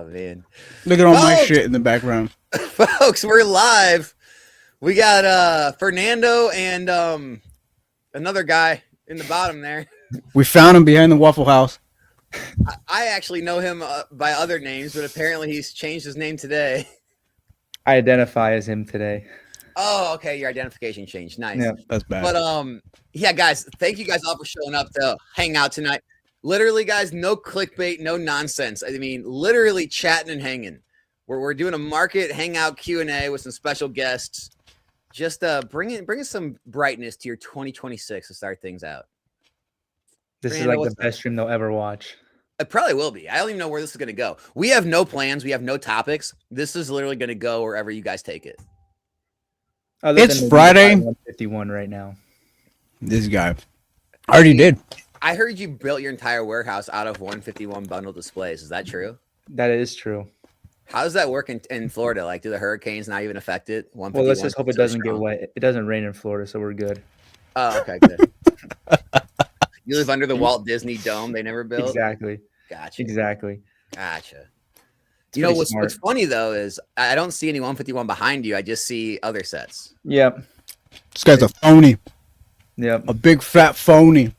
man. Look at all my Folks, shit in the background. folks, we're live. We got Fernando and another guy in the bottom there. We found him behind the Waffle House. I actually know him by other names, but apparently he's changed his name today. I identify as him today. Oh, okay. Your identification changed. Nice. Yeah. That's bad. But yeah, guys, thank you guys all for showing up to hang out tonight. Literally, guys, no clickbait, no nonsense. I mean, literally chatting and hanging. We're doing a market hangout Q&A with some special guests. Just bring some brightness to your 2026 to start things out. This Fernando, is like what's the best stream they'll ever watch. It probably will be. I don't even know where this is going to go. We have no plans. We have no topics. This is literally going to go wherever you guys take it. It's Friday. 151 right now. This guy already did. I heard you built your entire warehouse out of 151 bundle displays. Is that true? That is true. How does that work in Florida? Like, do the hurricanes not even affect it? Well, let's just hope it doesn't get wet. It doesn't rain in Florida, so we're good. Oh, okay, good. You live under the Walt Disney Dome they never built? Exactly. Gotcha. Exactly. Gotcha. It's You know, pretty what's smart. funny, though, is I don't see any 151 behind you. I just see other sets. Yep. This guy's a phony. Yep. A big fat phony.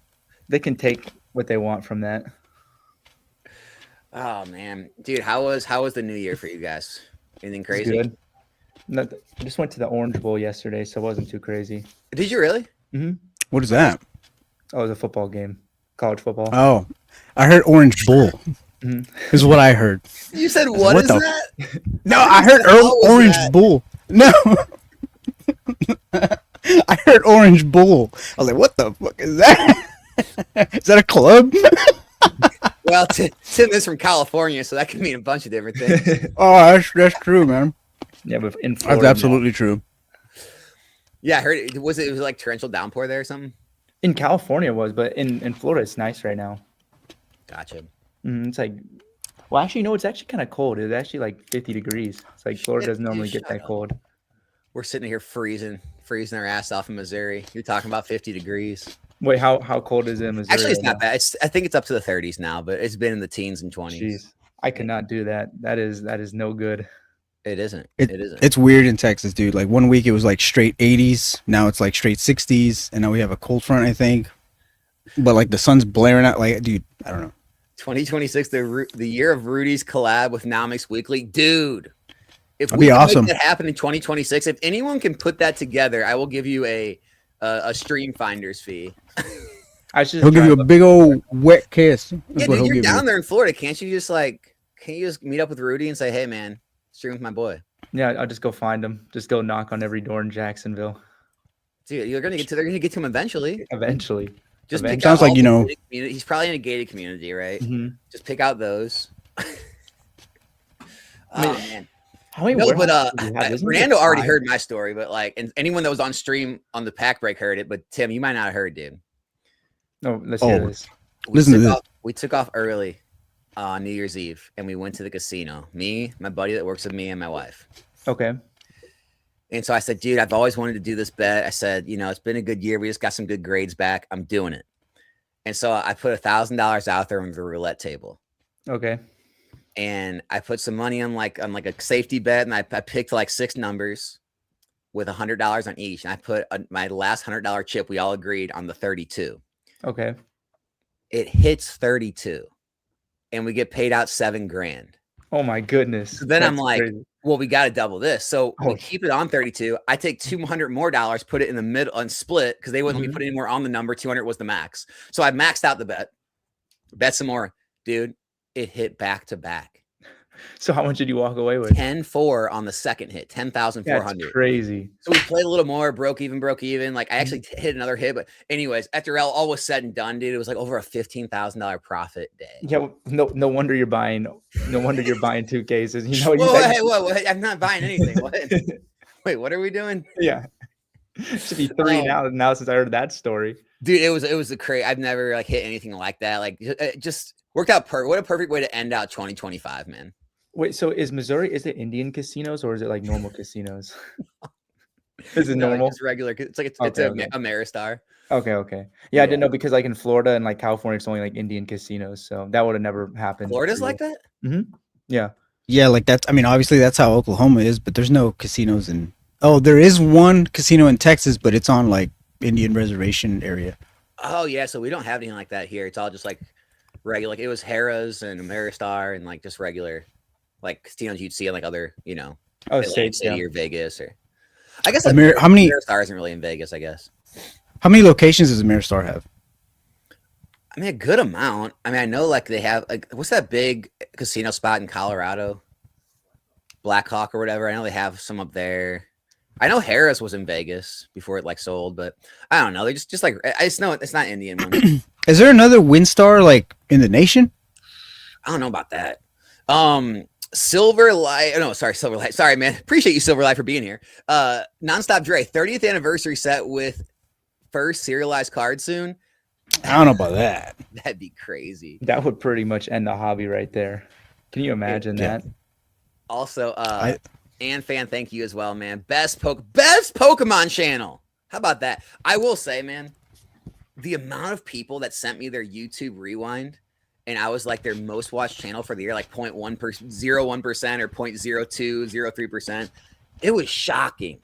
They can take what they want from that. Oh, man. Dude, how was the new year for you guys? Anything It's crazy? good. I just went to the Orange Bowl yesterday, so it wasn't too crazy. Did you really? What is that? Oh, it was a football game. College football. Oh, I heard Orange Bull. Mhm. Is what I heard. You said, what What is the- that? No, I heard was Orange that? Bull. No. I heard Orange Bull. I was like, what the fuck is that? Is that a club? Well, Tim is from California, so that could mean a bunch of different things. Oh, that's true, man. Yeah, but in Florida. That's absolutely true. Yeah, I heard it. Was like torrential downpour there or something? In California it was, but in Florida it's nice right now. Gotcha. It's like, well, actually, no, it's actually kind of cold. It's actually like 50 degrees. It's like Florida doesn't normally get shut that up. cold. We're sitting here freezing our ass off in Missouri. You're talking about 50 degrees. Wait, how cold is it in Missouri? Actually, it's right not now? bad. I think it's up to the 30s now, but it's been in the teens and 20s. Jeez, I could not do that. That is no good. It isn't. It It isn't. It's weird in Texas, dude. Like 1 week it was like straight 80s. Now it's like straight 60s. And now we have a cold front, I think. But like the sun's blaring out. Like, dude, I don't know. 2026, the year of Rudy's collab with Nomics Weekly. Dude, if That'd we be can awesome. make that happen in 2026, if anyone can put that together, I will give you a stream finder's fee. I should. He'll give you a big old wet kiss. That's Yeah, what dude, he'll you're give down you. there in Florida. Can't you just meet up with Rudy and say, hey, man, stream with my boy? Yeah, I'll just go find him. Just go knock on every door in Jacksonville. Dude, they're gonna get to him eventually. Eventually. Just Eventually. pick Sounds out like, all you the know- gated community. He's probably in a gated community, right? Mhm. Just pick out those. I mean, Oh man. How many No, but warehouses do you have? Isn't it Fernando already 5? heard my story, but and anyone that was on stream on the pack break heard it, but Tim, you might not have heard, dude. No, let's hear Oh. this. Listen to this. We took off early on New Year's Eve and we went to the casino. Me, my buddy that works with me, and my wife. Okay. And so I said, dude, I've always wanted to do this bet. I said, it's been a good year. We just got some good grades back. I'm doing it. And so I put $1,000 out there on the roulette table. Okay. And I put some money on like a safety bet, and I picked like 6 numbers with $100 on each. And I put my last $100 chip. We all agreed on the 32. Okay. It hits 32, and we get paid out $7,000. Oh my goodness. So then I'm That's like, crazy. well, we got to double this. So we Oh. keep it on 32. I take $200 more, put it in the middle and split because they wouldn't let me Mhm. put any more on the number. 200 was the max. So I maxed out the bet some more. Dude, it hit back to back. So how much did you walk away with? 10-4 on the second hit, That's 10,400. crazy. So we played a little more, broke even. Like I actually hit another hit. But anyways, after all was said and done, dude, it was like over a $15,000 profit day. Yeah, well, no wonder you're buying. No wonder you're buying 2 cases. You know, Whoa, I'm not buying anything. What? Wait, what are we doing? Yeah. Should be 3 Oh. now since I heard that story. Dude, it was a crazy. I've never hit anything like that. Like it just worked out what a perfect way to end out 2025, man. Wait, so is it Indian casinos or is it like normal casinos? Is it No, normal? It's regular. It's like it's Okay, a okay. Ameristar. Okay. Yeah, I didn't Yeah. know because like in Florida and like California, it's only like Indian casinos, so that would have never happened. Florida's for like you. that. Yeah. Yeah, like that's. I mean, obviously that's how Oklahoma is, but there's no casinos in. Oh, there is one casino in Texas, but it's on like Indian reservation area. Oh yeah, so we don't have anything like that here. It's all just like regular. Like it was Harrah's and Ameristar and like just regular like casinos you'd see in like other, Oh, Atlantic states, yeah. City or Vegas or. I guess How many Ameristar isn't really in Vegas. I guess. locations does Ameristar have? I mean, a good amount. I mean, I know like they have like what's that big casino spot in Colorado? Blackhawk or whatever. I know they have some up there. I know Harris was in Vegas before it like sold, but I don't know. They just like I just know it's not Indian money. Is there another WinStar like in the nation? I don't know about that. Silverlight. No, sorry, Silverlight. Sorry, man. Appreciate you, Silverlight, for being here. Nonstop Dre 30th anniversary set with first serialized card soon. I don't know about that. That'd be crazy. That would pretty much end the hobby right there. Can you imagine that? Also, and fan, thank you as well, man. Best Pokemon channel. How about that? I will say, man, the amount of people that sent me their YouTube rewind, and I was like their most watched channel for the year, like 0.1%, 0.01% or 0.0203%. It was shocking.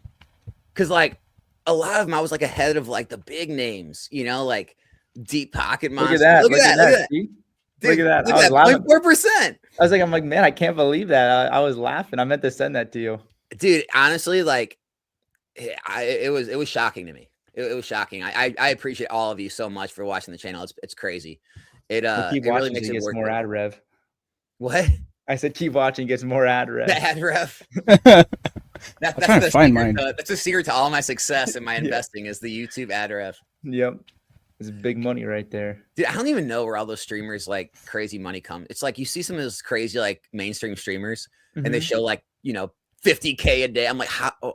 Cause like a lot of them, I was like ahead of like the big names, like Deep Pocket Monster. Look at that. Look at that. Dude, Look at that. I was laughing. 0.4%. I'm like, man, I can't believe that. I was laughing. I meant to send that to you. Dude, honestly, like it was shocking to me. It was shocking. I appreciate all of you so much for watching the channel. It's crazy. It really makes it work. More ad rev. What? I said keep watching, gets more ad rev. The ad rev. That's trying to find mine. That's a secret to all my success in my investing is the YouTube ad rev. Yep. It's big money right there. Dude, I don't even know where all those streamers like crazy money come. It's like you see some of those crazy like mainstream streamers and they show like, 50K a day. I'm like, how? Oh,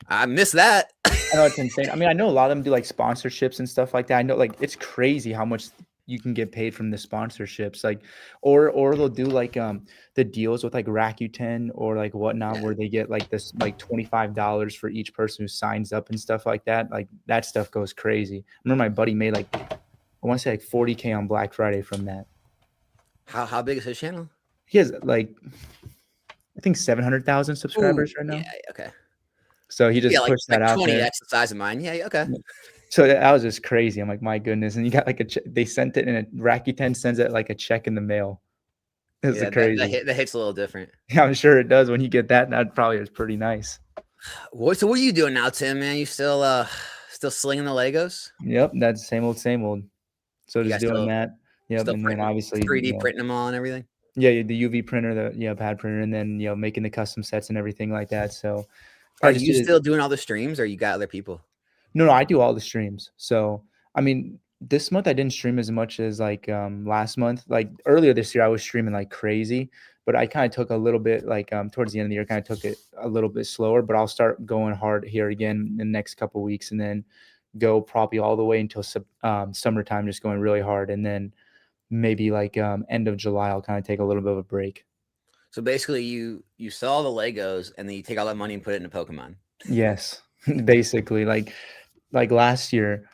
I miss that. I know it's insane. I mean, I know a lot of them do like sponsorships and stuff like that. I know like it's crazy how much you can get paid from the sponsorships, like, or they'll do like the deals with like Rakuten or like whatnot, where they get like this like $25 for each person who signs up and stuff like that. Like that stuff goes crazy. I remember my buddy made like I want to say like 40K on Black Friday from that. How big is his channel? He has like I think 700,000 subscribers right now. Yeah, okay. So he just pushed that out 20 there. X the size of mine. Yeah, okay. So that was just crazy. I'm like, my goodness. And you got like they sent it in a Rakuten sends it like a check in the mail. It's crazy. That hit's a little different. Yeah, I'm sure it does. When you get that, that probably is pretty nice. So what are you doing now, Tim, man? You still slinging the Legos? Yep, that's same old. So just doing that. Yep, and then obviously 3D printing them all and everything. Yeah, the UV printer, the pad printer, and then making the custom sets and everything like that. So are you still doing all the streams or you got other people? No, I do all the streams. So I mean, this month I didn't stream as much as like last month. Like earlier this year, I was streaming like crazy, but I kind of took a little bit like towards the end of the year, kind of took it a little bit slower. But I'll start going hard here again in the next couple of weeks, and then go probably all the way until summertime, just going really hard, and then maybe like end of July, I'll kind of take a little bit of a break. So basically, you sell the Legos and then you take all that money and put it into Pokemon. Yes, basically like last year,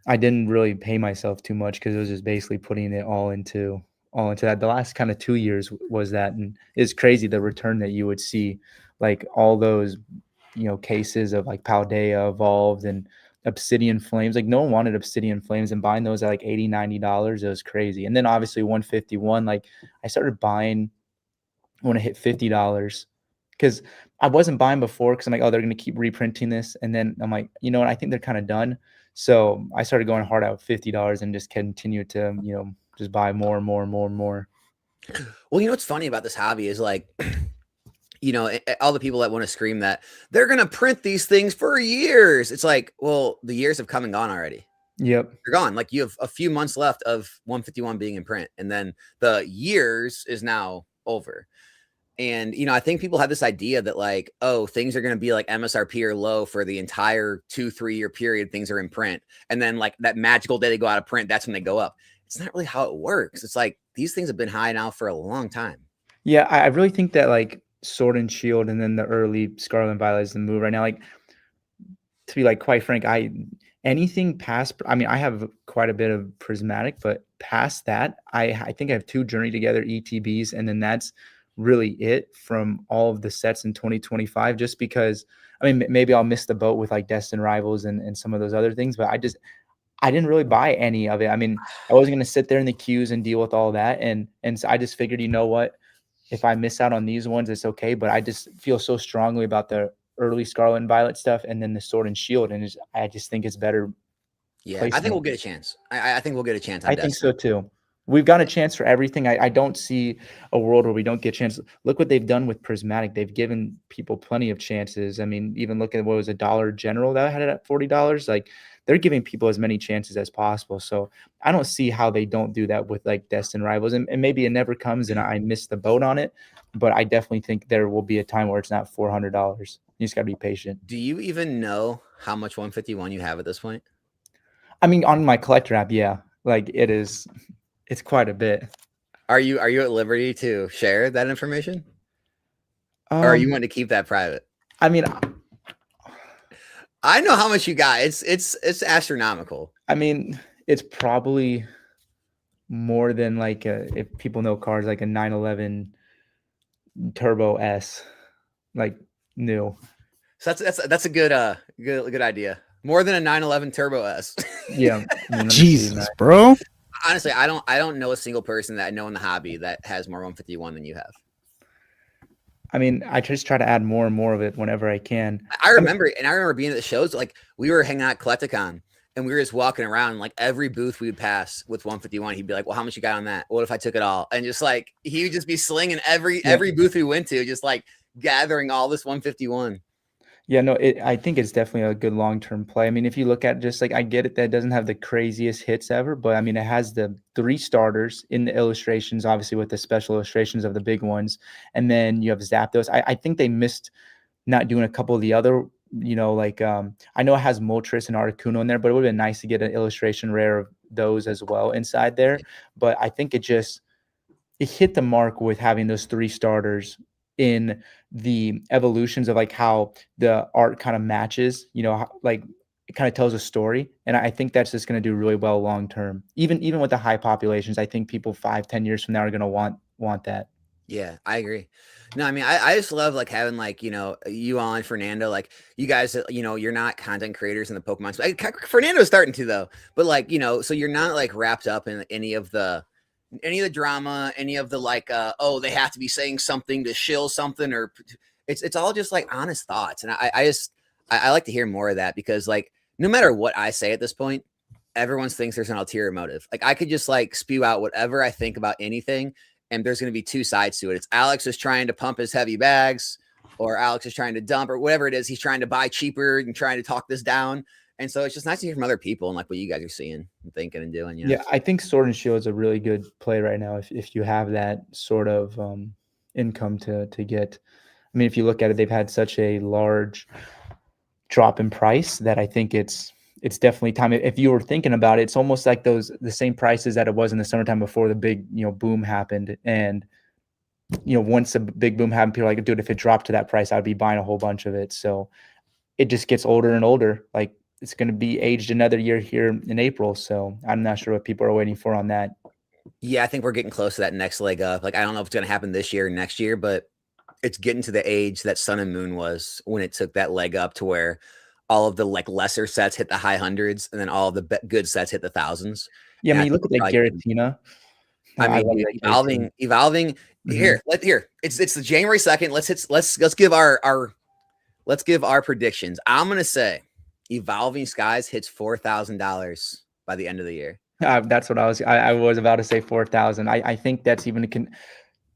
I didn't really pay myself too much because it was just basically putting it all into that. The last kind of 2 years was that, and it's crazy the return that you would see, like all those, cases of like Paldea evolved and Obsidian Flames. Like no one wanted Obsidian Flames, and buying those at like $80-$90, it was crazy. And then obviously 151, like I started buying when it hit $50. Because I wasn't buying before because I'm like, oh, they're going to keep reprinting this. And then I'm like, you know what? I think they're kind of done. So I started going hard out $50 and just continue to, just buy more and more and more and more. Well, what's funny about this hobby is like, all the people that want to scream that they're going to print these things for years. It's like, well, the years have come and gone already. Yep. They're gone. Like you have a few months left of 151 being in print. And then the years is now over. And, I think people have this idea that like, oh, things are going to be like MSRP or low for the entire 2-3 year period. Things are in print. And then like that magical day they go out of print, that's when they go up. It's not really how it works. It's like these things have been high now for a long time. Yeah. I really think that like Sword and Shield and then the early Scarlet and Violet is the move right now. Like to be like quite frank, anything past, I mean, I have quite a bit of Prismatic, but past that, I think I have 2 Journey Together ETBs, and then that's really it from all of the sets in 2025, just because I mean maybe I'll miss the boat with like Destin Rivals and some of those other things, but I didn't really buy any of it. I mean, I wasn't going to sit there in the queues and deal with all that. And so I just figured, you know what? If I miss out on these ones, it's okay. But I just feel so strongly about the early Scarlet and Violet stuff and then the Sword and Shield. And I just think it's better Yeah, I think placement. we'll get a chance. I think we'll get a chance on I think Destiny. so too. We've got a chance for everything. I don't see a world where we don't get a chance. Look what they've done with Prismatic. They've given people plenty of chances. I mean, even look at what was a Dollar General that had it at $40. Like they're giving people as many chances as possible. So I don't see how they don't do that with like Destin Rivals. And maybe it never comes and I missed the boat on it. But I definitely think there will be a time where it's not $400. You just got to be patient. Do you even know how much 151 you have at this point? I mean, on my collector app, yeah, like it's quite a bit. Are you at liberty to share that information, or you want to keep that private? I mean, I know how much you got. It's astronomical. I mean, it's probably more than like if people know cars, like a 911 Turbo S, like new. So that's a good idea. More than a 911 Turbo S. Yeah. I mean, let me see Jesus, that. bro. Honestly, I don't know a single person that I know in the hobby that has more 151 than you have. I mean, I just try to add more and more of it whenever I can. I remember being at the shows, like we were hanging out at Collecticon and we were just walking around, and like every booth we would pass with 151, he'd be like, well, how much you got on that? What if I took it all? And just like, he would just be slinging every booth we went to, just like gathering all this 151. Yeah, no, I think it's definitely a good long-term play. I mean, if you look at just like I get it that it doesn't have the craziest hits ever, but I mean it has the 3 starters in the illustrations, obviously with the special illustrations of the big ones, and then you have Zapdos. I think they missed not doing a couple of the other, like I know it has Moltres and Articuno in there, but it would have been nice to get an illustration rare of those as well inside there. But I think it hit the mark with having those 3 starters in the evolutions of like how the art kind of matches, like it kind of tells a story. And I think that's just going to do really well long term. Even with the high populations, I think people 5-10 years from now are going to want that. Yeah, I agree. No, I mean, I just love like having like, you on Fernando, like you guys, you're not content creators in the Pokemon space. Fernando's starting to though, but like, so you're not like wrapped up in any of the drama, any of the like, oh, they have to be saying something to shill something, or it's all just like honest thoughts. And I like to hear more of that, because like, no matter what I say at this point, everyone thinks there's an ulterior motive. Like I could just like spew out whatever I think about anything, and there's going to be 2 sides to it. It's Alex is trying to pump his heavy bags, or Alex is trying to dump, or whatever it is. He's trying to buy cheaper and trying to talk this down. And so it's just nice to hear from other people and like what you guys are seeing and thinking and doing. Yeah, I think Sword and Shield is a really good play right now if you have that sort of income to get. I mean, if you look at it, they've had such a large drop in price that I think it's definitely time. If you were thinking about it, it's almost like the same prices that it was in the summertime before the big boom happened. And once the big boom happened, people are like, dude, if it dropped to that price, I'd be buying a whole bunch of it. So it just gets older and older. Like it's going to be aged another year here in April. So I'm not sure what people are waiting for on that. Yeah, I think we're getting close to that next leg up. Like, I don't know if it's going to happen this year or next year, but it's getting to the age that Sun and Moon was when it took that leg up to where all of the like lesser sets hit the high hundreds, and then all of the good sets hit the thousands. Yeah, And I mean, you look at like Giratina. I mean, dude, evolving. Mm-hmm. Here. It's the January 2nd. Let's give our predictions. I'm gonna say Evolving Skies hits $4,000 by the end of the year. That's what I was about to say, 4,000. I think that's even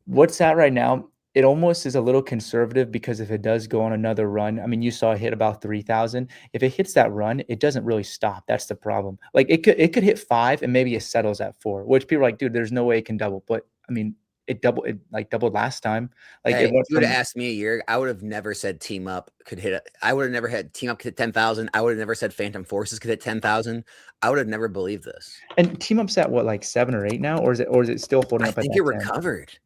what's that right now? It almost is a little conservative, because if it does go on another run, I mean, you saw it hit about 3,000. If it hits that run, it doesn't really stop. That's the problem. Like it could hit 5 and maybe it settles at 4, which people are like, dude, there's no way it can double. But I mean, it doubled last time. Like hey, it went if you would have asked me a year, I would have never said Team Up could hit it. I would have never had Team Up could hit 10,000. I would have never said Phantom Forces could hit 10,000. I would have never believed this. And Team Up's at what, like 7 or 8 now, or is it still holding up? I think it recovered.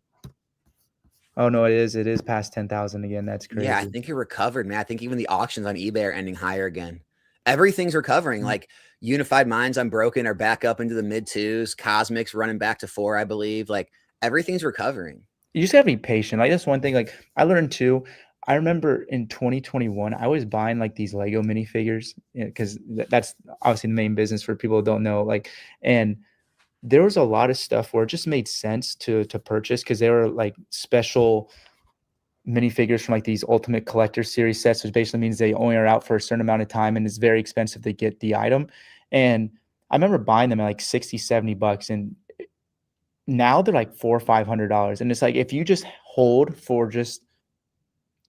Oh no, it is past 10,000 again. That's crazy. Yeah, I think it recovered, man. I think even the auctions on eBay are ending higher again. Everything's recovering. Like Unified Minds Unbroken are back up into the mid 2s. Cosmics running back to 4, I believe. Like everything's recovering. you just gotta be patient. Like, that's one thing, like, I learned too. I remember in 2021, I was buying, like, these Lego minifigures, because that's obviously the main business for people who don't know, like, and there was a lot of stuff where it just made sense to purchase because they were, like, special minifigures from, like, these Ultimate Collector Series sets, which basically means they only are out for a certain amount of time, and it's very expensive to get the item, and I remember buying them at, like, 60, $70, and now they're, like, 4 or $500, and it's like, if you just hold for just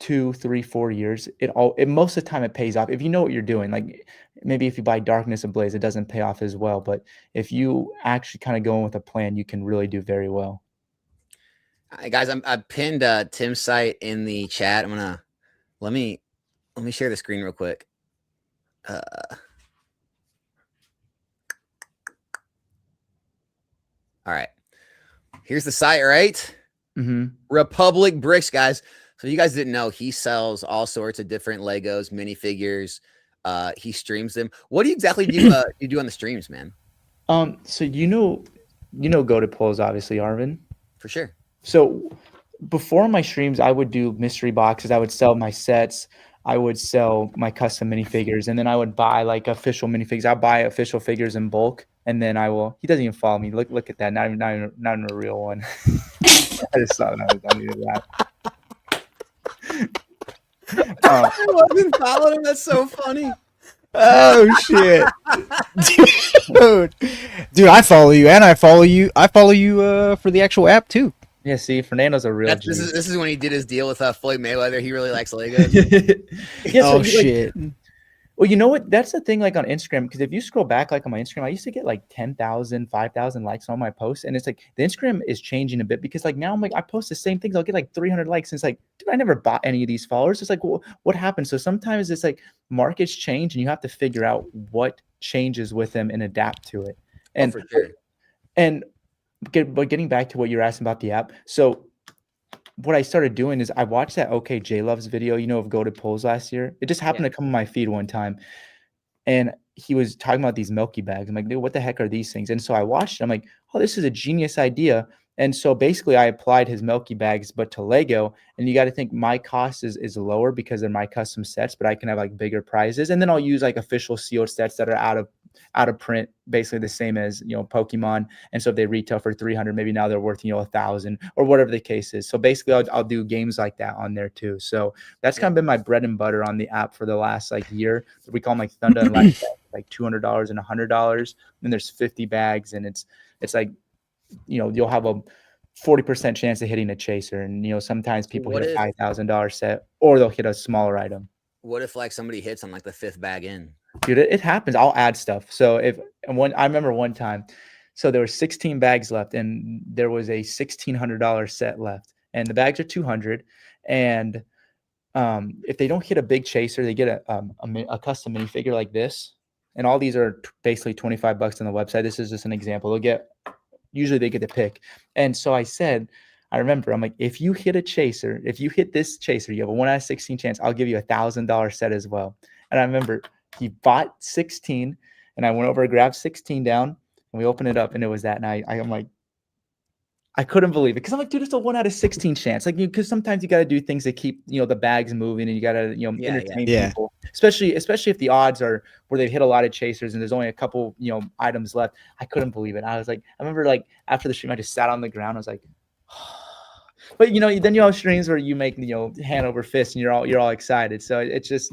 2, 3, 4 years, it most of the time it pays off if you know what you're doing. Like, maybe if you buy Darkness Ablaze, it doesn't pay off as well, but if you actually kinda go in with a plan, you can really do very well. All right, guys, I pinned Tim's site in the chat. I'm gonna let me share the screen real quick. All right, here's the site. Right, Mhm. Republic Bricks, guys. So you guys didn't know, he sells all sorts of different Legos, minifigures. He streams them. What do you exactly do? You do on the streams, man? So Go to Polls, obviously, Arvin. For sure. So before my streams, I would do mystery boxes. I would sell my sets. I would sell my custom minifigures, and then I would buy like official minifigures. I'll buy official figures in bulk, and then I will. He doesn't even follow me. Look at that. Not even a real one. I just saw that. I needed that. I wasn't following him. That's so funny. Oh shit, dude! I follow you, and I follow you. I follow you for the actual app too. Yeah, see, Fernando's a real G. This is when he did his deal with Floyd Mayweather. He really likes Legos. Yeah, so oh shit! Well, you know what? That's the thing, like, on Instagram, because if you scroll back, like, on my Instagram, I used to get like 10,000, 5,000 likes on my posts. And it's like the Instagram is changing a bit because, like, now I'm like, I post the same things. I'll get like 300 likes. And it's like, dude, I never bought any of these followers. It's like, well, what happened? So sometimes it's like markets change and you have to figure out what changes with them and adapt to it. And, for sure. And but getting back to what you're asking about the app. So what I started doing is I watched that OK J Love's video, of Go to Polls last year. It just happened to come on my feed one time. And he was talking about these Milky bags. I'm like, dude, what the heck are these things? And so I watched it. I'm like, oh, this is a genius idea. And so basically I applied his Milky bags, but to Lego. And you got to think my cost is lower because they're my custom sets, but I can have like bigger prizes. And then I'll use like official sealed sets that are out of print, basically the same as, Pokemon. And so if they retail for 300, maybe now they're worth, 1,000 or whatever the case is. So basically I'll do games like that on there too. So that's kind of been my bread and butter on the app for the last like year. We call them like Thunder and Light, like $200 and $100. And there's 50 bags, and it's like, you'll have a 40% chance of hitting a chaser. And, sometimes people hit a $5,000 set, or they'll hit a smaller item. What if like somebody hits on like the 5th bag in? Dude, it happens. I'll add stuff. So I remember one time, so there were 16 bags left, and there was a $1,600 set left, and the bags are 200. And if they don't hit a big chaser, they get a custom minifigure like this. And all these are basically $25 on the website. This is just an example. Usually they get to pick. And so I remember, I'm like, if you hit this chaser, you have a 1 out of 16 chance, I'll give you $1,000 set as well. And I remember he bought 16, and I went over and grabbed 16 down, and we opened it up, and it was that night. I'm like, I couldn't believe it, because I'm like, dude, it's a 1 out of 16 chance. Like, because sometimes you got to do things to keep, the bags moving, and you got to, entertain people, especially if the odds are where they've hit a lot of chasers and there's only a couple, items left. I couldn't believe it. I was like, I remember like after the stream, I just sat on the ground. I was like, but then you have streams where you make, hand over fist, and you're all excited. So it's just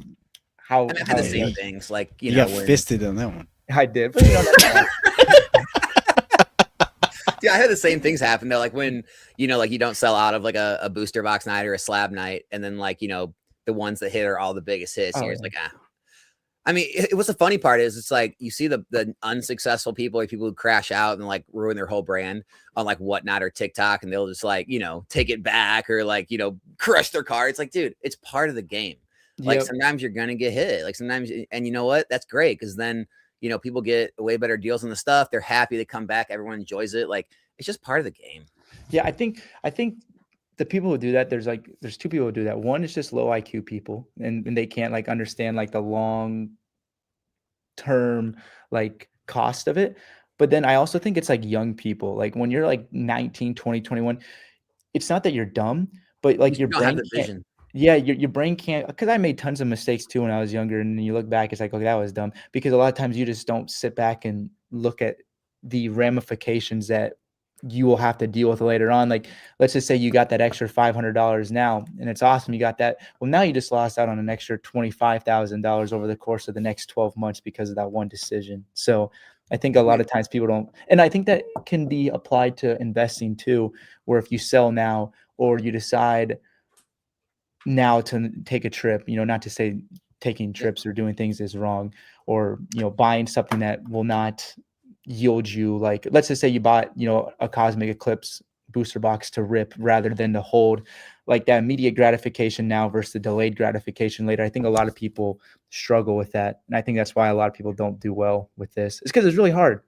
how I had the same things, like you got fisted on that one. I did, but yeah, I had the same things happen though. Like when, like you don't sell out of like a booster box night or a slab night, and then like, the ones that hit are all the biggest hits. And you're just like, ah. I mean, what's the funny part is it's like you see the unsuccessful people, like people who crash out and like ruin their whole brand on like Whatnot or TikTok, and they'll just like, take it back or like, crush their car. It's like, dude, it's part of the game. Like sometimes you're gonna get hit. Like sometimes, and you know what? That's great, because then people get way better deals on the stuff. They're happy to come back. Everyone enjoys it. Like it's just part of the game. Yeah, I think the people who do that, there's two people who do that. One is just low IQ people, and they can't like understand like the long term like cost of it. But then I also think it's like young people, like when you're like 19, 20, 21, it's not that you're dumb, but like You your don't have brain the can't. vision. Yeah, your brain can't, because I made tons of mistakes too when I was younger, and then you look back, it's like, okay, that was dumb. Because a lot of times you just don't sit back and look at the ramifications that you will have to deal with later on. Like, let's just say you got that extra $500 now, and it's awesome. You got that. Well, now you just lost out on an extra $25,000 over the course of the next 12 months because of that one decision. So I think a lot of times people don't, and I think that can be applied to investing too, where if you sell now or you decide now to take a trip, not to say taking trips or doing things is wrong, or, buying something that will not yield you, like, let's just say you bought, a Cosmic Eclipse booster box to rip rather than to hold, like that immediate gratification now versus the delayed gratification later. I think a lot of people struggle with that. And I think that's why a lot of people don't do well with this. It's because it's really hard.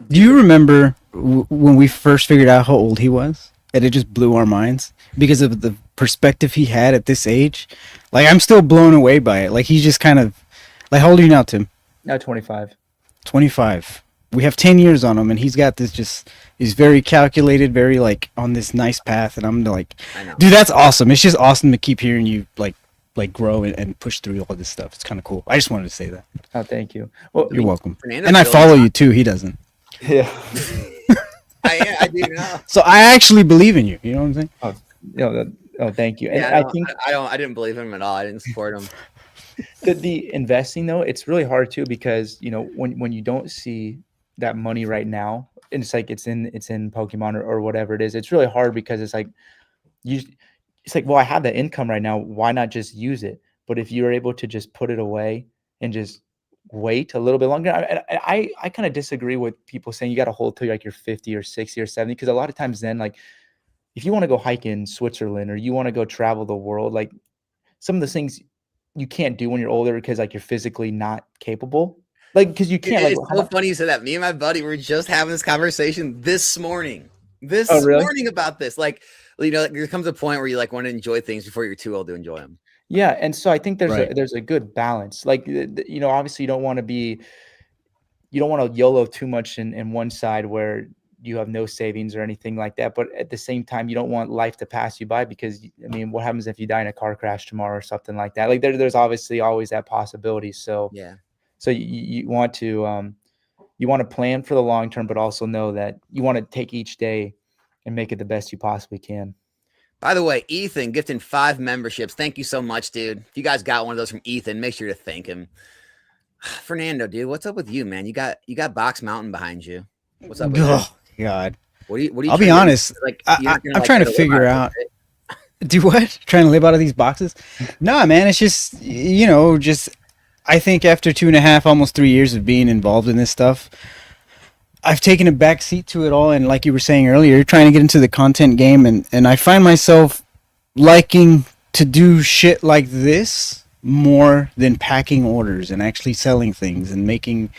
Do you remember when we first figured out how old he was? And it just blew our minds because of the perspective he had at this age. Like, I'm still blown away by it. Like, he's just kind of like, how old are you now, Tim? Now 25. 25. We have 10 years on him, and he's got this just, he's very calculated, very like on this nice path. And I'm like, dude, that's awesome. It's just awesome to keep hearing you like grow and push through all this stuff. It's kind of cool. I just wanted to say that. Oh, thank you. Well, You're welcome. Fernando And I follow you too. He doesn't. yeah. I do now. So I actually believe in you. You know what I'm saying? Oh, thank you. And Yeah, I think I didn't believe him at all. I didn't support him. the investing though, it's really hard too, because when you don't see that money right now, and it's like it's in Pokemon or whatever it is, it's really hard because it's like it's like, well, I have that income right now, why not just use it? But if you're able to just put it away and just wait a little bit longer, I kind of disagree with people saying you got to hold till like you're 50 or 60 or 70, because a lot of times then, like, if you want to go hike in Switzerland or you want to go travel the world, like some of the things you can't do when you're older because like you're physically not capable. Like, because you can't. It's so funny you said that. Me and my buddy were just having this conversation this morning. Oh, really? Morning about this. Like, there comes a point where you like want to enjoy things before you're too old to enjoy them. Yeah, and so I think Right. there's a good balance. Like, obviously you don't want to YOLO too much in one side where you have no savings or anything like that. But at the same time, you don't want life to pass you by, because I mean, what happens if you die in a car crash tomorrow or something like that? Like, there's obviously always that possibility. So Yeah. So you want to plan for the long term, but also know that you want to take each day and make it the best you possibly can. By the way, Ethan gifting 5 memberships. Thank you so much, dude. If you guys got one of those from Ethan, make sure to thank him. Fernando, dude, what's up with you, man? You got Box Mountain behind you. What's up with Oh God. What do you I'll be honest. Like, I'm trying to figure out. Do what? Trying to live out of these boxes? Nah, man. It's just I think after 2.5, almost 3 years of being involved in this stuff, I've taken a back seat to it all. And like you were saying earlier, trying to get into the content game, and I find myself liking to do shit like this more than packing orders and actually selling things and making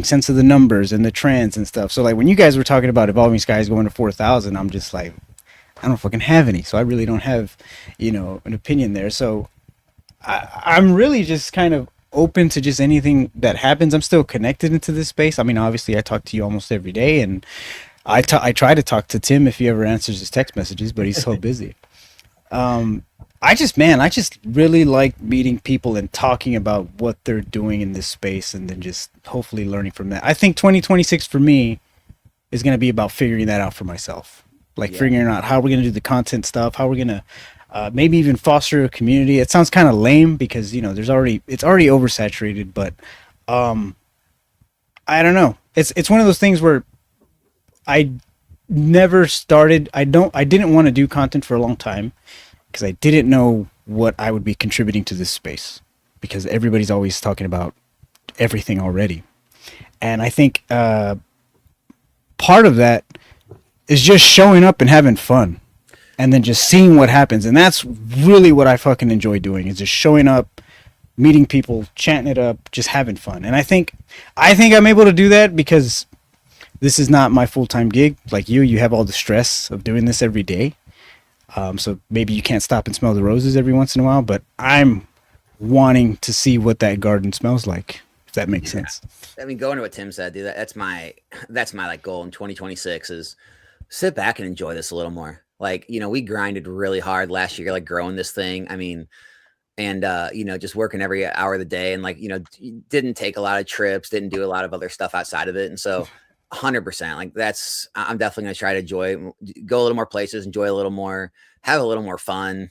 sense of the numbers and the trends and stuff. So like when you guys were talking about Evolving Skies going to 4,000, I'm just like, I don't fucking have any, so I really don't have, an opinion there. So I'm really just kind of open to just anything that happens. I'm still connected into this space. I mean, obviously, I talk to you almost every day, and I try to talk to Tim if he ever answers his text messages, but he's so busy. I just really like meeting people and talking about what they're doing in this space, and then just hopefully learning from that. I think 2026 for me is going to be about figuring that out for myself. Like figuring out how we're going to do the content stuff, how we're going to maybe even foster a community. It sounds kind of lame because, it's already oversaturated, but I don't know. It's one of those things where I never started. I didn't want to do content for a long time because I didn't know what I would be contributing to this space, because everybody's always talking about everything already. And I think part of that is just showing up and having fun, and then just seeing what happens. And that's really what I fucking enjoy doing, is just showing up, meeting people, chatting it up, just having fun. And I think I'm able to do that because this is not my full-time gig. Like you have all the stress of doing this every day. So maybe you can't stop and smell the roses every once in a while, but I'm wanting to see what that garden smells like, if that makes sense. I mean, going to what Tim said, dude, that's my like goal in 2026 is sit back and enjoy this a little more. Like, we grinded really hard last year, like growing this thing. I mean, and just working every hour of the day, and like, didn't take a lot of trips, didn't do a lot of other stuff outside of it. And so 100%, like I'm definitely going to try to go a little more places, enjoy a little more, have a little more fun.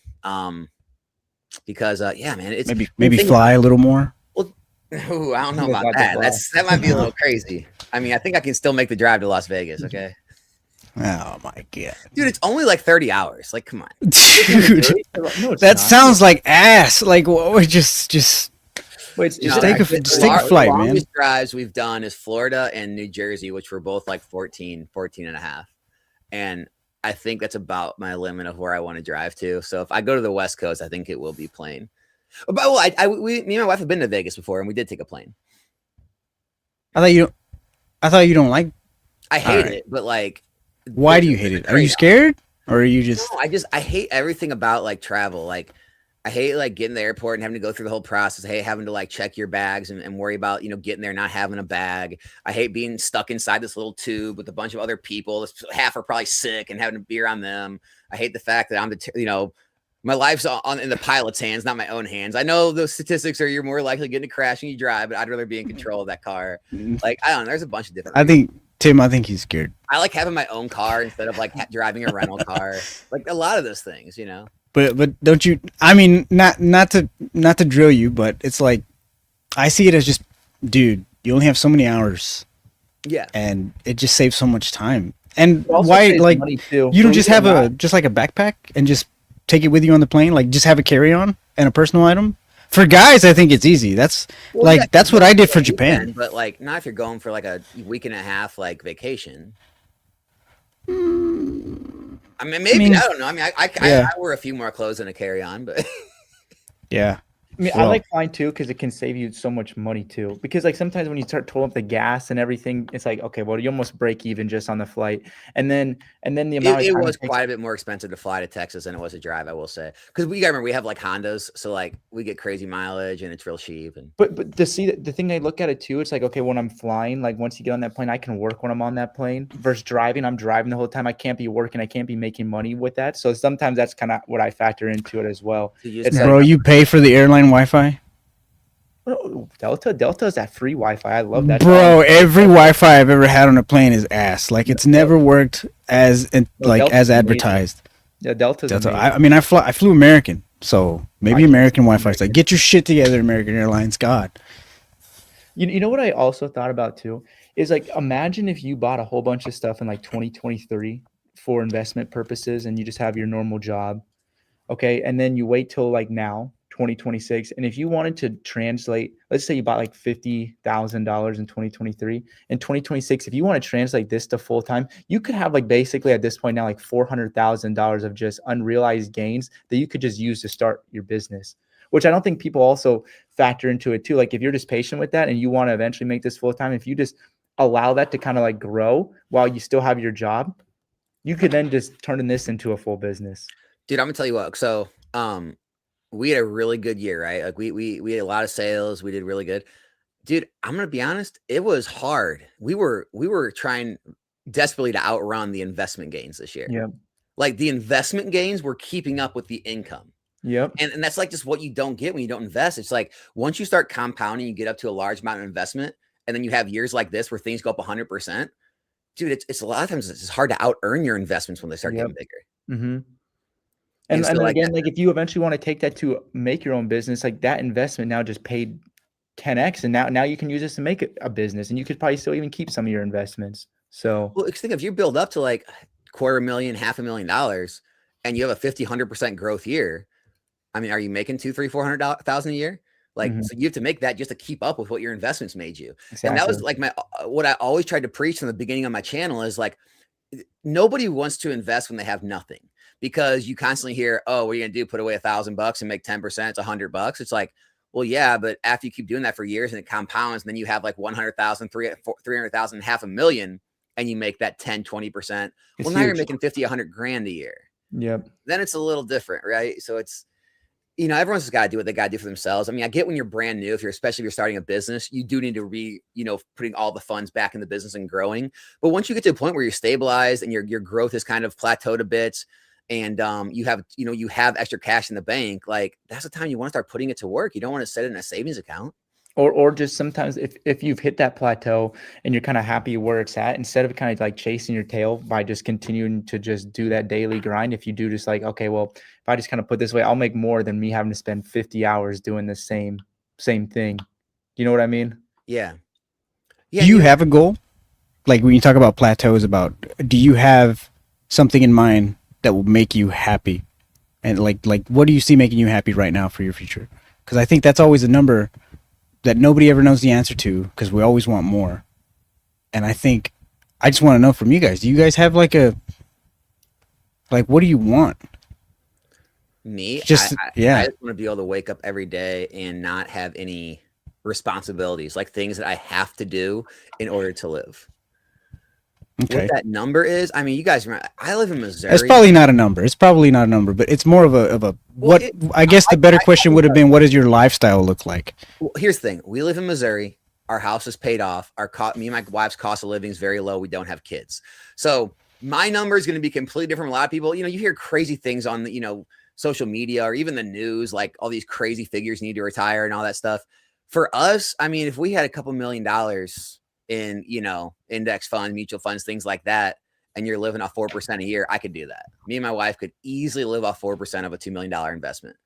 Because yeah, man, it's maybe fly a little more. Well, ooh, I don't know about that. That might be a little crazy. I mean, I think I can still make the drive to Las Vegas. Okay. Oh my god, dude, it's only like 30 hours. Like, come on, dude. No, that sounds like ass. Like, what? Just wait, just take a flight, man. The longest drives we've done is Florida and New Jersey, which were both like 14 and a half. And I think that's about my limit of where I want to drive to. So if I go to the West Coast, I think it will be plane. But well, me and my wife have been to Vegas before, and we did take a plane. I thought you don't like. I hate it, but like. Why do you hate it? Are you scared, or are you just? No, I hate everything about like travel. Like, I hate like getting to the airport and having to go through the whole process. I hate having to like check your bags and worry about getting there not having a bag. I hate being stuck inside this little tube with a bunch of other people. Half are probably sick and having to be around them. I hate the fact that my life's in the pilot's hands, not my own hands. I know those statistics are you're more likely getting to crash when you drive, but I'd rather be in control of that car. Like, I don't know. There's a bunch of different. I think he's scared. I like having my own car instead of like driving a rental car. Like a lot of those things, But don't you? I mean, not to drill you, but it's like I see it as just, dude, you only have so many hours. Yeah. And it just saves so much time. And why, like, you don't just have a backpack and just take it with you on the plane? Like, just have a carry-on and a personal item? For guys, I think it's easy. That's that's what I did for Japan. But like, not if you're going for like a week and a half like vacation. I mean, maybe I don't know. I mean, I wear a few more clothes than a carry-on, but yeah. I mean, I like flying too because it can save you so much money too. Because like sometimes when you start tolling up the gas and everything, it's like, okay, well, you almost break even just on the flight, and then the amount it was quite a bit more expensive to fly to Texas than it was to drive, I will say, because we gotta remember we have like Hondas, so like we get crazy mileage and it's real cheap. And but to see the thing I look at it too, it's like, okay, when I'm flying, like once you get on that plane, I can work when I'm on that plane. Versus driving, I'm driving the whole time. I can't be working. I can't be making money with that. So sometimes that's kind of what I factor into it as well. Bro, you pay for the airline Wi-Fi? Delta is that free Wi-Fi. I love that. Bro, every Wi-Fi I've ever had on a plane is ass. Like, it's never worked as advertised. Yeah, Delta. I mean, I flew American, so maybe American Wi-Fi is like, get your shit together, American Airlines. God. You know what I also thought about too is like, imagine if you bought a whole bunch of stuff in like 2023 for investment purposes, and you just have your normal job, okay, and then you wait till like now, 2026, and if you wanted to translate, let's say you bought like $50,000 in 2023, in 2026, if you want to translate this to full time, you could have like basically at this point now like $400,000 of just unrealized gains that you could just use to start your business, which I don't think people also factor into it too. Like if you're just patient with that and you want to eventually make this full time, if you just allow that to kind of like grow while you still have your job, you could then just turn this into a full business. Dude, I'm gonna tell you what. So, we had a really good year, right? Like we had a lot of sales. We did really good. Dude, I'm going to be honest. It was hard. We were trying desperately to outrun the investment gains this year. Yeah. Like the investment gains were keeping up with the income. Yep. And that's like just what you don't get when you don't invest. It's like once you start compounding, you get up to a large amount of investment, and then you have years like this where things go up 100%. Dude, it's a lot of times it's hard to out earn your investments when they start getting bigger. Mm-hmm. And so again, like if you eventually want to take that to make your own business, like that investment now just paid 10x, and now you can use this to make a business, and you could probably still even keep some of your investments. So, well, think if you build up to like $250,000, $500,000, and you have a 100% growth year, I mean, are you making $200,000-$400,000 a year? Like, so you have to make that just to keep up with what your investments made you. Exactly. And that was like what I always tried to preach from the beginning of my channel is like, nobody wants to invest when they have nothing. Because you constantly hear, oh, what are you gonna do? Put away $1,000 and make 10%? It's $100. It's like, well, yeah, but after you keep doing that for years and it compounds, and then you have like 100,000, 300,000, $500,000, and you make that 10, 20%. Well, now you're making 50, 100 grand a year. Yep. Then it's a little different, right? So everyone's just got to do what they got to do for themselves. I mean, I get when you're brand new, especially if you're starting a business, you do need to putting all the funds back in the business and growing. But once you get to a point where you're stabilized and your growth is kind of plateaued a bit, and you have extra cash in the bank, like that's the time you want to start putting it to work. You don't want to set it in a savings account. Or just sometimes if you've hit that plateau and you're kind of happy where it's at, instead of kind of like chasing your tail by just continuing to just do that daily grind, if you do just like, okay, well, if I just kind of put this way, I'll make more than me having to spend 50 hours doing the same thing. You know what I mean? Yeah. Do you have a goal? Like when you talk about plateaus, do you have something in mind that will make you happy? And like what do you see making you happy right now for your future? Because I think that's always a number that nobody ever knows the answer to, because we always want more. And I think I just want to know from you guys, do you guys have what do you want? Me? I just want to be able to wake up every day and not have any responsibilities, like things that I have to do in order to live. Okay. What that number is, I mean, you guys remember, I live in Missouri. It's probably not a number. But it's more of a I guess the better question would have been, what does your lifestyle look like? Well, here's the thing. We live in Missouri. Our house is paid off. Me and my wife's cost of living is very low. We don't have kids. So my number is going to be completely different from a lot of people. You hear crazy things on the, social media or even the news, like all these crazy figures need to retire and all that stuff. For us, I mean, if we had a couple $1 million in, index funds, mutual funds, things like that, and you're living off 4% a year, I could do that. Me and my wife could easily live off 4% of a $2 million investment.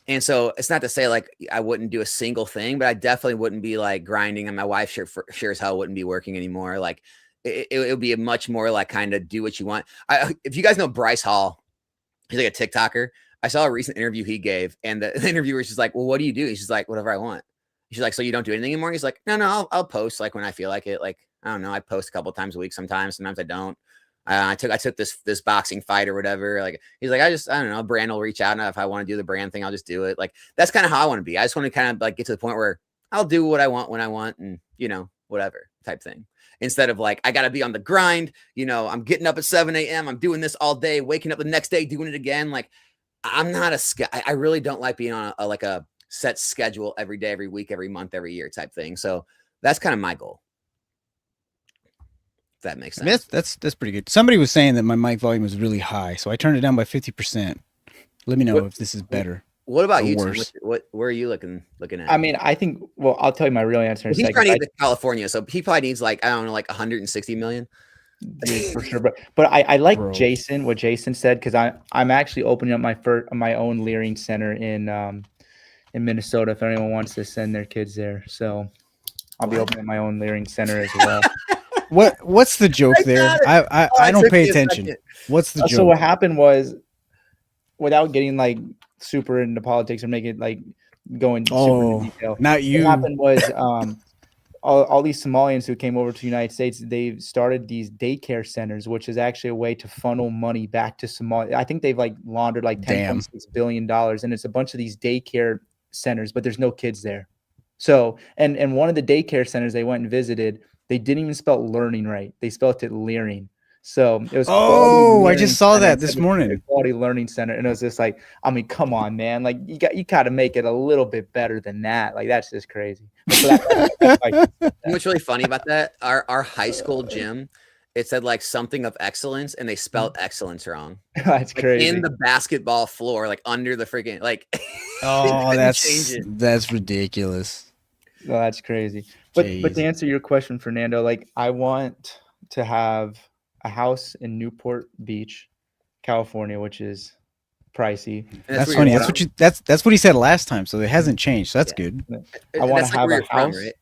And so it's not to say like I wouldn't do a single thing, but I definitely wouldn't be like grinding, and my wife sure as hell wouldn't be working anymore. Like it would be a much more like kind of do what you want. If you guys know Bryce Hall, he's like a TikToker. I saw a recent interview he gave, and the interviewer was like, well, what do you do? He's just like, whatever I want. She's like, so you don't do anything anymore? He's like, no, I'll post like when I feel like it. Like, I don't know. I post a couple times a week sometimes I don't. I took this boxing fight or whatever. Like, he's like, I don't know, a brand will reach out, and if I want to do the brand thing, I'll just do it. Like, that's kind of how I want to be. I just want to kind of like get to the point where I'll do what I want when I want, and whatever type thing. Instead of like, I got to be on the grind. I'm getting up at 7 a.m. I'm doing this all day, waking up the next day, doing it again. Like, I'm not I really don't like being on a set schedule every day, every week, every month, every year type thing. So that's kind of my goal. If that makes sense. That's pretty good. Somebody was saying that my mic volume was really high, so I turned it down by 50%. Let me know if this is better. What about you? Where are you looking at? I mean, I think, well, I'll tell you my real answer in a second. He's trying to get to California, so he probably needs like, I don't know, like 160 million. For sure, but I like what Jason said, because I'm actually opening up my own Leering Center in Minnesota if anyone wants to send their kids there. So I'll be opening my own Leering Center as well. What's the joke there? I don't pay attention. What's the joke? So what happened was, without getting like super into politics or make it like going super into detail, not you. What happened was all these Somalians who came over to the United States, they started these daycare centers, which is actually a way to funnel money back to Somalia. I think they've like laundered like $10.6 billion, and it's a bunch of these daycare centers, but there's no kids there. So, and one of the daycare centers they went and visited, they didn't even spell learning right. They spelled it leering. So it was. I just saw that this morning. Quality Learning Center, and it was just like, I mean, come on, man! Like you got to make it a little bit better than that. Like that's just crazy. So what's really funny about that? Our high school gym, it said like something of excellence, and they spelled excellence wrong. That's like crazy. In the basketball floor, like under the freaking like. Oh, that's ridiculous. Oh, that's crazy. But to answer your question, Fernando, like I want to have a house in Newport Beach, California, which is pricey. That's funny. That's what he said last time, so it hasn't changed. So that's good. I want to have a house. Right?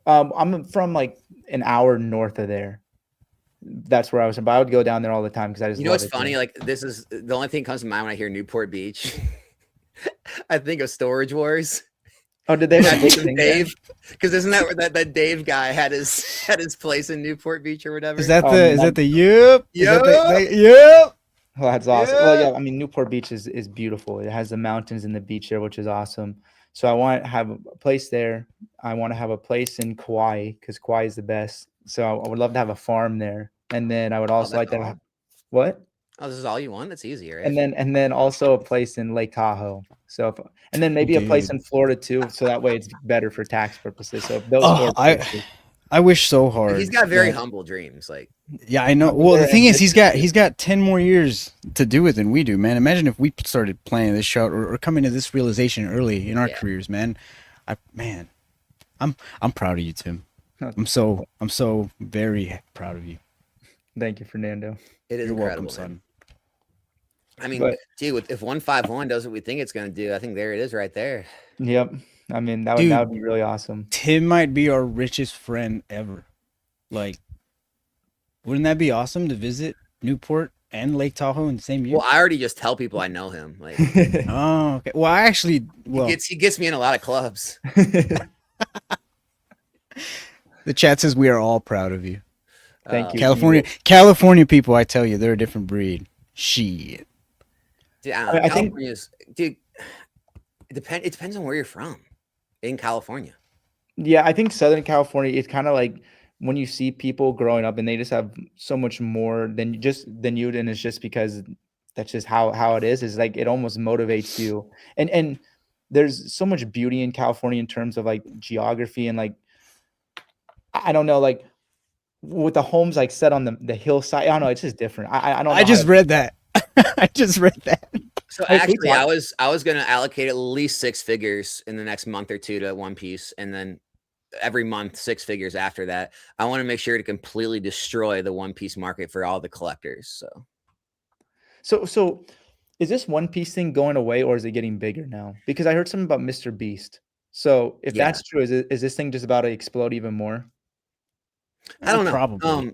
I'm from like an hour north of there. That's where I was. But I would go down there all the time because I just. What's funny? Like this is the only thing that comes to mind when I hear Newport Beach. I think of Storage Wars. Oh, did they have Dave? Because isn't that where that Dave guy had his place in Newport Beach or whatever? Is that the yep? Yep. Well, that's awesome. Yep. Well, yeah, I mean Newport Beach is beautiful. It has the mountains and the beach there, which is awesome. So I want to have a place there. I want to have a place in Kauai because Kauai is the best. So I would love to have a farm there, and then I would also like to have what? Oh, this is all you want? That's easy, right? And then also a place in Lake Tahoe. So, and then maybe a place Dude. in Florida too, so that way it's better for tax purposes. So if those Oh, four places, I wish so hard. He's got very that- humble dreams. Like, Yeah, I know. I mean, Well, the they're thing is, ambitious. he's got 10 more years to do it than we do, man. Imagine if we started planning this shot or coming to this realization early in our Yeah. careers, man. I'm proud of you, Tim. No, I'm so very proud of you. thank you, Fernando. it is You're incredible, welcome, man. son. I mean, But dude, if 151 does what we think it's going to do, I think there it is right there. yep, I mean that Dude. would be really awesome. Tim might be our richest friend ever. Like, wouldn't that be awesome to visit Newport and Lake Tahoe in the same year? Well, I already just tell people I know him. Like, Oh, okay. Well, I actually, well, he gets me in a lot of clubs. the chat says we are all proud of you. Thank you. California people, I tell you, they're a different breed. Shit. Dude, I don't know. I think- California's, dude, it depends on where you're from in California. Yeah, I think Southern California is kind of like when you see people growing up and they just have so much more than you, and it's just because that's just how it is. Is like it almost motivates you, and there's so much beauty in California in terms of like geography and like I don't know, like with the homes like set on the hillside. I don't know, it's just different. I don't know. I just read that. I just read that. So Hey, actually, Tupac. I was going to allocate at least 6 figures in the next month or two to One Piece, and then every month 6 figures after that. I want to make sure to completely destroy the One Piece market for all the collectors. So is this One Piece thing going away or is it getting bigger now? Because I heard something about Mr. Beast. So if Yeah. that's true, is this thing just about to explode even more? I don't know. Probably.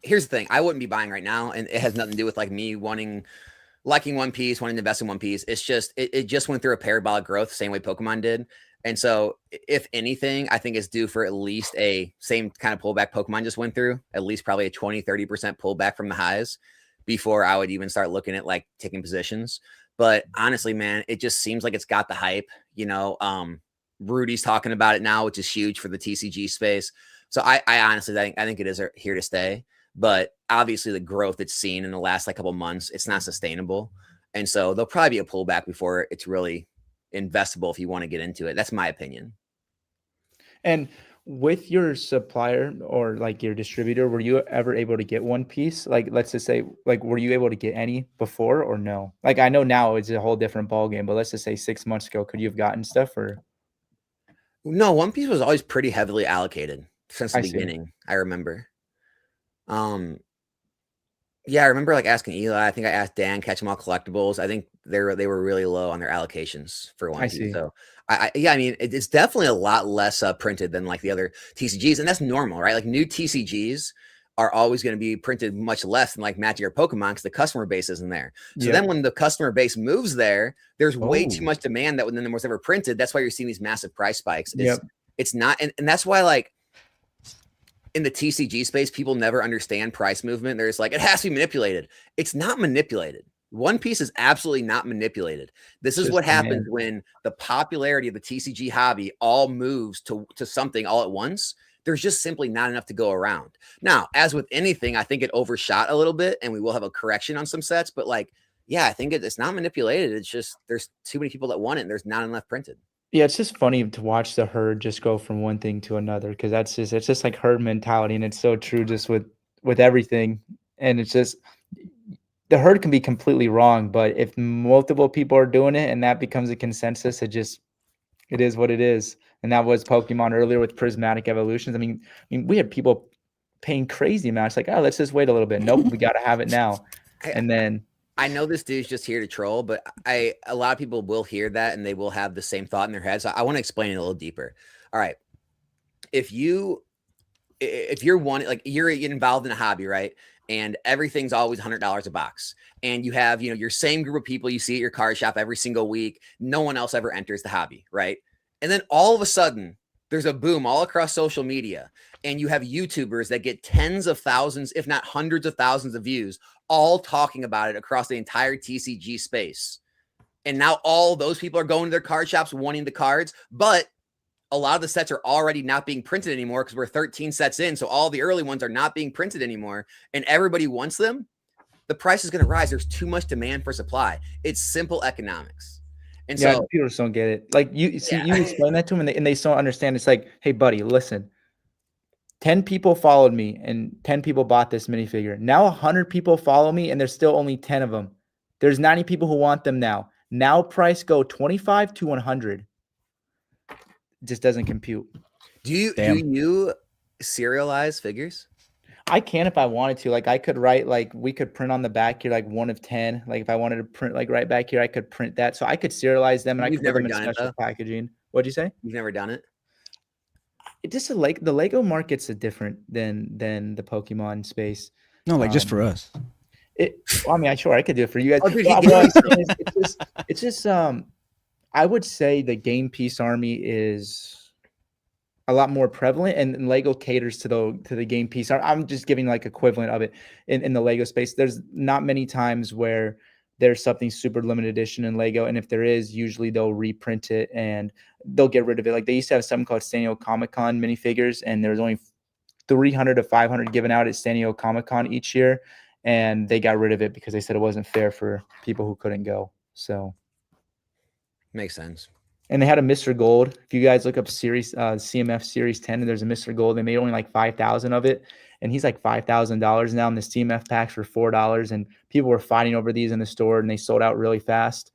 Here's the thing. I wouldn't be buying right now, and it has nothing to do with like me liking One Piece, wanting to invest in One Piece. It's just it just went through a parabolic growth, same way Pokemon did. And so, if anything, I think it's due for at least a same kind of pullback Pokemon just went through, at least probably a 20-30% pullback from the highs before I would even start looking at like taking positions. But honestly, man, it just seems like it's got the hype. You know, Rudy's talking about it now, which is huge for the TCG space. So I honestly I think it is here to stay. But obviously, the growth it's seen in the last like couple months, it's not sustainable. And so there'll probably be a pullback before it's really investable if you want to get into it. That's my opinion. And with your supplier or like your distributor, were you ever able to get One Piece? Like, let's just say, like, were you able to get any before or no? Like, I know now it's a whole different ball game, but let's just say 6 months ago, could you have gotten stuff or? No, One Piece was always pretty heavily allocated since the I see. beginning. I remember. Yeah, I remember like asking Eli. I think I asked Dan, Catch 'em All Collectibles. I think they were really low on their allocations for One I Piece. see. So I mean, it's definitely a lot less printed than like the other TCGs, and that's normal, right? Like new TCGs are always going to be printed much less than like Magic or Pokemon because the customer base isn't there. So Yeah. then when the customer base moves there, there's way too Oh. much demand that when there was ever printed. That's why you're seeing these massive price spikes. Yep. It's not, and that's why like in the TCG space, people never understand price movement. There's like, it has to be manipulated. It's not manipulated. One Piece is absolutely not manipulated. This is Just what happens demand. when the popularity of the TCG hobby all moves to something all at once. There's just simply not enough to go around. Now, as with anything, I think it overshot a little bit and we will have a correction on some sets. But like, yeah, I think it's not manipulated. It's just there's too many people that want it and there's not enough printed. Yeah, it's just funny to watch the herd just go from one thing to another because it's just like herd mentality, and it's so true just with everything. And it's just the herd can be completely wrong, but if multiple people are doing it and that becomes a consensus, it is what it is. And that was Pokemon earlier with prismatic evolutions. I mean, we had people paying crazy amounts, like, oh, let's just wait a little bit. Nope, we got to have it now. And then I know this dude's just here to troll, but a lot of people will hear that and they will have the same thought in their head. So I want to explain it a little deeper. All right. If you're like you're involved in a hobby, right? And everything's always $100 a box. And you have, your same group of people you see at your card shop every single week. No one else ever enters the hobby, right? And then all of a sudden, there's a boom all across social media. And you have YouTubers that get tens of thousands, if not hundreds of thousands of views, all talking about it across the entire TCG space. And now all those people are going to their card shops wanting the cards, but a lot of the sets are already not being printed anymore because we're 13 sets in. So all the early ones are not being printed anymore and everybody wants them. the price is going to rise. There's too much demand for supply. It's simple economics. And Yeah, so, people just don't get it. Like you see, yeah. you explain that to them, and they still don't understand. It's like, hey, buddy, listen. 10 people followed me, and 10 people bought this minifigure. Now 100 people follow me, and there's still only 10 of them. There's 90 people who want them now. Now price go 25 to 100. It just doesn't compute. Do you serialize figures? I can if I wanted to. Like I could write, like we could print on the back here, like 1 of 10. Like if I wanted to print like right back here, I could print that. So I could serialize them, and I You've could put never them in done it, special though? packaging. What'd you say? You've never done it? It just like the Lego market's a different than the Pokemon space. No, like just for us. I mean, I could do it for you guys. Oh, dude, What I'm saying is it's just I would say the game piece army is a lot more prevalent, and Lego caters to the game piece. I'm just giving like equivalent of it in the Lego space. There's not many times where there's something super limited edition in Lego, and if there is, usually they'll reprint it and they'll get rid of it. Like they used to have something called San Diego Comic-Con minifigures, and there was only 300 to 500 given out at San Diego Comic-Con each year, and they got rid of it because they said it wasn't fair for people who couldn't go. So Makes sense. and they had a Mr. Gold. If you guys look up CMF Series 10, and there's a Mr. Gold, they made only like 5,000 of it, and he's like $5,000 now. And the CMF packs for $4, and people were fighting over these in the store, and they sold out really fast.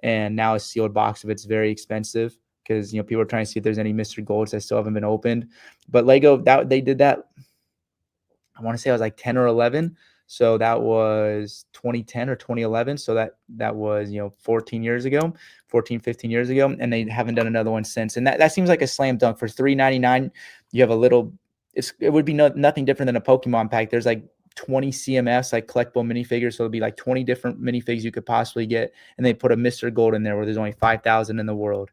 And now a sealed box of it's very expensive because people are trying to see if there's any Mr. Golds that still haven't been opened. But Lego, that they did that. I want to say I was like 10 or 11. So that was 2010 or 2011. So that was, 14 years ago, 14, 15 years ago. And they haven't done another one since. And that seems like a slam dunk. For $3.99, you have a little, it would be nothing different than a Pokemon pack. There's like 20 CMFs, like collectible minifigures. So it'll be like 20 different minifigs you could possibly get. And they put a Mr. Gold in there where there's only 5,000 in the world.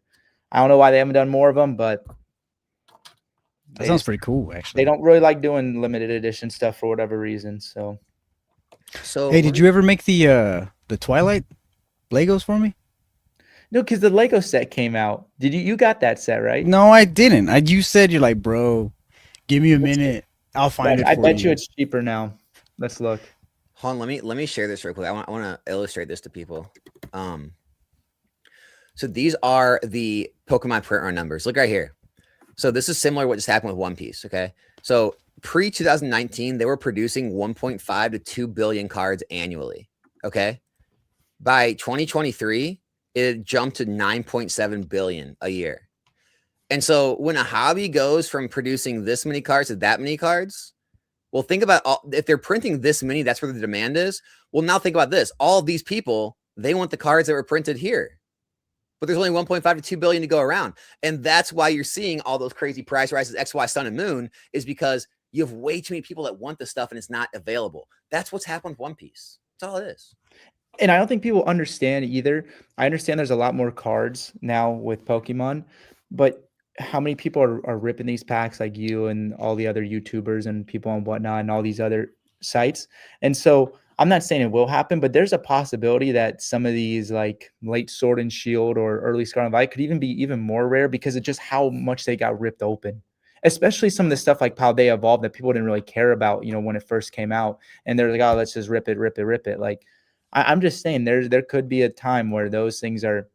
I don't know why they haven't done more of them, but that sounds pretty cool, actually. They don't really like doing limited edition stuff for whatever reason. So hey, did you ever make the Twilight Legos for me? No, because the Lego set came out. Did you got that set, right? No, I didn't. You said, you're like, bro, give me a minute. I'll find it for you. I bet you it's cheaper now. Let's look. Hold on, let me share this real quick. I want to illustrate this to people. So these are the Pokemon print run numbers. Look right here. So this is similar to what just happened with One Piece. Okay, so pre 2019, they were producing 1.5 to 2 billion cards annually. Okay, by 2023, it jumped to 9.7 billion a year. And so when a hobby goes from producing this many cards to that many cards, well, think about if they're printing this many, that's where the demand is. Well, now think about this. All of these people, they want the cards that were printed here. But there's only 1.5 to 2 billion to go around. And that's why you're seeing all those crazy price rises, X, Y, Sun, and Moon, is because you have way too many people that want the stuff and it's not available. That's what's happened with One Piece. That's all it is. And I don't think people understand either. I understand there's a lot more cards now with Pokemon, but how many people are ripping these packs like you and all the other YouTubers and people on Whatnot and all these other sites? And so I'm not saying it will happen, but there's a possibility that some of these like late Sword and Shield or early Scarlet and Violet could even be even more rare because of just how much they got ripped open. Especially some of the stuff like how they evolved that people didn't really care about, when it first came out. And they're like, oh, let's just rip it. Like, I'm just saying there could be a time where those things are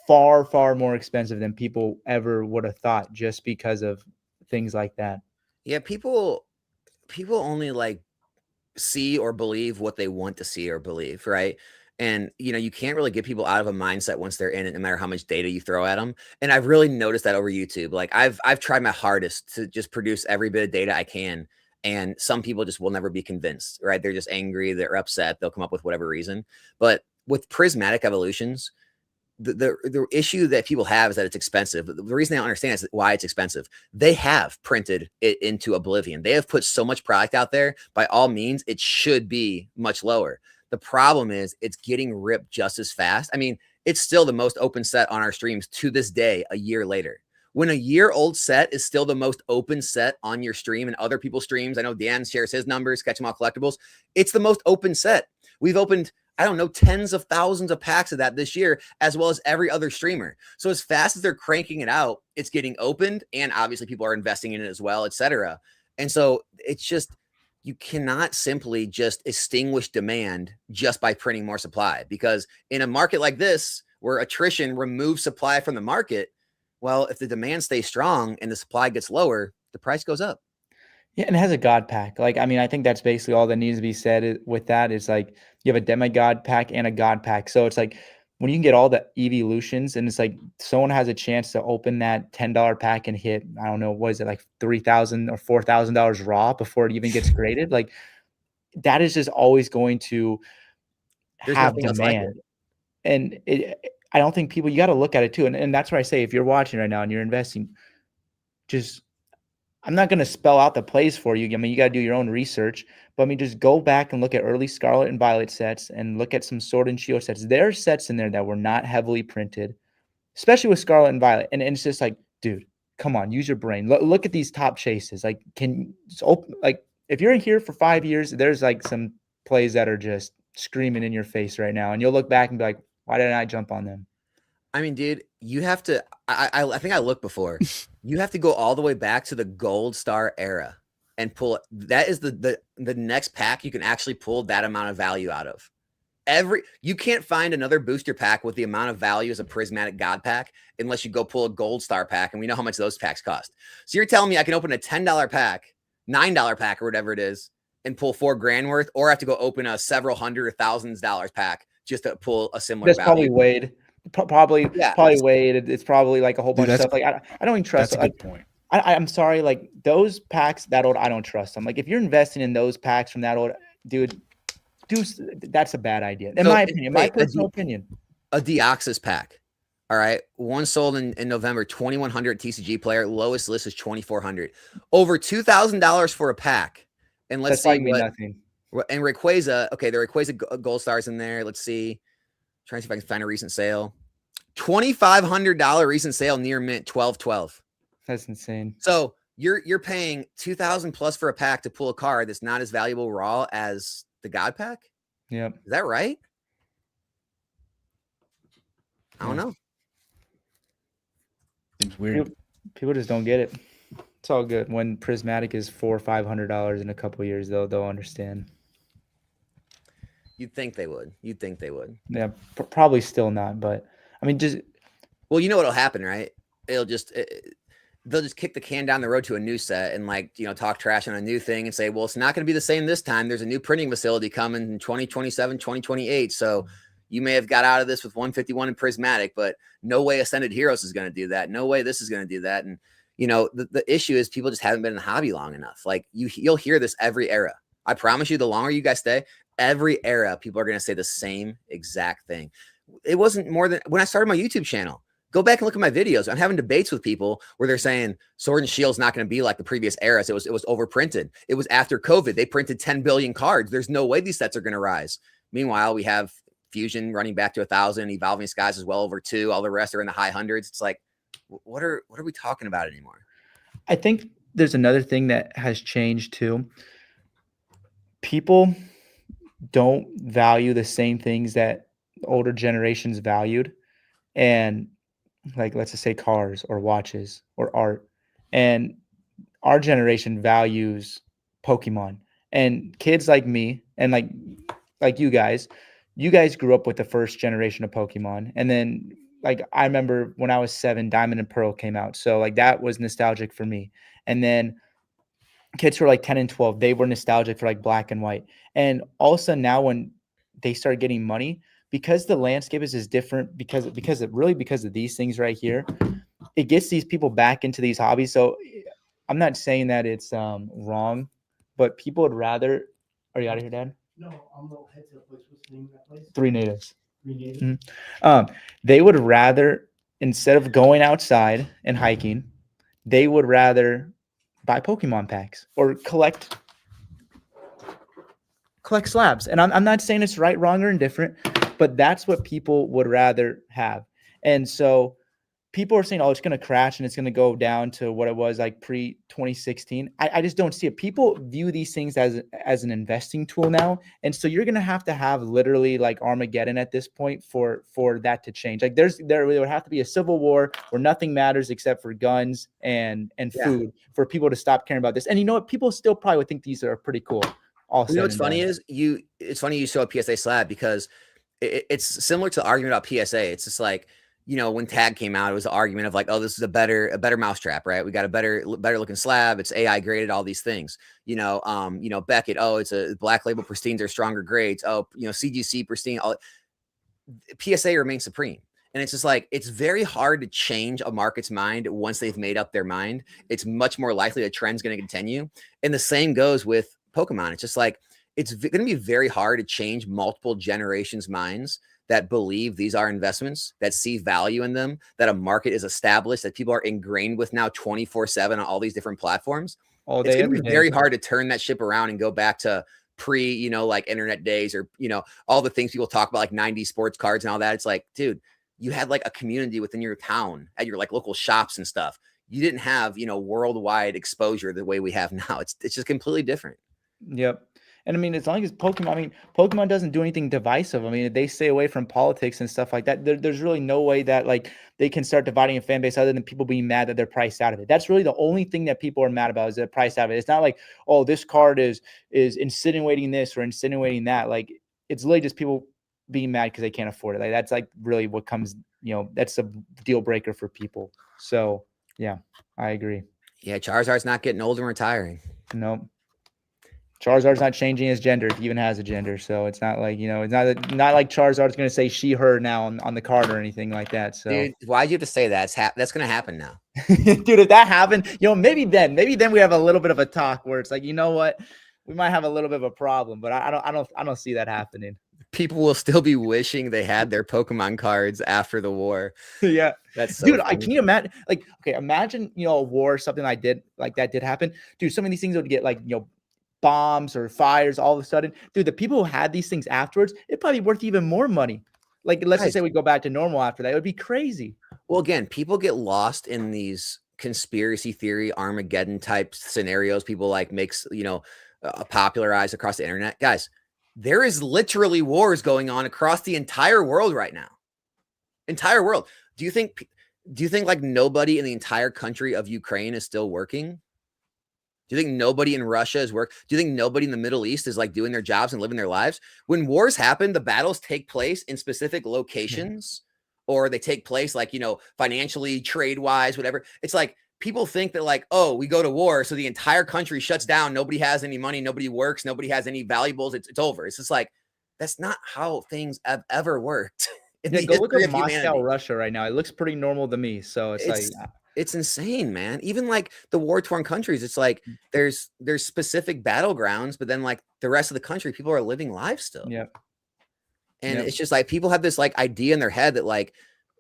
far, far more expensive than people ever would have thought just because of things like that. Yeah, people only like see or believe what they want to see or believe, right? And you can't really get people out of a mindset once they're in it, no matter how much data you throw at them. And I've really noticed that over YouTube. Like I've tried my hardest to just produce every bit of data I can. And some people just will never be convinced, right? They're just angry, they're upset, they'll come up with whatever reason. But with prismatic evolutions, the issue that people have is that it's expensive. The reason they don't understand is why it's expensive. They have printed it into oblivion. They have put so much product out there. By all means, it should be much lower. The problem is it's getting ripped just as fast. I mean, it's still the most open set on our streams to this day, a year later. When a year-old set is still the most open set on your stream and other people's streams, I know Dan shares his numbers, Catch 'em All Collectibles. It's the most open set. We've opened, I don't know, tens of thousands of packs of that this year, as well as every other streamer. So as fast as they're cranking it out, it's getting opened, and obviously people are investing in it as well, etc. And so it's just, you cannot simply just extinguish demand just by printing more supply, because in a market like this where attrition removes supply from the market, well, if the demand stays strong and the supply gets lower, the price goes up. Yeah, and it has a god pack. Like, I mean, I think that's basically all that needs to be said with that is like you have a demigod pack and a god pack. So it's like when you can get all the evolutions and it's like someone has a chance to open that $10 pack and hit, I don't know, what is it, like $3,000 or $4,000 raw before it even gets graded? Like that is just always going to There's have nothing else like it. demand. And I don't think people, you got to look at it too. And that's why I say, if you're watching right now and you're investing, just, I'm not going to spell out the plays for you. I mean, you got to do your own research, but I mean, just go back and look at early Scarlet and Violet sets and look at some Sword and Shield sets. There are sets in there that were not heavily printed, especially with Scarlet and Violet. And it's just like, dude, come on, use your brain. Look at these top chases. Like, like if you're in here for 5 years, there's like some plays that are just screaming in your face right now. And you'll look back and be like, why didn't I jump on them? I mean, dude, you have to. I think I looked before. You have to go all the way back to the Gold Star era and pull. That is the next pack you can actually pull that amount of value out of. You can't find another booster pack with the amount of value as a prismatic god pack unless you go pull a Gold Star pack, and we know how much those packs cost. So you're telling me I can open a $10 pack, $9 pack, or whatever it is, and pull $4,000 worth, or I have to go open a several hundred or thousands dollars pack just to pull a similar That's value? probably Wade. Probably Wade. It's probably like a whole bunch of stuff. Like I don't even trust. That's a good point. I'm sorry. Like those packs that old, I don't trust them. Like if you're investing in those packs from that old, dude, that's a bad idea. In my opinion, my personal opinion. A Deoxys pack. All right. One sold in November, 2,100 TCG player. Lowest list is 2,400. Over $2,000 for a pack. And let's see what. Nothing. And Rayquaza. Okay, the Rayquaza Gold Stars in there. Let's see. Trying to see if I can find a recent sale. $2,500 recent sale near mint, 12/12. That's insane. So you're paying $2,000 plus for a pack to pull a card that's not as valuable raw as the God pack. Yep. Is that right? I don't know. It's weird. People just don't get it. It's all good. When Prismatic is $400 or $500 in a couple of years, they'll understand. You'd think they would. Yeah, probably still not, but I mean, just. Well, you know what'll happen, right? They'll just kick the can down the road to a new set and talk trash on a new thing and say, well, it's not going to be the same this time. There's a new printing facility coming in 2027, 2028. So you may have got out of this with 151 and Prismatic, but no way Ascended Heroes is going to do that. No way this is going to do that. And the issue is people just haven't been in the hobby long enough. Like you'll hear this every era. I promise you, the longer you guys stay, every era, people are going to say the same exact thing. It wasn't more than when I started my YouTube channel. Go back and look at my videos. I'm having debates with people where they're saying Sword and Shield's not going to be like the previous eras. It was overprinted. It was after COVID. They printed 10 billion cards. There's no way these sets are going to rise. Meanwhile, we have Fusion running back to 1,000. Evolving Skies is well over 2. All the rest are in the high hundreds. It's like, what are we talking about anymore? I think there's another thing that has changed too. People don't value the same things that older generations valued. And like, let's just say cars or watches or art. And our generation values Pokemon. And kids like me and like you guys grew up with the first generation of Pokemon. And then like I remember when I was 7, Diamond and Pearl came out. So like that was nostalgic for me. And then kids who are like 10 and 12, they were nostalgic for like Black and White. And all of a sudden now when they start getting money, because the landscape is different, because of these things right here, it gets these people back into these hobbies. So I'm not saying that it's wrong, but people would rather. Are you out of here, Dad? No, I'm a little head to the place. What's the name of that place? Three Natives. Mm-hmm. They would rather, instead of going outside and hiking, they would rather buy Pokemon packs or collect slabs. And I'm not saying it's right, wrong, or indifferent, but that's what people would rather have. And so people are saying, oh, it's going to crash and it's going to go down to what it was like pre 2016. I just don't see it. People view these things as an investing tool now. And so you're going to have literally like Armageddon at this point for that to change. Like there would have to be a civil war where nothing matters except for guns and food for people to stop caring about this. And you know what? People still probably would think these are pretty cool. You know what's funny is it's funny you show a PSA slab because it's similar to the argument about PSA. It's just like, when tag came out, it was an argument of like, oh, this is a better mousetrap, right? We got a better looking slab. It's AI graded, all these things. Beckett, oh, it's a black label pristines are stronger grades. Oh, CGC pristine. PSA remains supreme. And it's just like, it's very hard to change a market's mind once they've made up their mind. It's much more likely a trend's going to continue. And the same goes with Pokemon. It's just like, it's going to be very hard to change multiple generations' minds that believe these are investments, that see value in them, that a market is established, that people are ingrained with now 24/7 on all these different platforms. All day, it's going every to be day. very hard to turn that ship around and go back to pre, like internet days or, all the things people talk about, like 90s sports cards and all that. It's like, dude, you had like a community within your town at your like local shops and stuff. You didn't have, worldwide exposure the way we have now. It's just completely different. Yep. And I mean, as long as Pokemon doesn't do anything divisive. I mean, they stay away from politics and stuff like that. There's really no way that like they can start dividing a fan base other than people being mad that they're priced out of it. That's really the only thing that people are mad about is they're priced out of it. It's not like, oh, this card is insinuating this or insinuating that. Like it's literally just people being mad because they can't afford it. Like that's like really what comes, that's a deal breaker for people. So yeah, I agree. Yeah, Charizard's not getting old and retiring. Nope. Charizard's not changing his gender if he even has a gender, so it's not like it's not like Charizard's going to say she her now on the card or anything like that. So, dude, why'd you have to say that? That's going to happen now, dude. If that happened, maybe then we have a little bit of a talk where it's like, you know what, we might have a little bit of a problem, but I don't see that happening. People will still be wishing they had their Pokemon cards after the war. Yeah, that's so dude. funny. Can you imagine? Like, okay, imagine a war or something like that did happen, dude. Some of these things would get like bombs or fires all of a sudden, dude. The people who had these things afterwards, it'd probably be worth even more money. Like, let's just say we go back to normal after that, it would be crazy. Well, again, people get lost in these conspiracy theory Armageddon type scenarios. People like makes popularized across the internet. Guys, there is literally wars going on across the entire world right now. Entire world. Do you think like nobody in the entire country of Ukraine is still working? Do you think nobody in Russia is work? Do you think nobody in the Middle East is like doing their jobs and living their lives? When wars happen, the battles take place in specific locations, or they take place like, financially, trade wise, whatever. It's like people think that like, oh, we go to war, so the entire country shuts down. Nobody has any money. Nobody works. Nobody has any valuables. It's over. It's just like, that's not how things have ever worked. Yeah, go look at Moscow, Russia right now. It looks pretty normal to me. So it's like, it's insane, man. Even like the war-torn countries, it's like there's specific battlegrounds, but then like the rest of the country, people are living lives still. Yeah. And it's just like people have this like idea in their head that like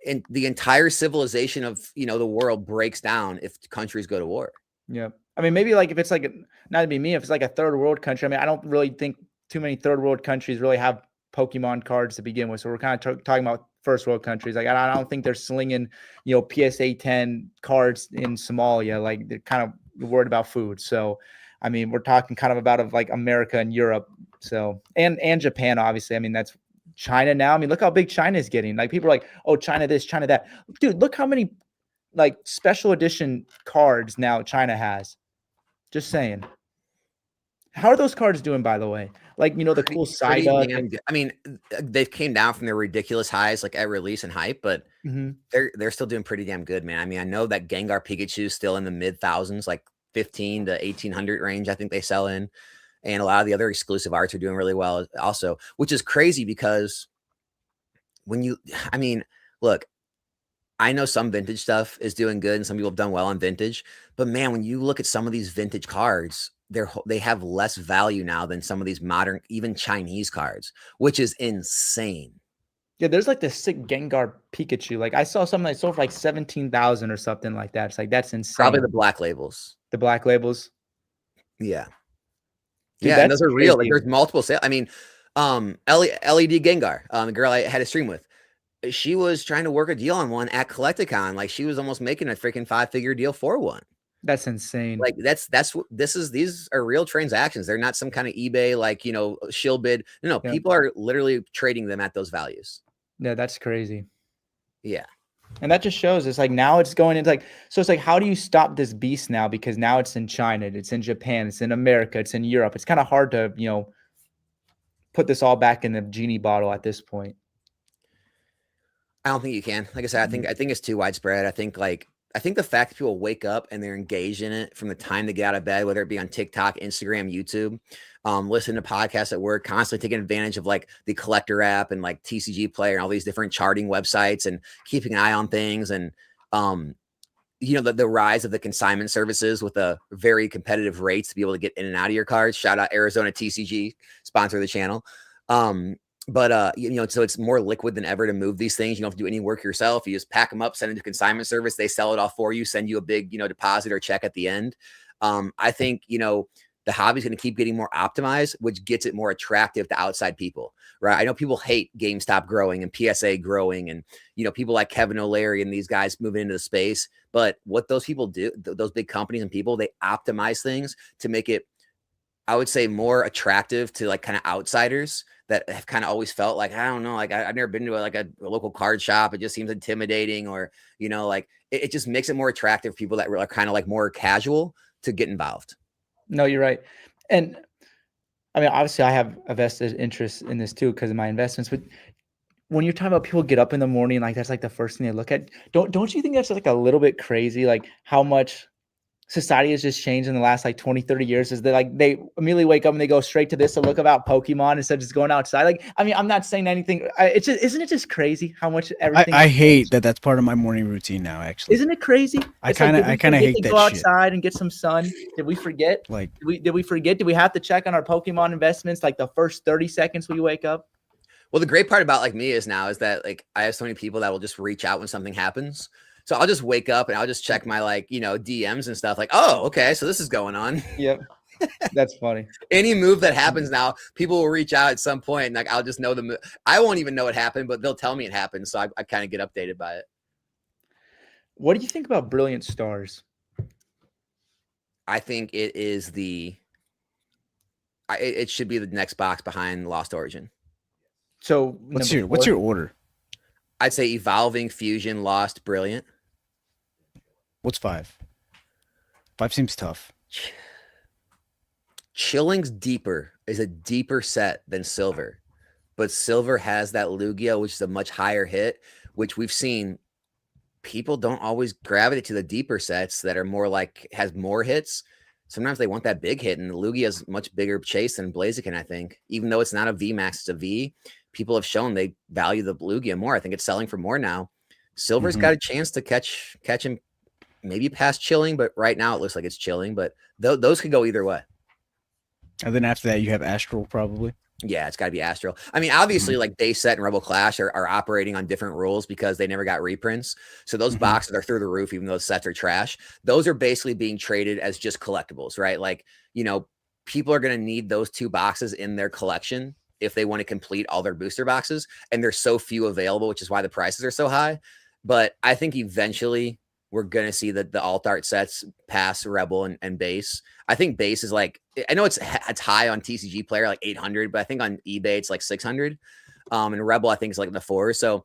in the entire civilization of the world breaks down if countries go to war. Yeah. I mean, maybe like if it's like not to be me, if it's like a third world country. I mean, I don't really think too many third world countries really have Pokemon cards to begin with. So we're kind of talking about first world countries. Like I don't think they're slinging, PSA 10 cards in Somalia. Like they're kind of worried about food. So, I mean, we're talking kind of about like America and Europe. So, and Japan, obviously. I mean, that's China now. I mean, look how big China is getting. Like people are like, oh, China this, China that. Dude, look how many like special edition cards now China has. Just saying. How are those cards doing, by the way? Like, the cool side up. I mean, they've came down from their ridiculous highs, like at release and hype, but they're still doing pretty damn good, man. I mean, I know that Gengar Pikachu is still in the mid thousands, like 15 to 1800 range. I think they sell in, and a lot of the other exclusive arts are doing really well also, which is crazy because look, I know some vintage stuff is doing good and some people have done well on vintage, but man, when you look at some of these vintage cards, they have less value now than some of these modern, even Chinese cards, which is insane. Yeah, there's like the sick Gengar Pikachu. Like I saw something that sold for like 17,000 or something like that. It's like that's insane. Probably the black labels. The black labels. Yeah. Dude, yeah, and those are real. Like there's multiple sales. I mean, LED Gengar, the girl I had a stream with, she was trying to work a deal on one at Collecticon. Like she was almost making a freaking 5-figure deal for one. That's insane. Like that's what these are real transactions. They're not some kind of eBay, like, shill bid. No, Yeah. people are literally trading them at those values. Yeah, that's crazy. Yeah. And that just shows it's like now it's going into like, so it's like, how do you stop this beast now? Because now it's in China, it's in Japan, it's in America, it's in Europe. It's kind of hard to, put this all back in the genie bottle at this point. I don't think you can. Like I said, I think it's too widespread. I think the fact that people wake up and they're engaged in it from the time they get out of bed, whether it be on TikTok, Instagram, YouTube, listen to podcasts at work, constantly taking advantage of like the collector app and like TCG Player and all these different charting websites and keeping an eye on things. And, the rise of the consignment services with a very competitive rates to be able to get in and out of your cards. Shout out Arizona TCG, sponsor of the channel. So it's more liquid than ever to move these things. You don't have to do any work yourself. You just pack them up, send it to consignment service. They sell it all for you, send you a big, deposit or check at the end. I think, the hobby's going to keep getting more optimized, which gets it more attractive to outside people, right? I know people hate GameStop growing and PSA growing and, people like Kevin O'Leary and these guys moving into the space. But what those people do, those big companies and people, they optimize things to make it, I would say, more attractive to like kind of outsiders that have kind of always felt like, I don't know, like I've never been to a local card shop. It just seems intimidating, or, like it just makes it more attractive for people that are kind of like more casual to get involved. No, you're right. And I mean, obviously I have a vested interest in this too, because of my investments, but when you're talking about people get up in the morning, like that's like the first thing they look at. Don't you think that's like a little bit crazy? Like how much society has just changed in the last like 20, 30 years is that like they immediately wake up and they go straight to this to look about Pokemon instead of just going outside. Like, I mean, I'm not saying anything. It's just, isn't it just crazy how much everything? I hate that that's part of my morning routine now, actually. Isn't it crazy? I kind of hate that go shit. outside and get some sun. Did we forget? Like, did we forget? Did we have to check on our Pokemon investments like the first 30 seconds we wake up? Well, the great part about like me is that like I have so many people that will just reach out when something happens. So I'll just wake up and I'll just check my like, DMs and stuff like, oh, okay, so this is going on. Yep. That's funny. Any move that happens now, people will reach out at some point and like I'll just know the move. I won't even know it happened, but they'll tell me it happened. So I kind of get updated by it. What do you think about Brilliant Stars? I think it is it should be the next box behind Lost Origin. So what's your order? I'd say Evolving, Fusion, Lost, Brilliant. What's 5? 5 seems tough. Chilling's is a deeper set than Silver, but Silver has that Lugia, which is a much higher hit, which we've seen people don't always gravitate to the deeper sets that are more like has more hits. Sometimes they want that big hit, and the Lugia is much bigger chase than Blaziken, I think. Even though it's not a V Max, it's a V. People have shown they value the Lugia more. I think it's selling for more now. Silver's got a chance to catch him, maybe past Chilling, but right now it looks like it's Chilling. But those could go either way. And then after that, you have Astral, probably. Yeah, it's got to be Astral. I mean, obviously, like Base Set and Rebel Clash are operating on different rules because they never got reprints. So those boxes are through the roof, even though those sets are trash. Those are basically being traded as just collectibles, right? Like, people are going to need those 2 boxes in their collection if they want to complete all their booster boxes. And there's so few available, which is why the prices are so high. But I think eventually we're going to see the alt art sets pass Rebel and Base. I think Base is like, I know it's high on TCG Player, like 800, but I think on eBay it's like 600. And Rebel, I think, is like in the 4s. So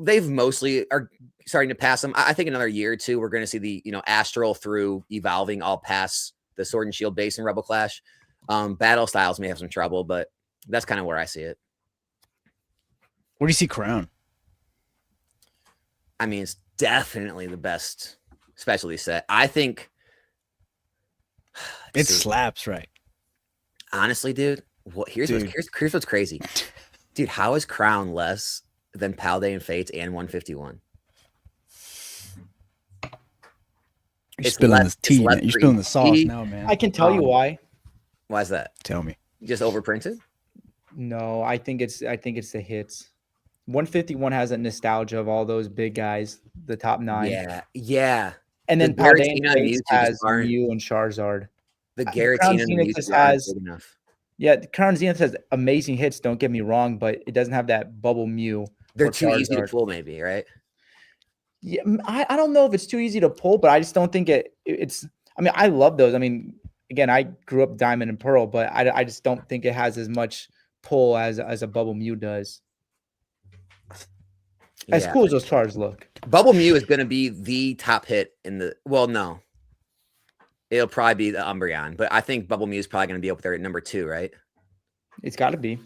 they've mostly are starting to pass them. I think another year or two, we're going to see the, Astral through Evolving all pass the Sword and Shield Base and Rebel Clash. Battle Styles may have some trouble, but that's kind of where I see it. Where do you see Crown? I mean, it's definitely the best specialty set. I think it slaps, right? Honestly, dude, here's what's crazy. Dude, how is Crown less than Palday and Fates and 151? You're spilling the tea, man. You're spilling the sauce now, man. I can tell you why. Why is that? Tell me. Just overprinted? No, I think it's the hits. 151 has a nostalgia of all those big guys, the top 9. Yeah. And then Paldean has Mew and Charizard. The Giratina and the Mewtwo aren't big enough. Yeah, Crown Zenith has amazing hits, don't get me wrong, but it doesn't have that bubble Mew They're or too easy to Charizard. pull, maybe, right? Yeah, I don't know if it's too easy to pull, but I just don't think it's. I mean, I love those. I mean, again, I grew up Diamond and Pearl, but I just don't think it has as much pull as a Bubble Mew does. As Yeah. cool as those Chars look. Bubble Mew is going to be the top hit in the. Well, no, it'll probably be the Umbreon, but I think Bubble Mew is probably going to be up there at number 2, right? It's got to be.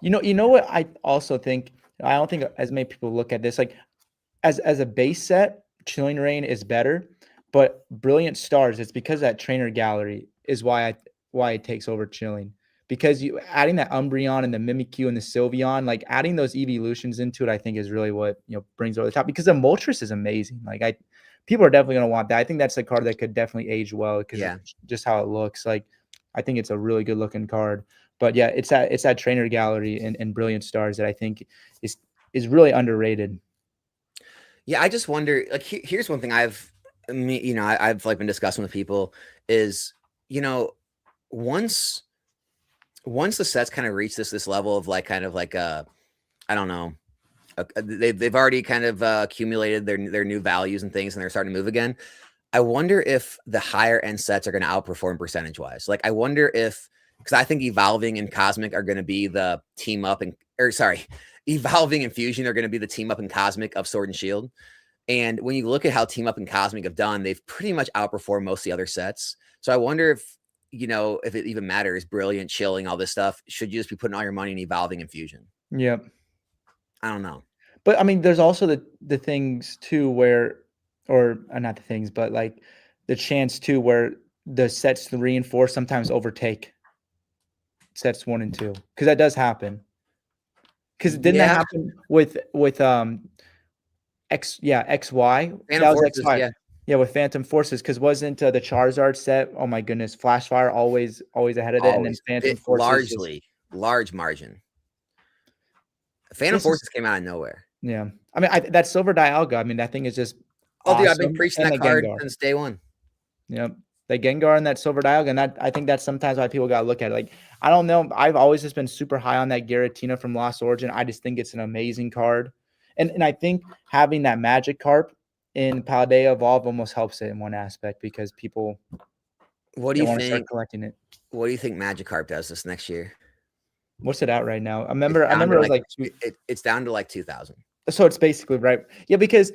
You know what I also think. I don't think as many people look at this like as a base set. Chilling Reign is better, but Brilliant Stars. It's because that trainer gallery is why it takes over Chilling. Because you adding that Umbreon and the Mimikyu and the Sylveon, like adding those evolutions into it, I think is really what brings over the top. Because the Moltres is amazing. Like people are definitely gonna want that. I think that's a card that could definitely age well because just how it looks. Like I think it's a really good looking card. But yeah, it's that trainer gallery and Brilliant Stars that I think is really underrated. Yeah, I just wonder. Like, here's one thing I've like been discussing with people is once the sets kind of reach this level of like kind of like I don't know, they've already kind of accumulated their new values and things, and they're starting to move again. I wonder if the higher end sets are going to outperform percentage wise. Like, I wonder if because I think Evolving and Cosmic are going to be the team up Evolving and Fusion are going to be the team up and Cosmic of Sword and Shield. And when you look at how Team Up and Cosmic have done, they've pretty much outperformed most of the other sets. So I wonder if if it even matters, Brilliant, Chilling, all this stuff. Should you just be putting all your money in Evolving and Fusion? Yep. I don't know. But I mean, there's also the things too where, or not the things, but like the chance too where the sets 3 and 4 sometimes overtake sets 1 and 2 because that does happen. Because didn't that happen with XY? Phantom That was Forces, XY. Yeah, with Phantom Forces, because wasn't the Charizard set? Oh my goodness, Flashfire always ahead of it, and then Phantom Forces large margin. Phantom Forces came out of nowhere. Yeah, I mean that Silver Dialga. I mean that thing is just. Oh, awesome. dude, I've been preaching that card Gengar since day one. Yep. The Gengar and that Silver Dialga, and I think that's sometimes why people got to look at it. Like, I don't know. I've always just been super high on that Giratina from Lost Origin. I just think it's an amazing card. And I think having that Magikarp in Paldea Evolve almost helps it in one aspect because people want to start collecting it. What do you think Magikarp does this next year? What's it at right now? I remember it was like it's down to like 2,000. So it's basically right. Yeah, because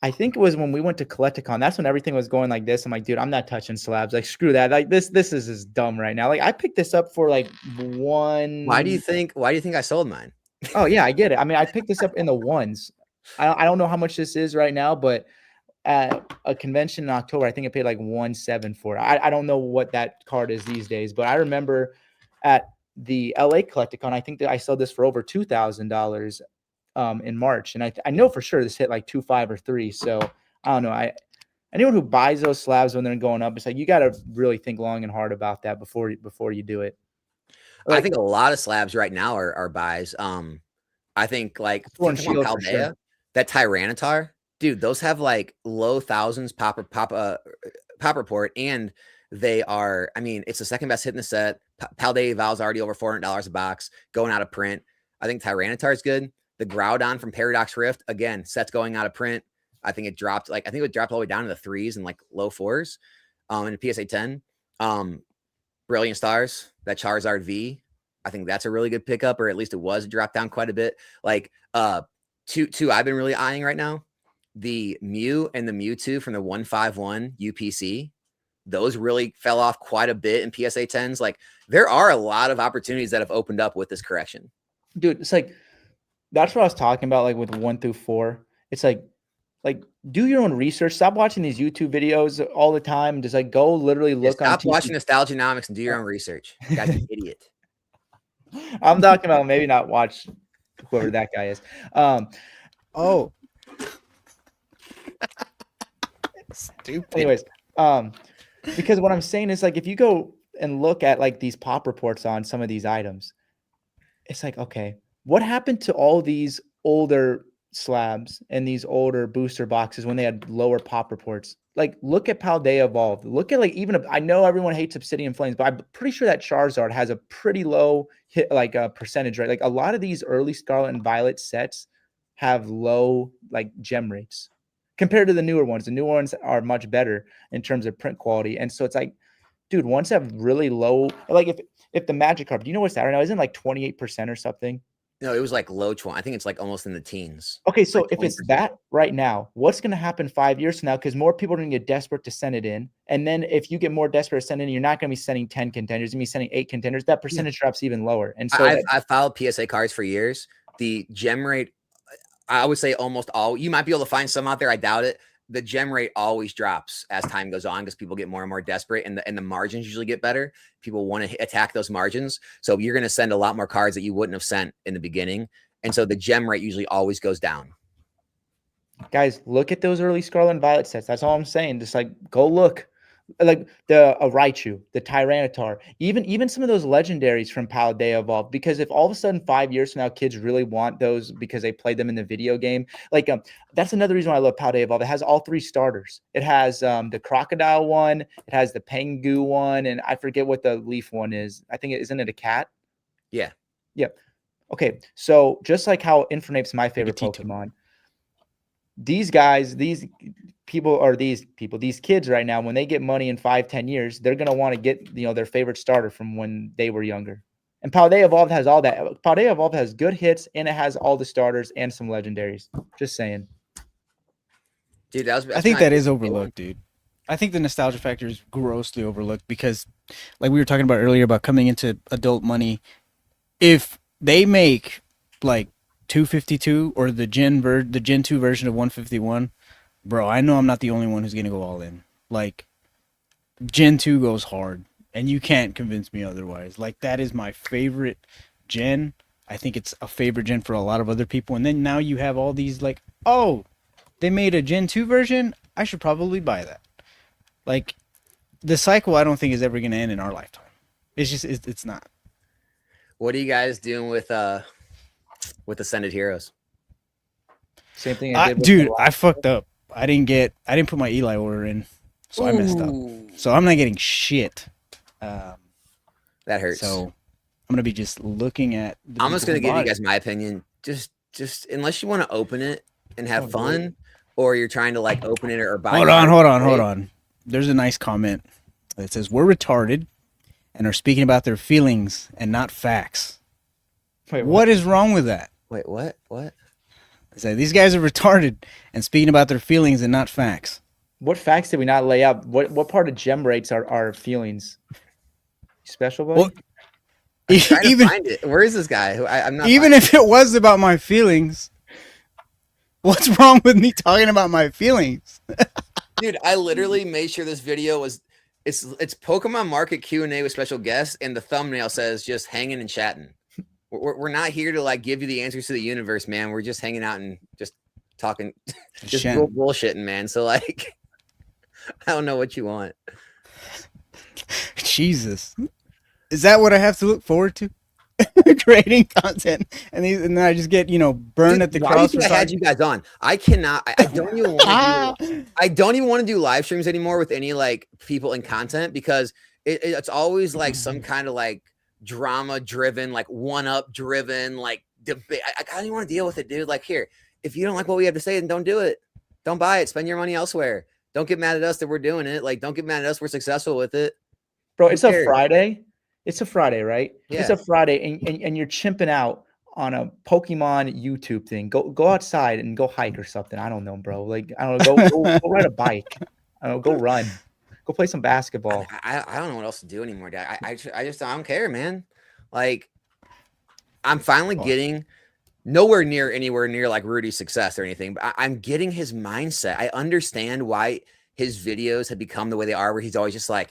I think it was when we went to Collecticon. That's when everything was going like this. I'm like, dude, I'm not touching slabs. Like, screw that. Like, this is just dumb right now. Like, I picked this up for like one. Why do you think I sold mine? Oh yeah, I get it. I mean, I picked this up in the ones. I don't know how much this is right now, but at a convention in October, I think I paid like 1.7 for it. I don't know what that card is these days, but I remember at the LA Collecticon, I think that I sold this for over $2,000. In March, and I know for sure this hit like 2.5 or 3. So I don't know. Anyone who buys those slabs when they're going up, it's like you got to really think long and hard about that before you do it. Like, I think a lot of slabs right now are buys. I think like Paldea, sure. That Tyranitar, dude, those have like low thousands pop report, and they are. I mean, it's the second best hit in the set. Paldea Evolve's already over $400 a box, going out of print. I think Tyranitar is good. The Groudon from Paradox Rift, again, set's going out of print. I think it dropped all the way down to the 3s and like low 4s in a PSA 10. Brilliant Stars, that Charizard V, I think that's a really good pickup, or at least it was dropped down quite a bit. Like two I've been really eyeing right now, the Mew and the Mewtwo from the 151 UPC. Those really fell off quite a bit in PSA 10s. Like, there are a lot of opportunities that have opened up with this correction. Dude, it's like, that's what I was talking about, like with 1 through 4. It's like do your own research. Stop watching these YouTube videos all the time. Just like go literally look on Stop watching Nostalgianomics and do your own research. You guys are an idiot. I'm talking about maybe not watch whoever that guy is. Stupid. Anyways, because what I'm saying is like if you go and look at like these pop reports on some of these items, it's like, okay, what happened to all these older slabs and these older booster boxes when they had lower pop reports. Like, look at how they evolved. Look at, like, even I know everyone hates Obsidian Flames, but I'm pretty sure that Charizard has a pretty low hit, like a percentage rate. Like, a lot of these early Scarlet and Violet sets have low like gem rates compared to the newer ones. The newer ones are much better in terms of print quality, and so it's like, dude, ones have really low. Like, if the Magikarp, do you know what's that right now? Isn't it like 28% or something? No, it was like low 20. I think it's like almost in the teens. Okay, so Like if it's 20%. that right now, what's going to happen 5 years from now? Because more people are going to get desperate to send it in. And then if you get more desperate to send in, you're not going to be sending 10 contenders. You're going to be sending 8 contenders. That percentage drops even lower. And so I've followed PSA cards for years. The gem rate, I would say almost all, you might be able to find some out there. I doubt it. The gem rate always drops as time goes on because people get more and more desperate, and the margins usually get better. People want to attack those margins. So you're going to send a lot more cards that you wouldn't have sent in the beginning. And so the gem rate usually always goes down. guys, look at those early Scarlet and Violet sets. That's all I'm saying. Just like, go look. Like the Raichu, the Tyranitar, even some of those legendaries from Paldea Evolved. Because if all of a sudden 5 years from now kids really want those because they played them in the video game, like that's another reason why I love Paldea Evolved. It has all 3 starters. It has the crocodile one, it has the Pengu one, and I forget what the leaf one is. I think isn't it a cat? Yeah. Yep. Okay, so just like how Infernape's my favorite Tito. Pokemon, these guys, these kids right now, when they get money in 5-10 years, they're gonna want to get their favorite starter from when they were younger. And Paldea Evolved has all that. Paldea Evolved has good hits, and it has all the starters and some legendaries. Just saying. Dude, I think that is overlooked, dude. I think the nostalgia factor is grossly overlooked because, like we were talking about earlier about coming into adult money, if they make like 252 or the Gen 2 version of 151, bro, I know I'm not the only one who's gonna go all in. Like, Gen 2 goes hard, and you can't convince me otherwise. Like, that is my favorite gen. I think it's a favorite gen for a lot of other people. And then now you have all these like, oh, they made a Gen 2 version? I should probably buy that. Like, the cycle I don't think is ever gonna end in our lifetime. It's just it's not. What are you guys doing with Ascended Heroes? Same thing I did with Dude, I fucked up. I didn't put my Eli order in, so I messed up. So I'm not getting shit. That hurts. So I'm gonna be just looking at. I'm just gonna give you guys my opinion. Just unless you want to open it and have fun, or you're trying to like open it or buy. Hold on. There's a nice comment that says we're retarded and are speaking about their feelings and not facts. Wait, what is wrong with that? Wait, what? What? I say these guys are retarded and speaking about their feelings and not facts. What facts did we not lay out? What part of gem rates are feelings? Special, buddy? Well, I'm trying to find it. Where is this guy? I'm not. Even if it was about my feelings, what's wrong with me talking about my feelings? Dude, I literally made sure this video was. It's Pokemon Market Q&A with special guests, and the thumbnail says just hanging and chatting. We're not here to like give you the answers to the universe, man. We're just hanging out and just talking, just bullshitting, man. So like, I don't know what you want. Jesus, is that what I have to look forward to? Creating content, and then I just get burned. Dude, at the cross. I had you guys on. I cannot. I don't even want to. I don't even want to do live streams anymore with any like people in content because it's always like some kind of like drama driven, like one up driven, like debate. I don't even want to deal with it, dude. Like, here, if you don't like what we have to say, then don't do it. Don't buy it. Spend your money elsewhere. Don't get mad at us that we're doing it. Like, don't get mad at us. We're successful with it, bro. It's a Friday. It's a Friday, right? Yeah. It's a Friday, and you're chimping out on a Pokemon YouTube thing. Go outside and go hike or something. I don't know, bro. Like, I don't know. Go ride a bike. I don't know. Go run. Go play some basketball. I don't know what else to do anymore, Dad. I just don't care, man. Like, I'm finally getting anywhere near like Rudy's success or anything, but I'm getting his mindset. I understand why his videos have become the way they are, where he's always just like.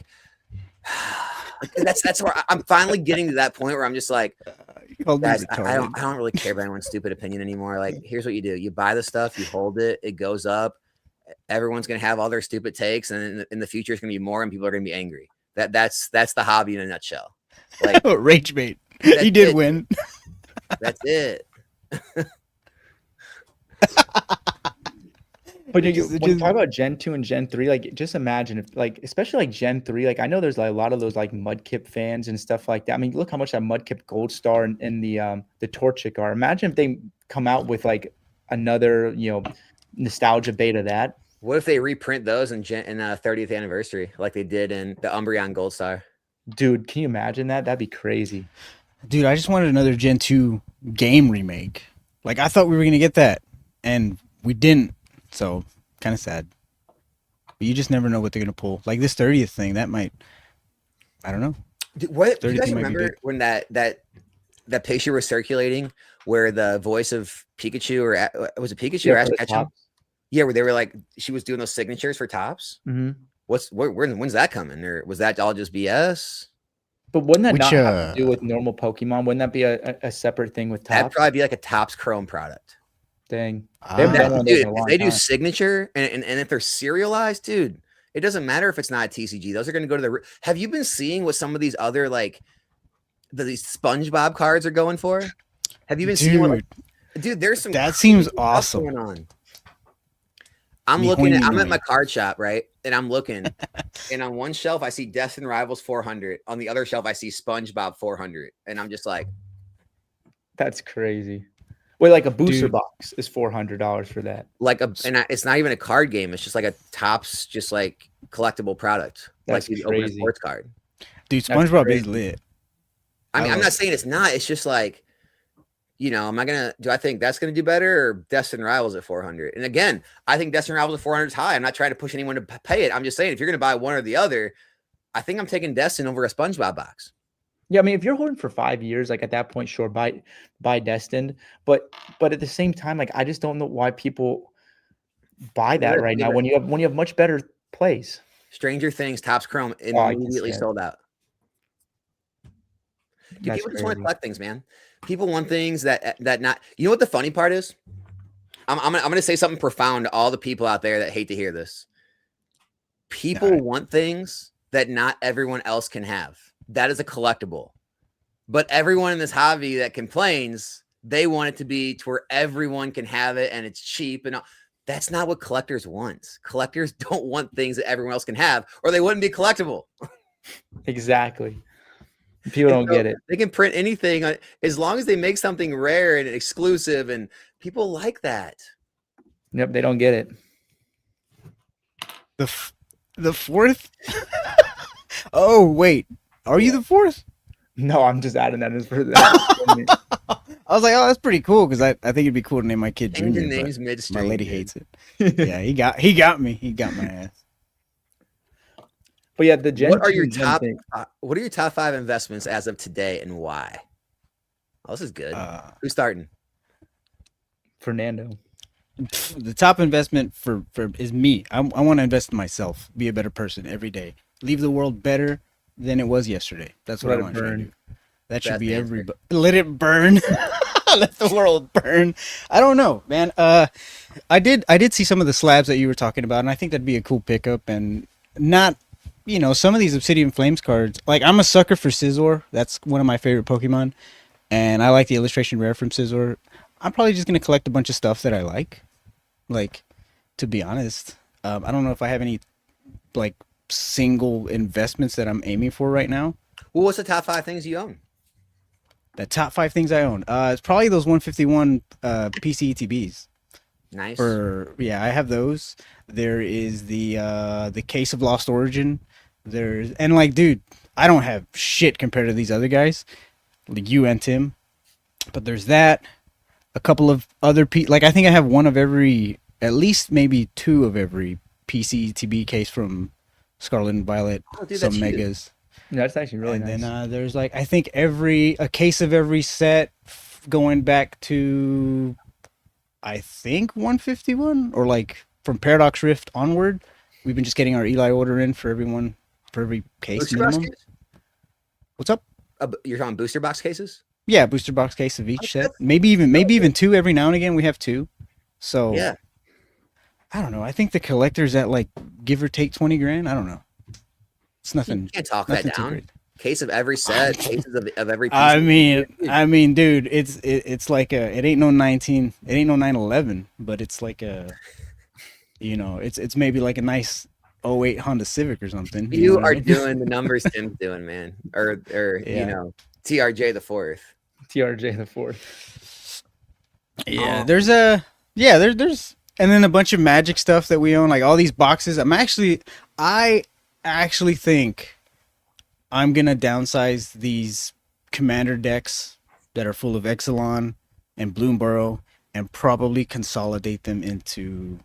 That's where I'm finally getting to that point where I'm just like, guys, I don't really care about anyone's stupid opinion anymore. Like, here's what you do: you buy the stuff, you hold it, it goes up. Everyone's gonna have all their stupid takes, and in the future, it's gonna be more, and people are gonna be angry. That's the hobby in a nutshell. Like, rage bait. He did win. That's it. But It just- when it you just- talk about Gen 2 and Gen 3, like just imagine if like especially like Gen 3, like I know there's like a lot of those like Mudkip fans and stuff like that. I mean, look how much that Mudkip Gold Star and the Torchic are. Imagine if they come out with like another, nostalgia beta that. What if they reprint those in 30th anniversary like they did in the Umbreon Gold Star? Dude, can you imagine that? That'd be crazy. Dude, I just wanted another Gen 2 game remake. Like, I thought we were going to get that, and we didn't. So, kind of sad. But you just never know what they're going to pull. Like, this 30th thing, that might... I don't know. Do you 30th guys thing might be remember big. when that picture was circulating where the voice of Pikachu was it Pikachu or Ash for the Ketchum? top. Yeah, where they were like she was doing those signatures for tops. Mhm. When's that coming? Or was that all just BS? But wouldn't that Which, not have to do with normal Pokemon? Wouldn't that be a separate thing with That'd Topps? probably be like a Tops Chrome product. Dang. Ah. They haven't done one of those Dude, in a if long they do time. signature and if they're serialized, dude, it doesn't matter if it's not a TCG. Those are going to go to the. Have you been seeing what some of these other like these SpongeBob cards are going for? Have you been seeing what? Dude, there's some. That seems crazy stuff awesome. going on. I'm Me looking at. hoiny I'm at noy. my card shop, right? And I'm looking, and on one shelf I see Destin Rivals 400. On the other shelf I see SpongeBob 400, and I'm just like, That's crazy. Wait, like a booster Dude. box is $400 for that. it's not even a card game. It's just like a Tops, just like collectible product, That's like you open a crazy. sports card. Dude, That's SpongeBob crazy. is lit. I mean, I I'm love not saying it's not. It's just like, do I think that's going to do better or Destin Rivals at 400? And again, I think Destin Rivals at 400 is high. I'm not trying to push anyone to pay it. I'm just saying if you're going to buy one or the other, I think I'm taking Destin over a SpongeBob box. Yeah, I mean, if you're holding for 5 years, like at that point, sure, buy Destined. But at the same time, like I just don't know why people buy that Yeah, right now yeah. when you have much better plays. Stranger Things, Tops Chrome I can immediately see it. sold out. Dude, That's people just want to crazy. collect things, man. People want things that not. You know what the funny part is? I'm gonna say something profound to all the people out there that hate to hear this. People Alright. want things that not everyone else can have. That is a collectible. But everyone in this hobby that complains, they want it to be to where everyone can have it and it's cheap and all. That's not what collectors want. Collectors don't want things that everyone else can have, or they wouldn't be collectible. Exactly. People don't So get it. They can print anything as long as they make something rare and exclusive, and people like that. Yep, they don't get it. The fourth? Oh, wait. Are you the fourth? No, I'm just adding that as for that. I was like, oh, that's pretty cool because I think it'd be cool to name my kid Junior. Changing but names my midstream. lady dude. hates it. Yeah, he got me. He got my ass. But yeah, the Gen What are 2 your and Gen top? thing- What are your top 5 investments as of today, and why? Oh, this is good. Who's starting? Fernando? The top investment for is me. I want to invest in myself, be a better person every day, leave the world better than it was yesterday. That's what Let I it want to try to burn. do. That should Best be answer. everybody. Let it burn. Let the world burn. I don't know, man. I did see some of the slabs that you were talking about, and I think that'd be a cool pickup. And not, some of these Obsidian Flames cards. Like, I'm a sucker for Scizor. That's one of my favorite Pokemon, and I like the illustration rare from Scizor. I'm probably just gonna collect a bunch of stuff that I like. Like, to be honest, I don't know if I have any like single investments that I'm aiming for right now. Well, what's the top 5 things you own? The top 5 things I own. It's probably those 151 PC ETBs. Nice. I have those. There is the Case of Lost Origin. And like, dude, I don't have shit compared to these other guys, like you and Tim. But there's that. A couple of other like I think I have one of every, at least maybe 2 of every PC ETB case from Scarlet and Violet. Oh, dude, some that's huge. megas. Yeah, that's actually really And nice. then there's like, I think a case of every set going back to, I think 151 or like from Paradox Rift onward. We've been just getting our Eli order in for everyone, for every case Booster box minimum. case? What's up? You're talking booster box cases? Yeah, booster box case of each Okay. set. Maybe even 2 every now and again. We have 2. So Yeah. I don't know. I think the collector's at like give or take 20 grand. I don't know. It's You nothing. can't talk Nothing that too down. great. Case of every set, cases of every piece. I mean, dude, it's like it ain't no 911, but it's like a You know, it's maybe like a nice '08 Honda Civic or something. You know what I are mean? doing the numbers Tim's doing, man. Or Yeah. TRJ the fourth. TRJ the fourth. Yeah, Um, there's and then a bunch of Magic stuff that we own, like all these boxes. I actually think I'm gonna downsize these commander decks that are full of Exelon and Bloomborough and probably consolidate them into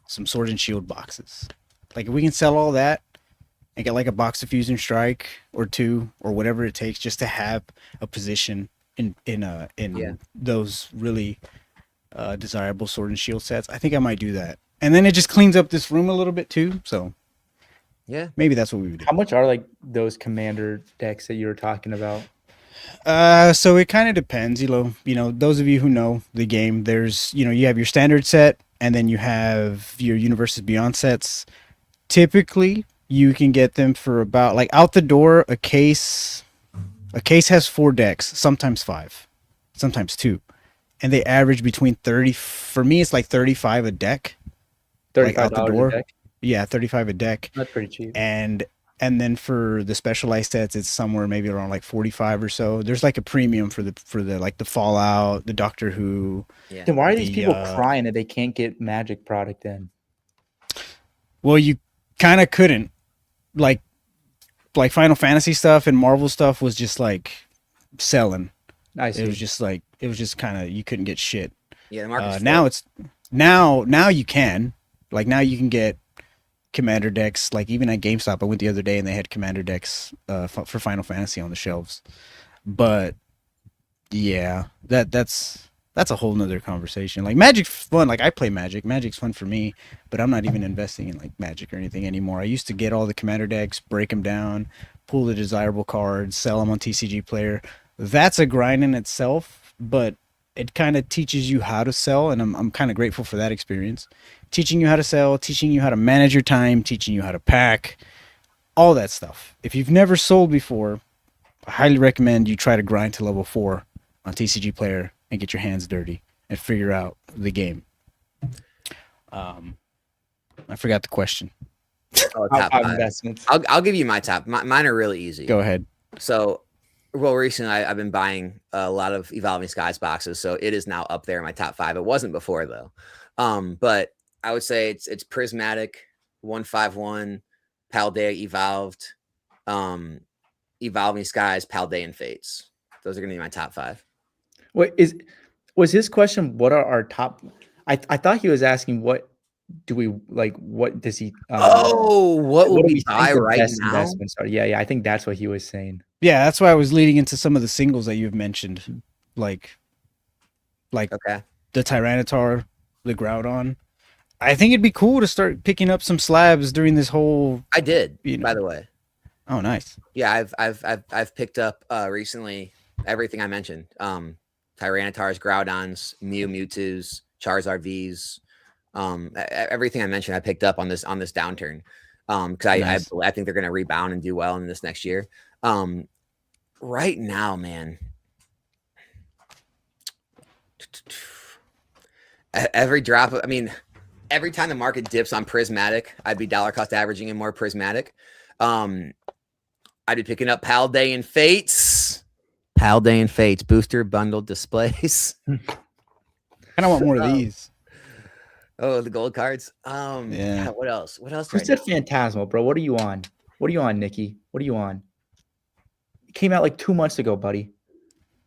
some Sword and Shield boxes. Like if we can sell all that and get like a box of Fusion Strike or two or whatever it takes just to have a position in those really desirable Sword and Shield sets, I think I might do that. And then it just cleans up this room a little bit too. So yeah. maybe that's what we would do. How much are like those commander decks that you were talking about? So it kind of depends. Those of you who know the game, there's you have your standard set, and then you have your Universes Beyond sets. Typically, you can get them for about like out the door. A case has 4 decks, sometimes 5, sometimes 2, and they average between 30. For me, it's like 35 a deck. Like out the $35 door. a deck. Yeah, 35 a deck. That's pretty cheap. And then for the specialized sets, it's somewhere maybe around like 45 or so. There's like a premium for the like the Fallout, the Doctor Who. Yeah. Then why are these The, people crying that they can't get Magic product in? Well, you kind of couldn't. Like Final Fantasy stuff and Marvel stuff was just like selling. I see. It was just kind of, you couldn't get shit. Yeah, the market's Now you can. Like now you can get commander decks. Like even at GameStop, I went the other day and they had commander decks for Final Fantasy on the shelves. But yeah, that's a whole nother conversation. Like Magic's fun. Like I play Magic. Magic's fun for me, but I'm not even investing in like Magic or anything anymore. I used to get all the commander decks, break them down, pull the desirable cards, sell them on TCG Player. That's a grind in itself, but it kind of teaches you how to sell, and I'm kind of grateful for that experience. Teaching you how to sell, teaching you how to manage your time, teaching you how to pack, all that stuff. If you've never sold before, I highly recommend you try to grind to level 4 on TCG Player and get your hands dirty and figure out the game. I forgot the question. top Top 5. investments. I'll give you my top. Mine are really easy. Go ahead. So, well, recently I've been buying a lot of Evolving Skies boxes, so it is now up there in my top 5. It wasn't before though. But I would say it's Prismatic, 151, Paldea Evolved, Evolving Skies, Paldea and Fates. Those are gonna be my top 5. Was his question what are our top? I thought he was asking what do we like, what does he What would do we buy think the right best now? investments are? Yeah, I think that's what he was saying. Yeah, that's why I was leading into some of the singles that you've mentioned, like Okay. the Tyranitar, the Groudon. I think it'd be cool to start picking up some slabs during this whole. I did, You know. by the way. Oh, nice. Yeah, I've picked up recently everything I mentioned. Tyranitars, Groudons, Mewtwo's, Charizard V's, everything I mentioned I picked up on this downturn. Because Nice. I think they're gonna rebound and do well in this next year. Right now, man. Every drop, I mean, every time the market dips on Prismatic, I'd be dollar cost averaging in more Prismatic. I'd be picking up Paldea and Fates. Paldea and Fates booster bundle displays. Kind of want more of these. Oh, the gold cards. Yeah. God, what else? What else? Who Right said now? Phantasmal, bro? What are you on? What are you on, Nikki? What are you on? It came out like 2 months ago, buddy.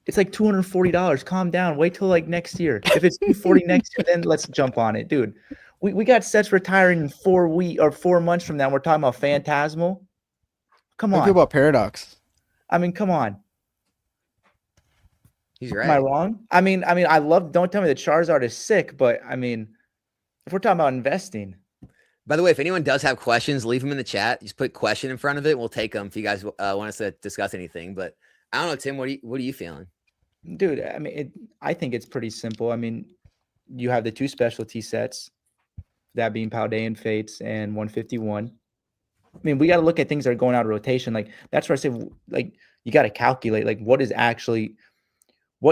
It's like $240. Calm down. Wait till like next year. If it's $240 next year, then let's jump on it, dude. We got sets retiring in 4 months from now. We're talking about Phantasmal. Come How do you on. feel about Paradox? I mean, come on. He's Am I right. wrong? I mean, I love. Don't tell me that Charizard is sick, but I mean, if we're talking about investing, By the way, if anyone does have questions, leave them in the chat. Just put question in front of it. We'll take them if you guys want us to discuss anything. But I don't know, Tim. What are you feeling? dude. I mean, I think it's pretty simple. I mean, you have the 2 specialty sets, that being Paldea and Fates and 151. I mean, we got to look at things that are going out of rotation. Like that's where I say, like, you got to calculate, like, what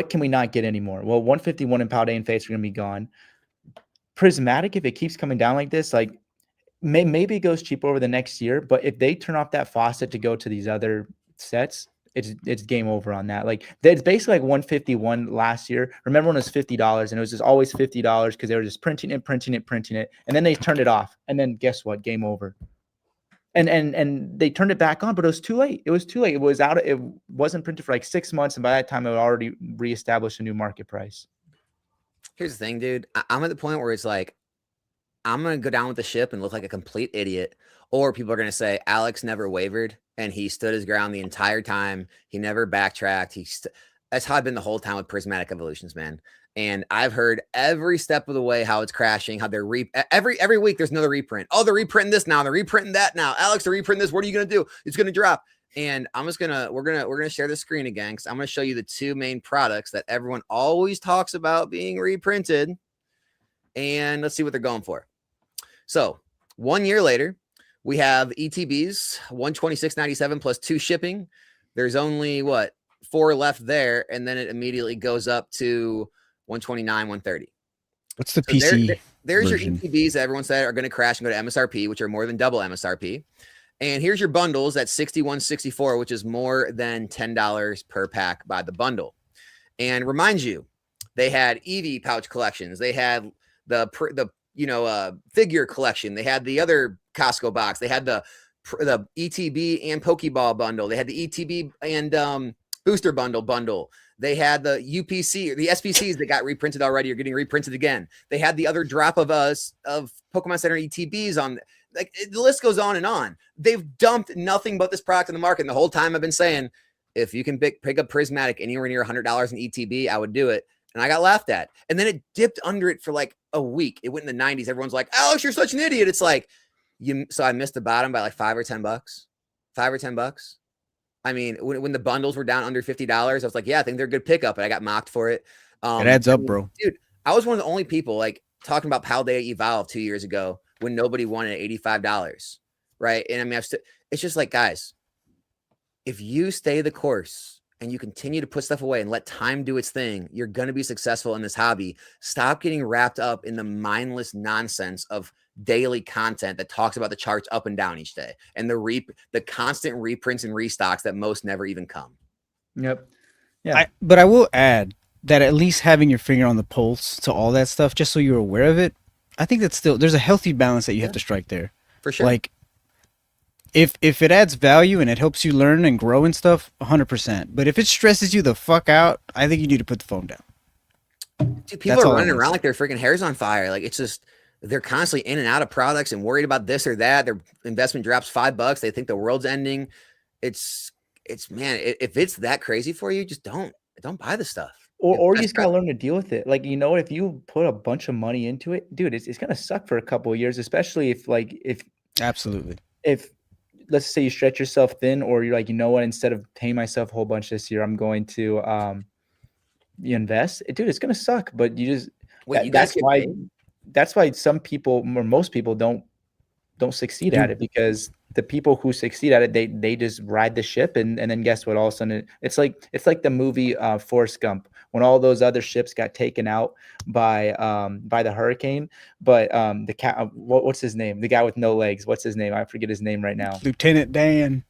can we not get anymore? Well, 151 and Paldea and Fates are going to be gone. Prismatic, if it keeps coming down like this, like maybe it goes cheap over the next year, but if they turn off that faucet to go to these other sets, it's game over on that. Like it's basically like 151 last year. Remember when it was $50 and it was just always $50 because they were just printing it, and then they turned it off, and then guess what? Game over. And they turned it back on, but it was too late. It was too late. It was out. It wasn't printed for like 6 months, and by that time, it had already reestablished a new market price. Here's the thing, dude. I'm at the point where it's like, I'm going to go down with the ship and look like a complete idiot. Or people are going to say Alex never wavered and he stood his ground the entire time. He never backtracked. That's how I've been the whole time with Prismatic Evolutions, man. And I've heard every step of the way how it's crashing, how they're every week there's another reprint. Oh, they're reprinting this now. They're reprinting that now. Alex, they're reprinting this. What are you going to do? It's going to drop. And we're gonna share the screen again because I'm gonna show you the two main products that everyone always talks about being reprinted. And let's see what they're going for. So 1 year later, we have ETBs, $126.97 plus 2 shipping. There's only 4 left there, and then it immediately goes up to $129, $130. What's the So PC? there's version? your ETBs that everyone said are going to crash and go to MSRP, which are more than double MSRP. And here's your bundles at $61.64, which is more than $10 per pack by the bundle. And remind you, they had Eevee pouch collections. They had the figure collection. They had the other Costco box. They had the ETB and Pokeball bundle. They had the ETB and booster bundle. They had the UPC, the SPCs that got reprinted already are getting reprinted again. They had the other drop of Pokemon Center ETBs on. Like the list goes on and on. They've dumped nothing but this product in the market. And the whole time I've been saying, if you can pick up Prismatic anywhere near $100 in ETB, I would do it. And I got laughed at. And then it dipped under it for like a week. It went in the 90s. Everyone's like, Alex, you're such an idiot. It's like, so I missed the bottom by like $5 or $10. I mean, when the bundles were down under $50, I was like, yeah, I think they're a good pickup. And I got mocked for it. It adds up, bro. Dude, I was one of the only people like talking about Paldea Evolve 2 years ago when nobody wanted $85. Right. And I mean, it's just like, guys, if you stay the course and you continue to put stuff away and let time do its thing, you're going to be successful in this hobby. Stop getting wrapped up in the mindless nonsense of daily content that talks about the charts up and down each day and the constant reprints and restocks that most never even come. Yep. Yeah. But I will add that at least having your finger on the pulse to all that stuff, just so you're aware of it, I think that's there's a healthy balance that you have to strike there. For sure. Like, if it adds value and it helps you learn and grow and stuff, 100%. But if it stresses you the fuck out, I think you need to put the phone down. Dude, people are running around like their freaking hair's on fire. Like, it's just, they're constantly in and out of products and worried about this or that. Their investment drops $5. They think the world's ending. It's man, if it's that crazy for you, just don't buy the stuff. Or you just gotta learn to deal with it. Like, if you put a bunch of money into it, dude, it's gonna suck for a couple of years, especially if absolutely. If let's say you stretch yourself thin, or you're like, what, instead of paying myself a whole bunch this year, I'm going to you invest. Dude, it's gonna suck. But you just that's why some people or most people don't succeed at it, because the people who succeed at it, they just ride the ship, and then guess what? All of a sudden, it's like the movie Forrest Gump, when all those other ships got taken out by the hurricane. But the cat, what's his name? The guy with no legs. What's his name? I forget his name right now. Lieutenant Dan.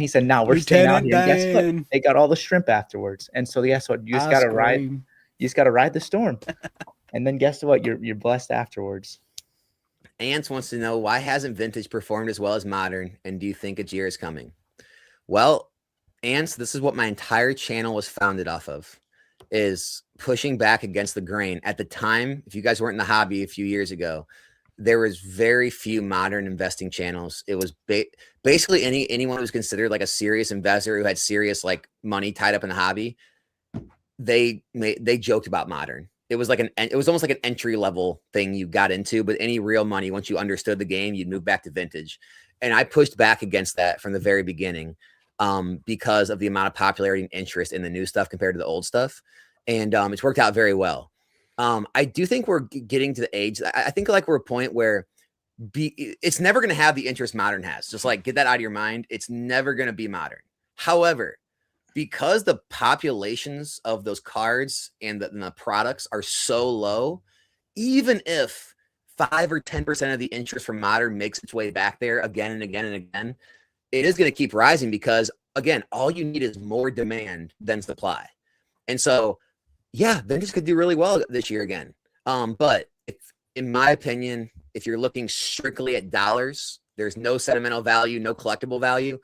He said, "No, we're staying out here." And guess what? They got all the shrimp afterwards. And so guess what? You just gotta ride. You just gotta ride the storm. And then guess what? You're blessed afterwards. Ants wants to know, why hasn't vintage performed as well as modern, and do you think its year is coming? Well, Ants, this is what my entire channel was founded off of, is pushing back against the grain. At the time, if you guys weren't in the hobby a few years ago, there was very few modern investing channels. It was basically anyone who was considered like a serious investor who had serious like money tied up in the hobby. They joked about modern. It was almost like an entry level thing you got into, but any real money, once you understood the game, you'd move back to vintage. And I pushed back against that from the very beginning, because of the amount of popularity and interest in the new stuff compared to the old stuff. And it's worked out very well. I do think we're getting to the age. I think like we're a point where it's never going to have the interest modern has. Just like, get that out of your mind. It's never going to be modern. However, because the populations of those cards and the products are so low, even if 5 or 10% of the interest from modern makes its way back there again and again and again, it is going to keep rising because, again, all you need is more demand than supply. And so, yeah, vintage could do really well this year again. But in my opinion, if you're looking strictly at dollars, there's no sentimental value, no collectible value.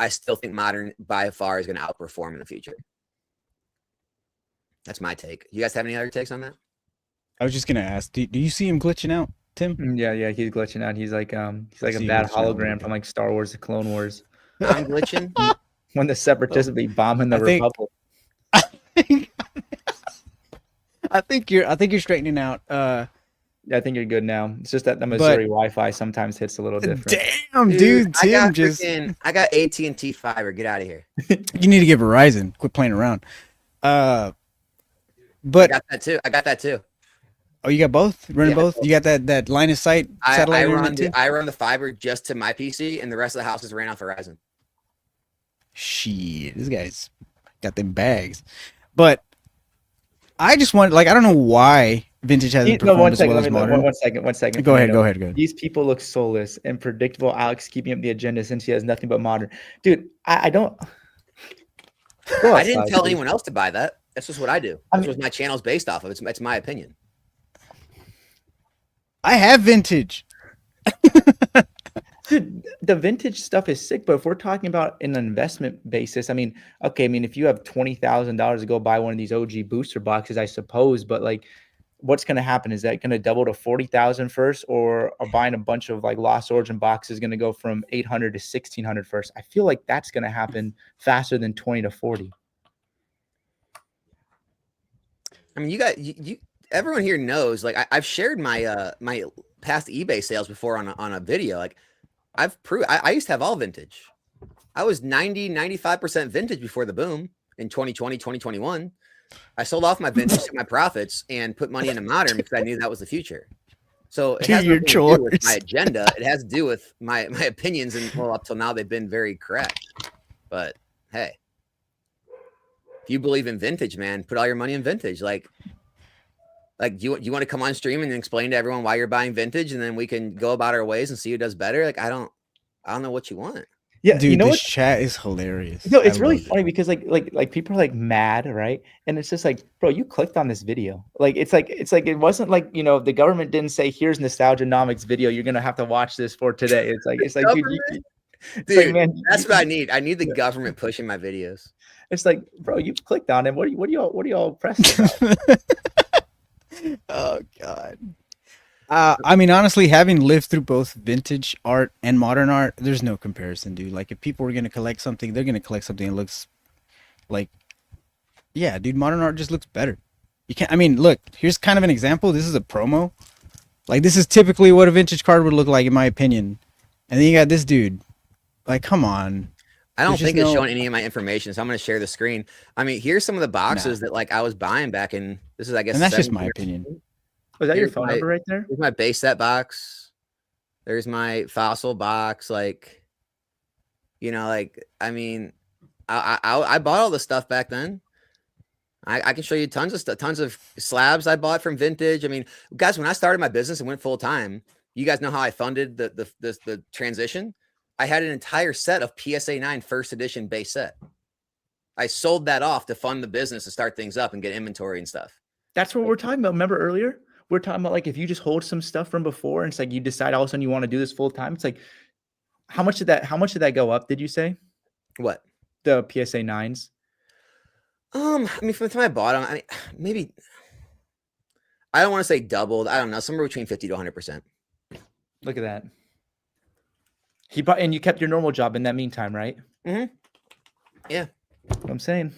I still think modern by far is going to outperform in the future. That's my take. You guys have any other takes on that? I was just gonna ask, do you see him glitching out, Tim? Yeah, he's glitching out. He's like a See, bad glitching out. hologram from like Star Wars: The Clone Wars. I'm glitching. When the Separatists would be bombing the I think- Republic. I think you're straightening out. I think you're good now. It's just that the Missouri Wi-Fi sometimes hits a little different. Damn, dude, Tim I got AT&T fiber. Get out of here. you need to get Verizon. Quit playing around. I But got that too. oh, you got both? Running Yeah. both? You got that line of sight satellite internet too? I run the fiber just to my PC, and the rest of the house is ran off Verizon. Shit, this guy's got them bags. But I just want, like, I don't know why vintage hasn't performed One as well second. as modern. One second. Go ahead. Fernando. These people look soulless and predictable. Alex keeping up the agenda since he has nothing but modern. Dude, I don't. Go I didn't outside, tell please. anyone else to buy that. That's just what I do. That's what my channel's based off of. It's my opinion. I have vintage. Dude, the vintage stuff is sick, but if we're talking about an investment basis, I mean, if you have $20,000 to go buy one of these OG booster boxes, I suppose, but like, what's going to happen? Is that going to double to 40,000 first, or are buying a bunch of like Lost Origin boxes going to go from 800 to 1,600 first? I feel like that's going to happen faster than 20 to 40. I mean, you everyone here knows. Like, I've shared my my past eBay sales before on a video. Like, I've proved I used to have all vintage. I was 95% vintage before the boom in 2020, 2021. I sold off my vintage, took my profits, and put money into modern because I knew that was the future. So it has Do your nothing to do with chores. my agenda. It has to do with my opinions, and well, up till now they've been very correct. But hey, if you believe in vintage, man, put all your money in vintage. Like do you want to come on stream and explain to everyone why you're buying vintage, and then we can go about our ways and see who does better? Like, I don't know what you want. Yeah, Dude, you know this what? chat is hilarious. No, it's I really love it. funny because like people are like mad, right? And it's just like, bro, you clicked on this video. It's like it wasn't like, the government didn't say here's Nostalgianomics video. You're gonna have to watch this for today. It's like Dude, like, man, that's what I need. I need the government pushing my videos. it's like, bro, you've clicked on it. What are y'all pressed about? Oh God. I mean, honestly, having lived through both vintage art and modern art, there's no comparison, dude. Like, if people were gonna collect something, they're gonna collect something that looks like, yeah, dude, modern art just looks better. You can't. I mean, look, here's kind of an example. This is a promo. Like, this is typically what a vintage card would look like, in my opinion. And then you got this dude. Like, come on. I don't There's just think it's no- showing any of my information, so I'm going to share the screen. I mean, here's some of the boxes that like I was buying back in. This is, I guess, And that's just 17 my or opinion. 18. Was that your Here's phone my- number right there? Here's my base set box. There's my fossil box. Like, like, I mean, I bought all the stuff back then. I can show you tons of stuff, tons of slabs I bought from vintage. I mean, guys, when I started my business and went full time, you guys know how I funded the transition. I had an entire set of PSA 9 first edition base set. I sold that off to fund the business and start things up and get inventory and stuff. That's what we're talking about. Remember earlier? We're talking about like if you just hold some stuff from before and it's like you decide all of a sudden you want to do this full time. It's like how much did that go up, did you say? What? The PSA 9s? I mean, from the time I bought them, I mean, maybe I don't want to say doubled. I don't know, somewhere between 50 to 100%. Look at that. He bought, and you kept your normal job in that meantime, right? Mhm. Yeah. What I'm saying.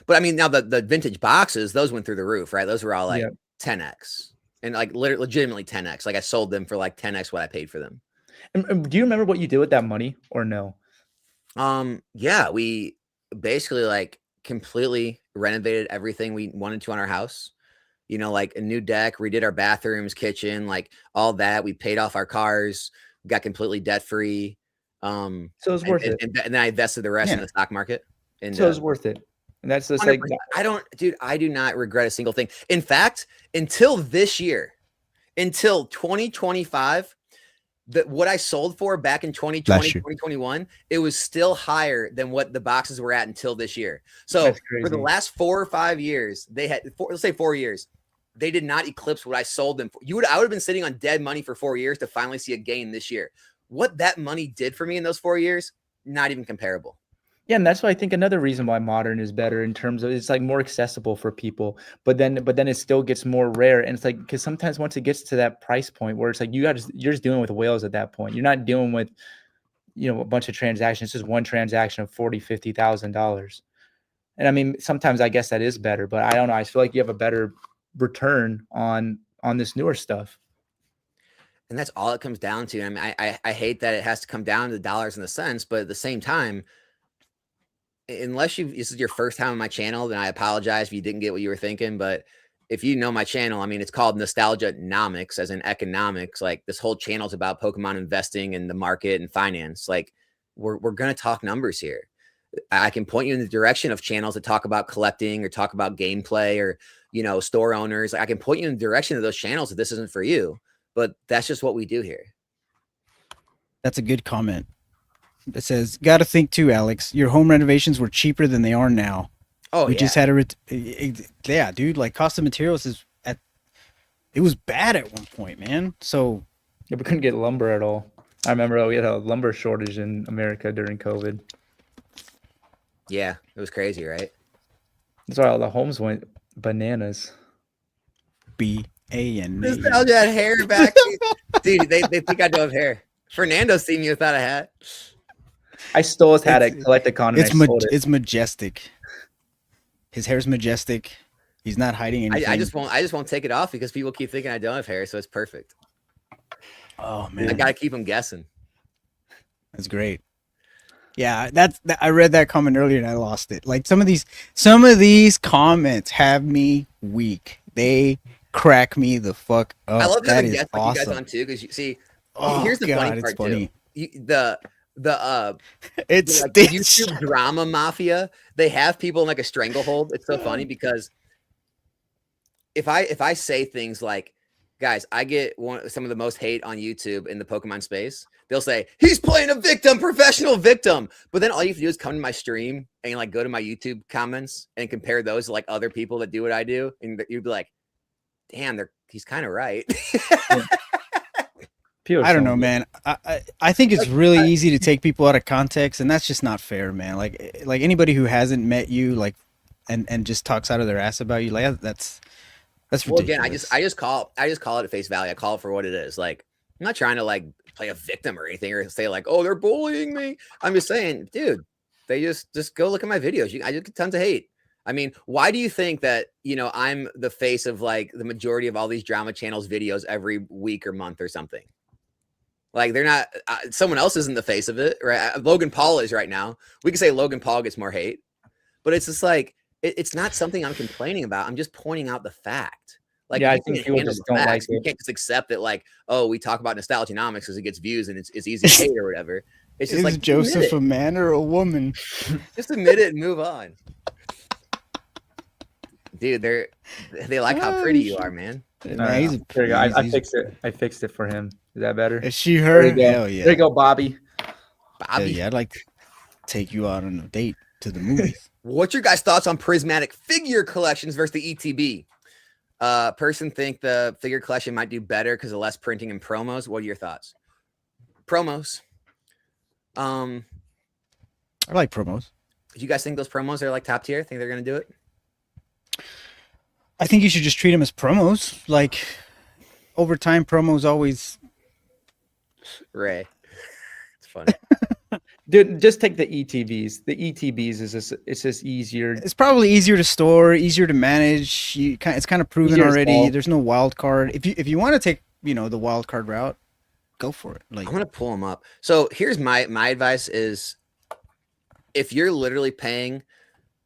But I mean, now the vintage boxes, those went through the roof, right? Those were all like Yeah. 10x and like legitimately 10x. Like I sold them for like 10x what I paid for them. And do you remember what you did with that money or no? Yeah, we basically like completely renovated everything we wanted to on our house. Like a new deck, redid our bathrooms, kitchen, like all that. We paid off our cars, got completely debt free. So it was worth it. And then I invested the rest in Yeah. the stock market. And So it was worth it. And that's just like 100%. I do not regret a single thing. In fact, until this year, until 2025. What I sold for back in 2020, 2021, it was still higher than what the boxes were at until this year. So for the last 4 or 5 years, they had, let's say 4 years, they did not eclipse what I sold them for. I would have been sitting on dead money for 4 years to finally see a gain this year. What that money did for me in those 4 years, not even comparable. Yeah, and that's why I think another reason why modern is better in terms of it's like more accessible for people, but then it still gets more rare. And it's like, because sometimes once it gets to that price point where it's like you're just dealing with whales at that point. You're not dealing with, a bunch of transactions. It's just one transaction of $40,000-$50,000. And I mean, sometimes I guess that is better, but I don't know. I feel like you have a better return on this newer stuff. And that's all it comes down to. I mean, I hate that it has to come down to the dollars and the cents, but at the same time, unless this is your first time on my channel, then I apologize if you didn't get what you were thinking. But if you know my channel, I mean, it's called Nostalgia-nomics, as in economics. Like, this whole channel is about Pokemon investing in the market and finance. Like, we're going to talk numbers here. I can point you in the direction of channels that talk about collecting or talk about gameplay or, store owners. I can point you in the direction of those channels if this isn't for you, but that's just what we do here. That's a good comment. It says, got to think too, Alex. Your home renovations were cheaper than they are now. Oh, we just had yeah, dude. Like, cost of materials it was bad at one point, man. So yeah, we couldn't get lumber at all. I remember we had a lumber shortage in America during COVID. Yeah, it was crazy, right? That's why all the homes went bananas. B-A-N. Nostalgia had hair back, dude. They think I don't have hair. Fernando's seen you without a hat. I stole his hat at Collecticon. It's majestic. His hair's majestic. He's not hiding anything. I just won't take it off because people keep thinking I don't have hair, so it's perfect. Oh man, I gotta keep them guessing. That's great. Yeah, I read that comment earlier and I lost it. Like, some of these comments have me weak. They crack me the fuck up. I love that having guests like you guys on too, because you see. Here's the funny part too. It's like the YouTube drama mafia. They have people in like a stranglehold. It's so funny because if I say things like, guys, I get some of the most hate on YouTube in the Pokemon space. They'll say, he's playing a victim, professional victim. But then all you have to do is come to my stream and like go to my YouTube comments and compare those to like other people that do what I do. And you'd be like, damn, he's kind of right. I don't know, man. I think it's really easy to take people out of context, and that's just not fair, man. Like anybody who hasn't met you, like, and just talks out of their ass about you, like, that's ridiculous. Well, again, I just call it at face value. I call it for what it is. Like, I'm not trying to like play a victim or anything or say like, oh, they're bullying me. I'm just saying, dude, they just go look at my videos. I just get tons of hate. I mean, why do you think that, I'm the face of like the majority of all these drama channels videos every week or month or something? Like, they're not, someone else isn't the face of it, right? Logan Paul is right now. We can say Logan Paul gets more hate, but it's just like, it's not something I'm complaining about. I'm just pointing out the fact. Like, yeah, I think people just don't like it. You can't just accept that, like, oh, we talk about Nostalgia-nomics because it gets views and it's easy to hate or whatever. It's just like, Joseph a man or a woman? Just admit it and move on. Dude, they like how pretty you are, man. I fixed it. I fixed it for him. Is that better? Is she her? Hell yeah. There you go, Bobby. Yeah, I'd like to take you out on a date to the movies. What's your guys' thoughts on prismatic figure collections versus the ETB? Person think the figure collection might do better because of less printing and promos. What are your thoughts? Promos. I like promos. Do you guys think those promos are like top tier? Think they're gonna do it? I think you should just treat them as promos. Like, over time, promos always. Ray, it's funny. Dude, just take the ETBs. The ETBs it's just easier. It's probably easier to store, easier to manage. It's kind of proven already. There's no wild card. If you want to take the wild card route, go for it. Like, I'm gonna pull them up. So here's my advice is, if you're literally paying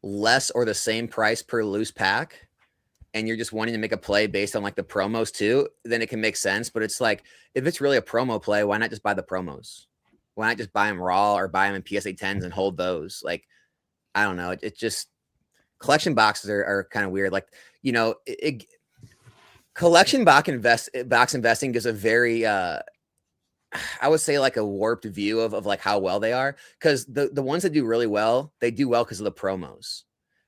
less or the same price per loose pack, and you're just wanting to make a play based on like the promos too, then it can make sense. But it's like, if it's really a promo play, why not just buy the promos? Why not just buy them raw or buy them in PSA 10s and hold those? Like, I don't know. It just, collection boxes are kind of weird. Like, collection box investing gives a very I would say like a warped view of like how well they are, because the ones that do really well, they do well because of the promos.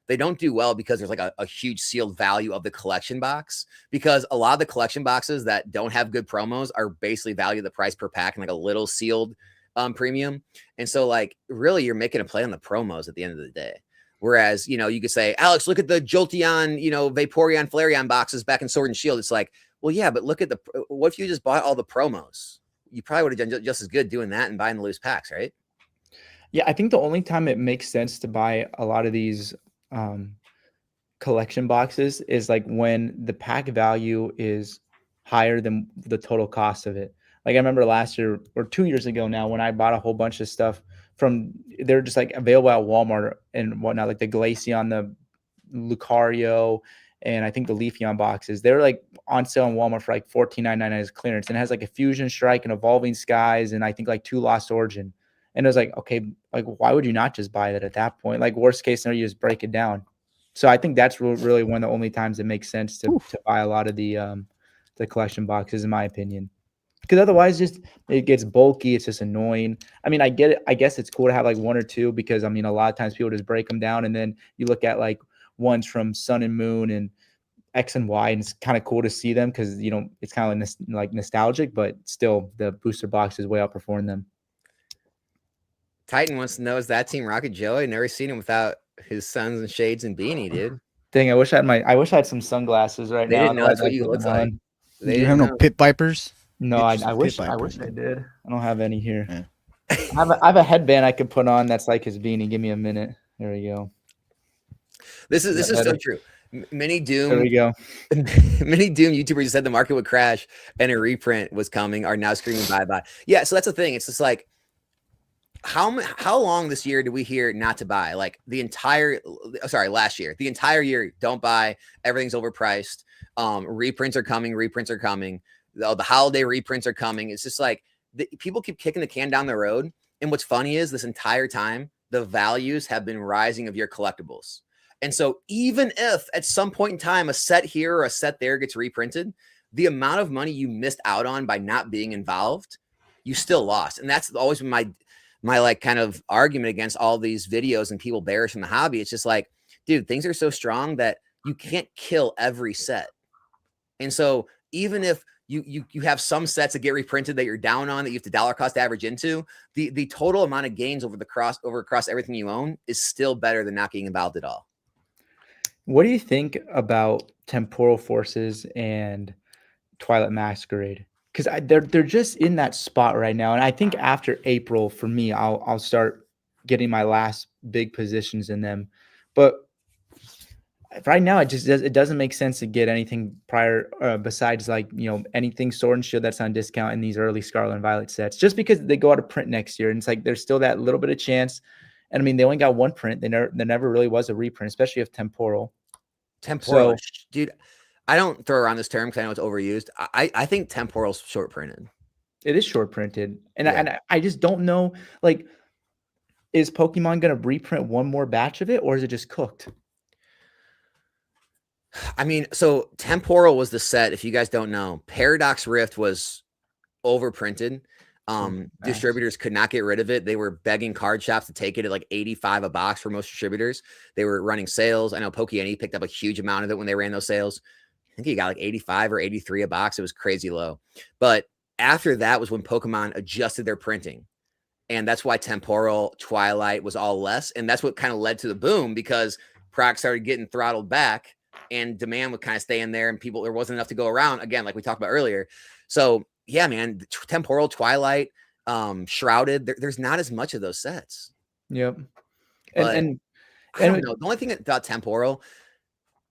They don't do well because there's like a huge sealed value of the collection box, because a lot of the collection boxes that don't have good promos are basically valued the price per pack and like a little sealed premium. And so like really you're making a play on the promos at the end of the day. Whereas, you know, you could say, Alex, look at the Jolteon, you know, Vaporeon, Flareon boxes back in Sword and Shield. It's like, well, yeah, but look at what if you just bought all the promos? You probably would have done just as good doing that and buying the loose packs, right? Yeah, I think the only time it makes sense to buy a lot of these collection boxes is like when the pack value is higher than the total cost of it. Like I remember last year or 2 years ago now when I bought a whole bunch of stuff from, they're just like available at Walmart and whatnot, like the Glaceon, the Lucario, and I think the Leafeon boxes. They're like on sale in Walmart for like $14.99 as clearance, and it has like a Fusion Strike and Evolving Skies, and I think like 2 Lost Origin. And it was like, okay, like why would you not just buy that at that point? Like worst case scenario, you just break it down. So I think that's really one of the only times it makes sense to buy a lot of the collection boxes, in my opinion. Because otherwise, just it gets bulky. It's just annoying. I mean, I get it. I guess it's cool to have like 1 or 2 because I mean, a lot of times people just break them down, and then you look at like ones from Sun and Moon and X and Y, and it's kind of cool to see them because you know it's kind of like nostalgic, but still the booster boxes way outperform them. Titan wants to know, is that Team Rocket Joey? Never seen him without his suns and shades and beanie, dude. Dang, I wish I had some sunglasses right They now. didn't know that's what you look like. You have no pit vipers? No, I wish I did. I don't have any here. Yeah. I have a headband I could put on that's like his beanie. Give me a minute. There we go. This is so true. Many Doom. There we go. Many Doom YouTubers said the market would crash and a reprint was coming are now screaming bye-bye. Yeah, so that's the thing. It's just like how long this year do we hear not to buy? Like last year, the entire year, don't buy. Everything's overpriced. Reprints are coming. The holiday reprints are coming. It's just like people keep kicking the can down the road. And what's funny is this entire time, the values have been rising of your collectibles. And so even if at some point in time, a set here or a set there gets reprinted, the amount of money you missed out on by not being involved, you still lost. And that's always been my like kind of argument against all these videos and people bearish in the hobby. It's just like, dude, things are so strong that you can't kill every set. And so even if you have some sets that get reprinted that you're down on that you have to dollar cost average into, the total amount of gains across everything you own is still better than not getting involved at all. What do you think about Temporal Forces and Twilight Masquerade? Because they're just in that spot right now, and I think after April, for me, I'll start getting my last big positions in them. But right now, it doesn't make sense to get anything prior besides like anything Sword and Shield that's on discount in these early Scarlet and Violet sets, just because they go out of print next year, and it's like there's still that little bit of chance. And I mean, they only got 1 print. There never really was a reprint, especially of Temporal. So, dude, I don't throw around this term because I know it's overused. I think Temporal's short printed. It is short printed, and I just don't know. Like, is Pokemon going to reprint 1 more batch of it, or is it just cooked? I mean, so Temporal was the set. If you guys don't know, Paradox Rift was overprinted. Distributors could not get rid of it. They were begging card shops to take it at like $85 a box for most distributors. They were running sales. I know Pokemon picked up a huge amount of it when they ran those sales. I think he got like 85 or 83 a box. It was crazy low. But after that was when Pokemon adjusted their printing. And that's why Temporal, Twilight was all less. And that's what kind of led to the boom, because products started getting throttled back and demand would kind of stay in there, and there wasn't enough to go around, again, like we talked about earlier. So yeah, man, Temporal, Twilight, Shrouded, there's not as much of those sets. Yep. And I don't know. The only thing about Temporal,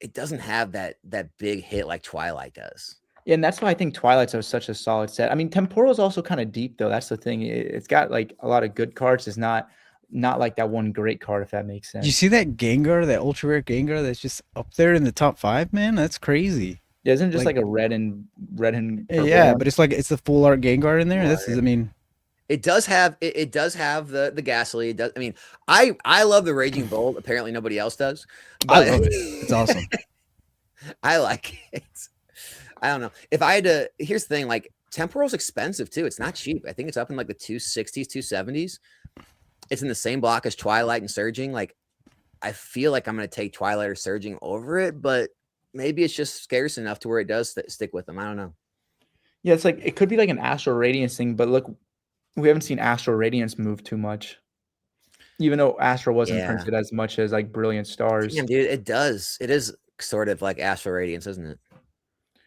it doesn't have that big hit like Twilight does. Yeah, and that's why I think Twilight's such a solid set. I mean, Temporal is also kind of deep, though. That's the thing. It's got like a lot of good cards. It's not like that one great card, if that makes sense. You see that Gengar, that ultra rare Gengar that's just up there in the top 5, man? That's crazy. Yeah, isn't it just like a red and yeah, one? But it's the full art Gengar in there. It does have the Ghastly. It does. I mean, I love the Raging Bolt. Apparently nobody else does. But I love it. It's awesome. I like it. I don't know. If I had to, here's the thing: like temporal's expensive too. It's not cheap. I think it's up in like the 260s, 270s. It's in the same block as Twilight and Surging. Like, I feel like I'm going to take Twilight or Surging over it, but maybe it's just scarce enough to where it does stick with them. I don't know. Yeah, it's like it could be like an Astral Radiance thing, but look, we haven't seen Astral Radiance move too much. Even though Astral wasn't Yeah. printed as much as like Brilliant Stars. Damn, dude, it does. It is sort of like Astral Radiance, isn't it?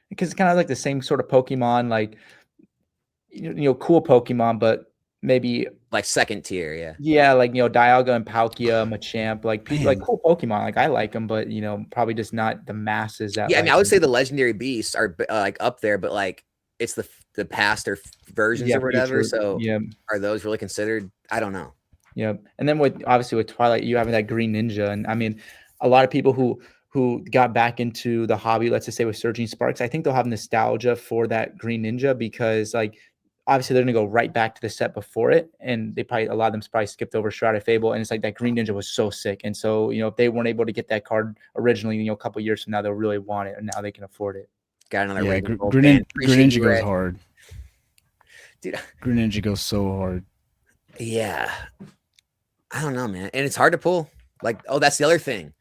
Because it's kind of like the same sort of Pokemon, like cool Pokemon, but maybe Like second tier, yeah. yeah, like Dialga and Palkia, Machamp, like Man. cool Pokemon. Like I like them, but probably just not the masses that. Yeah, I like mean, I would them. say the legendary beasts are like up there, but like it's the past or versions Yeah, or whatever. future, So yeah, are those really considered? I don't know. yeah. And then obviously with Twilight, you having that Green Ninja, and I mean, a lot of people who got back into the hobby, let's just say with Surging Sparks, I think they'll have nostalgia for that Green Ninja because like obviously they're gonna go right back to the set before it, and a lot of them probably skipped over Shrouded Fable, and it's like that Green Ninja was so sick, and so if they weren't able to get that card originally, a couple years from now they'll really want it, and now they can afford it. Got another Yeah, Raven Gold fan. Appreciate Greninja you, goes Ray. hard. Dude. Greninja goes so hard. Yeah. I don't know, man. And it's hard to pull. Like, oh, that's the other thing.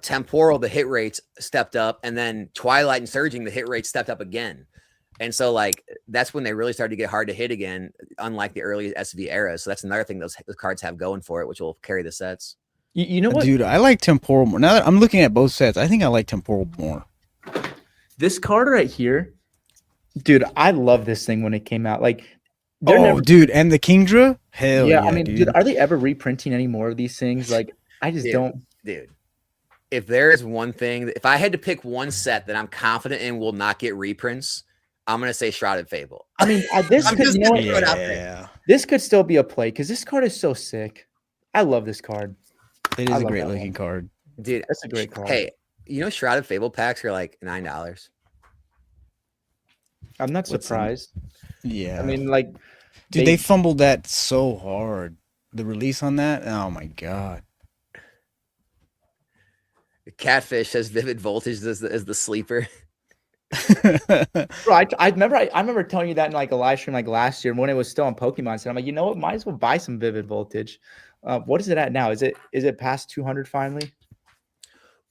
Temporal, the hit rates stepped up, and then Twilight and Surging, the hit rate stepped up again. And so, like, that's when they really started to get hard to hit again, unlike the early SV eras. So that's another thing those cards have going for it, which will carry the sets. You know what? Dude, I like Temporal more. Now that I'm looking at both sets, I think I like Temporal more. This card right here, dude, I love this thing when it came out. Like, dude, and the Kingdra? Hell yeah, I mean, dude, are they ever reprinting any more of these things? Like, I just don't. Dude, if there is one thing, if I had to pick one set that I'm confident in will not get reprints, I'm going to say Shrouded Fable. I mean, this could still be a play because this card is so sick. I love this card. It is a great looking card. Dude, that's a great card. Hey, Shrouded Fable packs are like $9. I'm not surprised. Yeah. I mean, like, dude, they fumbled that so hard. The release on that, oh my god. Catfish says Vivid Voltage as the sleeper. Bro, I remember telling you that in like a live stream like last year when it was still on Pokemon. So I'm like, you know what? Might as well buy some Vivid Voltage. What is it at now? Is it past 200 finally?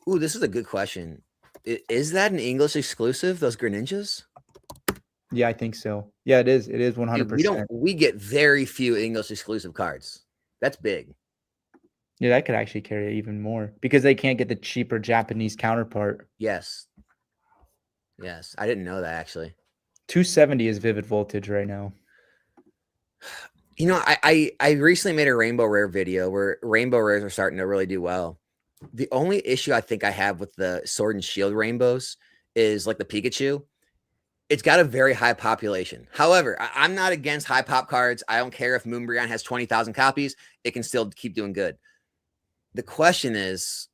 Ooh, this is a good question. Is that an English exclusive? Those Greninjas? Yeah, I think so. Yeah, it is. It is 100%. We get very few English exclusive cards. That's big. Yeah, that could actually carry even more because they can't get the cheaper Japanese counterpart. Yes. Yes, I didn't know that actually. 270 is Vivid Voltage right now. I recently made a Rainbow Rare video where Rainbow Rares are starting to really do well. The only issue I think I have with the Sword and Shield Rainbows is like the Pikachu. It's got a very high population. However, I'm not against high pop cards. I don't care if Moonbryon has 20,000 copies. It can still keep doing good. The question is,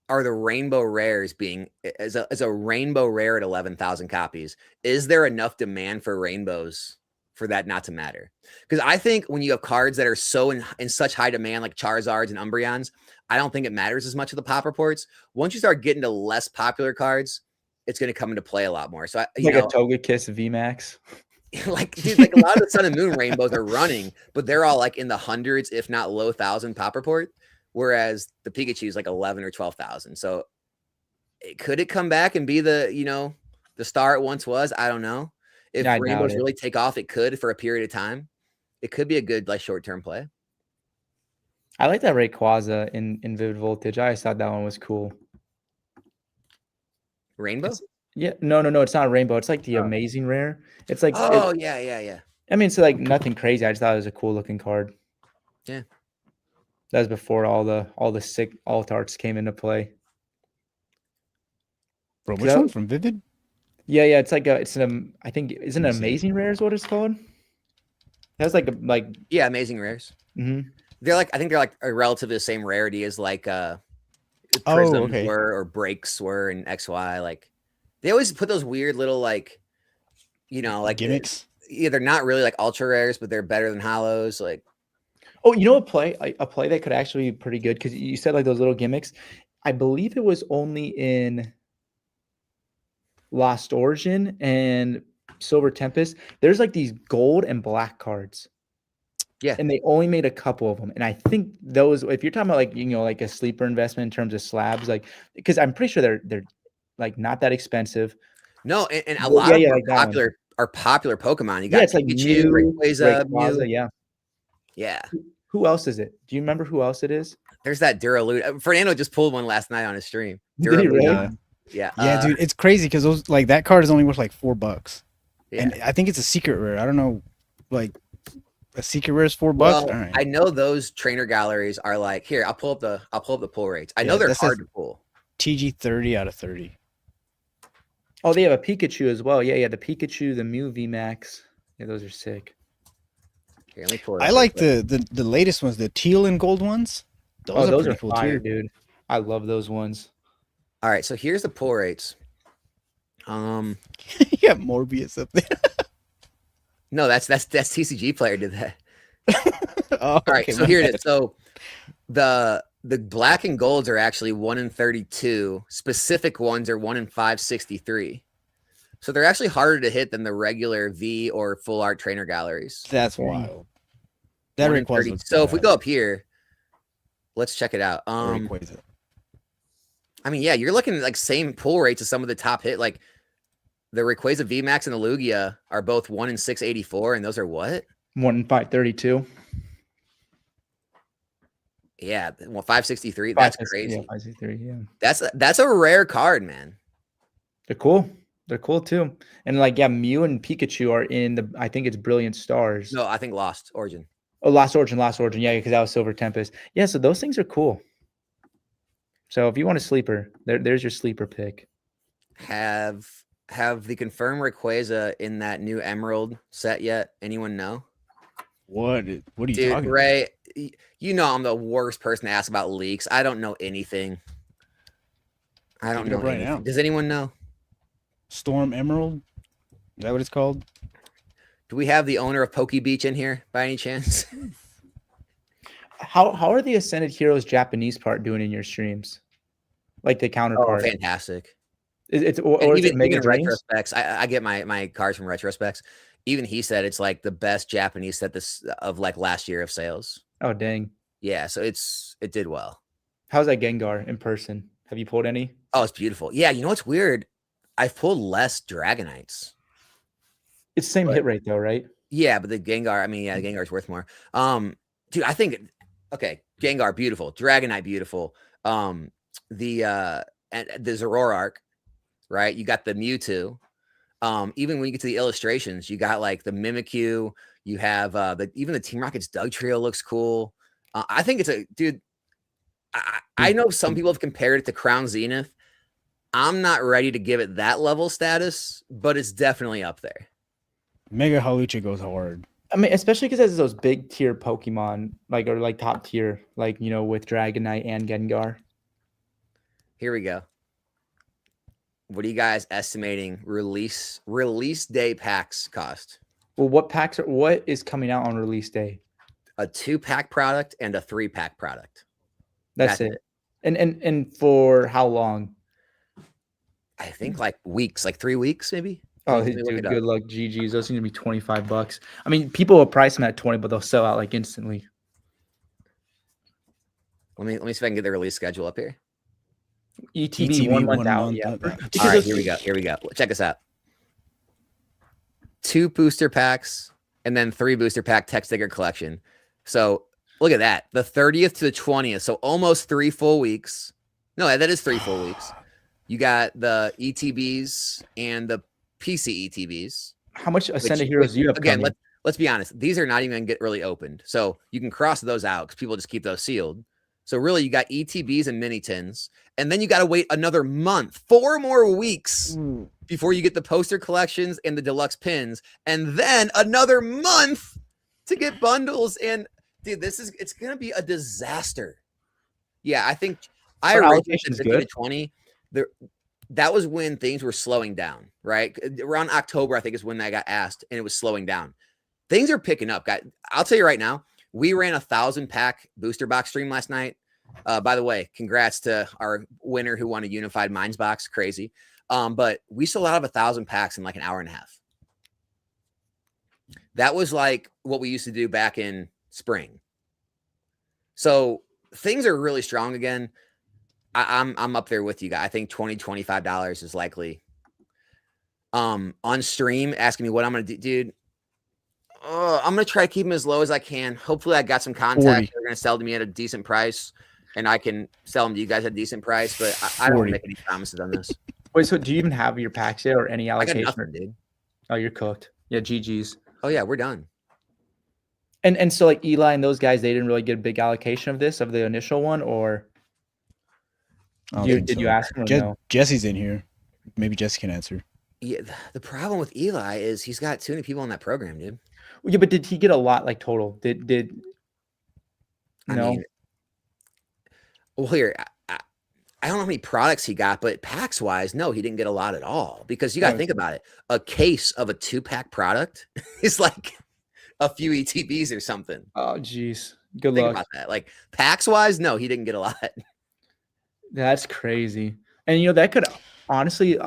are the Rainbow Rares being as a Rainbow Rare at 11,000 copies? Is there enough demand for Rainbows for that not to matter? Because I think when you have cards that are so in such high demand, like Charizards and Umbreons, I don't think it matters as much of the pop reports. Once you start getting to less popular cards, it's going to come into play a lot more. So, a Togekiss VMAX. Dude, like a lot of the Sun and Moon Rainbows are running, but they're all like in the hundreds, if not low thousand pop report. Whereas the Pikachu is like 11 or 12,000. So could it come back and be the star it once was? I don't know. If Rainbows really take off, it could for a period of time. It could be a good like short-term play. I like that Rayquaza in Vivid Voltage. I always thought that one was cool. Rainbow? No, it's not a rainbow. It's like the amazing rare. It's like yeah. I mean, it's like nothing crazy. I just thought it was a cool looking card. Yeah. That was before all the sick alt arts came into play. Bro, which one from Vivid? Yeah, it's like I think isn't it amazing rare is what it's called? That's like amazing rares. Mm-hmm. I think they're like a relatively the same rarity as like Prisms were or Breaks were in XY. Like they always put those weird little like gimmicks. They're not really like ultra rares, but they're better than hollows. Like, oh, a play that could actually be pretty good because you said like those little gimmicks. I believe it was only in Lost Origin and Silver Tempest. There's like these gold and black cards. Yeah. And they only made a couple of them. And I think those, if you're talking about like, like a sleeper investment in terms of slabs, like, because I'm pretty sure they're like not that expensive. No, and a Well, lot of them like that one. are popular Pokemon. You Yeah, got it's like Pikachu, Mew, Rayquaza, Mew. yeah. Yeah. Who else is it? Do you remember who else it is? There's that Duraludon. Fernando just pulled one last night on his stream. Did he really? Duraludon. Yeah. Yeah, dude, it's crazy because those like that card is only worth like $4, Yeah. and I think it's a secret rare. I don't know, like a secret rare is $4. Well, All right. I know those trainer galleries are like here. I'll pull up the pull rates. I know they're that says hard to pull. TG 30 out of 30. Oh, they have a Pikachu as well. Yeah, the Pikachu, the Mew VMAX. Yeah, those are sick. Here, let me pull it I up like real quick. the latest ones, the teal and gold ones. Those are pretty cool fire, too. dude. I love those ones. All right, so here's the pull rates. You got Morbius up there. No, that's TCG player did that. Oh, All right, okay, so my here it bad. is. So the black and golds are actually 1 in 32. Specific ones are 1 in 563. So they're actually harder to hit than the regular V or full art trainer galleries. That's wild. That 1 in Rayquaza 30. looks So if we bad. go up here, let's check it out. Rayquaza. I mean, yeah, you're looking at like same pull rates as some of the top hit. Like the Rayquaza VMAX and the Lugia are both 1 in 684, and those are what? 1 in 532. Yeah, well, 563. That's crazy. Yeah, 563. Yeah, That's a rare card, man. they're cool. They're cool too. And like, yeah, Mew and Pikachu are in the. I think it's Brilliant Stars. No, I think Lost Origin. Oh, Lost Origin. Yeah, because that was Silver Tempest. Yeah, so those things are cool. So if you want a sleeper, there's your sleeper pick. Have the confirmed Rayquaza in that new Emerald set yet? Anyone know? What are you Dude, talking Ray, you know I'm the worst person to ask about leaks. I don't know anything. I don't Look it know up right anything. now. Does anyone know? Storm Emerald? Is that what it's called? Do we have the owner of Poke Beach in here by any chance? How are the Ascended Heroes Japanese part doing in your streams? Like the Oh, counterpart. fantastic. Is And it Mega even Dreams? Retrospecs, I get my cards from Retrospecs. Even he said it's like the best Japanese set of like last year of sales. Oh dang. Yeah, so it did well. How's that Gengar in person? Have you pulled any? Oh, it's beautiful. Yeah, you know what's weird? I've pulled less Dragonites. It's the same But- hit rate though, right? Yeah, but the Gengar, I mean, yeah, the Gengar's worth more. Dude, I think Gengar, beautiful. Dragonite, beautiful. And the Zoroark, right? You got the Mewtwo. Even when you get to the illustrations, you got like the Mimikyu. You have even the Team Rocket's Doug Trio looks cool. I think it's a dude. I know some people have compared it to Crown Zenith. I'm not ready to give it that level status, but it's definitely up there. Mega Halucha goes hard. I mean, especially because it has those big tier Pokemon, like or like top tier, like with Dragonite and Gengar. Here we go. What are you guys estimating release day packs cost? Well, what is coming out on release day? A 2-pack product and a 3-pack product. That's it. And for how long? I think like weeks, like 3 weeks, maybe. Oh, Let me look dude, it good up. luck, GGs. Those seem to be $25. I mean, people will price them at 20, but they'll sell out like instantly. Let me see if I can get the release schedule up here. ETB 1 month out. month Yeah. out. Because All right, those- here we go. Check this out. 2 booster packs and then 3 booster pack tech sticker collection. So look at that. The 30th to the 20th. So almost 3 full weeks. No, that is 3 full weeks. You got the ETBs and the PC ETBs. How much Ascended Which- Heroes do you have Again, coming? let's be honest. These are not even gonna get really opened. So you can cross those out because people just keep those sealed. So really, you got ETBs and mini tins, and then you got to wait another month, 4 more weeks before you get the poster collections and the deluxe pins, and then another month to get bundles. And dude, it's gonna be a disaster. Yeah, I think I For originally allocation's said 15 to good. 20. That was when things were slowing down, right? Around October, I think is when I got asked, and it was slowing down. Things are picking up, guys. I'll tell you right now, we ran a 1,000-pack booster box stream last night. By the way, congrats to our winner who won a unified Minds box. Crazy. But we sold out of 1,000 packs in like an hour and a half. That was like what we used to do back in spring. So things are really strong again. I'm up there with you guys. I think $20, $25 is likely. On stream, asking me what I'm gonna do, dude. I'm gonna try to keep them as low as I can. Hopefully, I got some contacts 40. that are gonna sell to me at a decent price, and I can sell them to you guys at a decent price. But I don't 40. make any promises on this. Wait, so do you even have your packs yet or any I got allocation? nothing, dude. Oh, you're cooked. Yeah, GG's. Oh yeah, we're done. And so like Eli and those guys, they didn't really get a big allocation of this, of the initial one, or I don't think did so. you ask him or no? Jesse's in here. Maybe Jesse can answer. Yeah, the problem with Eli is he's got too many people in that program, dude. Yeah, but did he get a lot like total? Did I no? mean, well, here I don't know how many products he got, but packs wise, no, he didn't get a lot at all. Because you got to think about it. A case of a 2-pack product is like a few ETBs or something. Oh, geez. Good Think luck. about that. Like packs wise, no, he didn't get a lot. That's crazy. And you know that could honestly,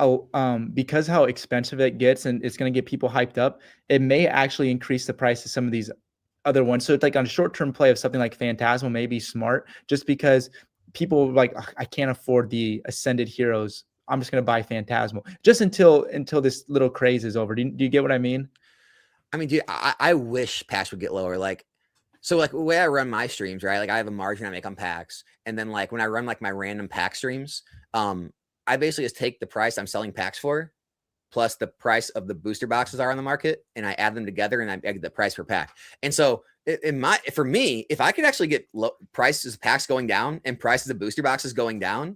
because how expensive it gets and it's going to get people hyped up, it may actually increase the price of some of these other ones. So it's like on a short-term play of something like Phantasmal may be smart, just because people like, "Ugh, I can't afford the Ascended Heroes. I'm just going to buy Phantasmal just until this little craze is over." Do you get what I mean? I mean, dude, I wish packs would get lower. Like, so like the way I run my streams, right? Like I have a margin I make on packs. And then like when I run like my random pack streams, I basically just take the price I'm selling packs for plus the price of the booster boxes are on the market, and I add them together and I get the price per pack. And so for me, if I could actually get prices of packs going down and prices of booster boxes going down,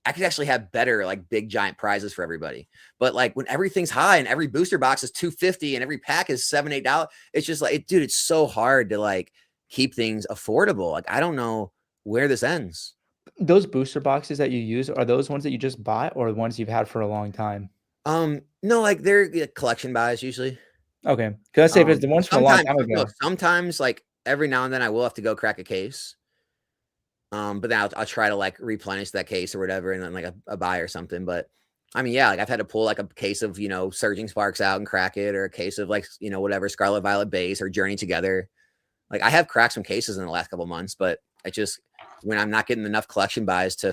I could actually have better like big giant prizes for everybody. But like when everything's high and every booster box is $250 and every pack is $7, $8, it's just like, dude, it's so hard to like keep things affordable. Like I don't know where this ends. Those booster boxes that you use, are those ones that you just bought or the ones you've had for a long time? No, like they're collection buys usually. Okay, because I say if it's the ones from a long time ago. Sometimes like every now and then I will have to go crack a case. But then I'll try to like replenish that case or whatever, and then like a buy or something. But I mean, yeah, like I've had to pull like a case of, Surging Sparks out and crack it, or a case of like, whatever Scarlet Violet base or Journey Together. Like I have cracked some cases in the last couple of months, but I just, when I'm not getting enough collection buys to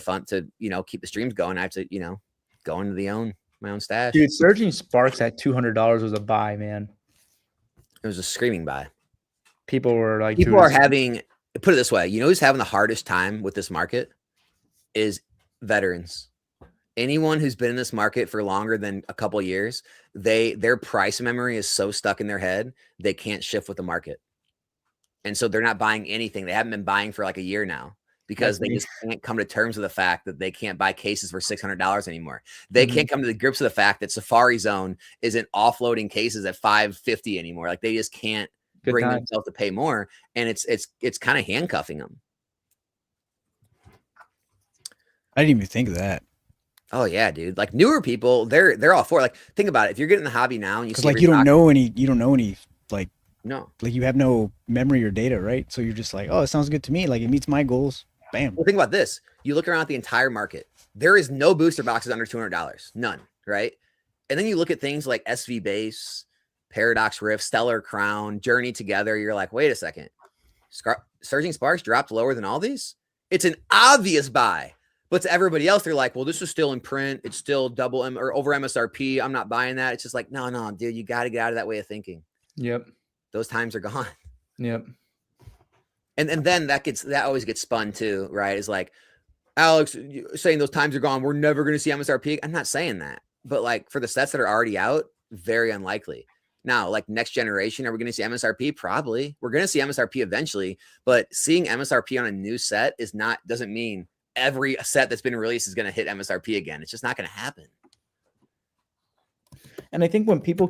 keep the streams going, I have to, go into my own stash. Dude, Surging Sparks at $200 was a buy, man. It was a screaming buy. People were like, people are having, put it this way, who's having the hardest time with this market is veterans. Anyone who's been in this market for longer than a couple of years, their price memory is so stuck in their head, they can't shift with the market. And so they're not buying anything. They haven't been buying for like a year now because they just can't come to terms with the fact that they can't buy cases for $600 anymore. They can't come to the grips with the fact that Safari Zone isn't offloading cases at $550 anymore. Like they just can't bring themselves to pay more, and it's kind of handcuffing them. I didn't even think of that. Oh yeah, dude. Like newer people, they're all for it. Like think about it. If you're getting in the hobby now and you see like you don't know any like no, like you have no memory or data, right? So you're just like, oh, it sounds good to me. Like it meets my goals. Bam. Well, think about this. You look around at the entire market. There is no booster boxes under $200. None, right? And then you look at things like SV Base, Paradox Rift, Stellar Crown, Journey Together. You're like, wait a second. Surging Sparks dropped lower than all these? It's an obvious buy. But to everybody else, they're like, well, this is still in print. It's still double or over MSRP. I'm not buying that. It's just like, no, dude, you got to get out of that way of thinking. Yep. Those times are gone. Yep. And then that always gets spun too, right? It's like, Alex saying those times are gone. We're never going to see MSRP. I'm not saying that. But like for the sets that are already out, very unlikely. Now, like next generation, are we going to see MSRP? Probably. We're going to see MSRP eventually. But seeing MSRP on a new set doesn't mean every set that's been released is going to hit MSRP again. It's just not going to happen. And I think when people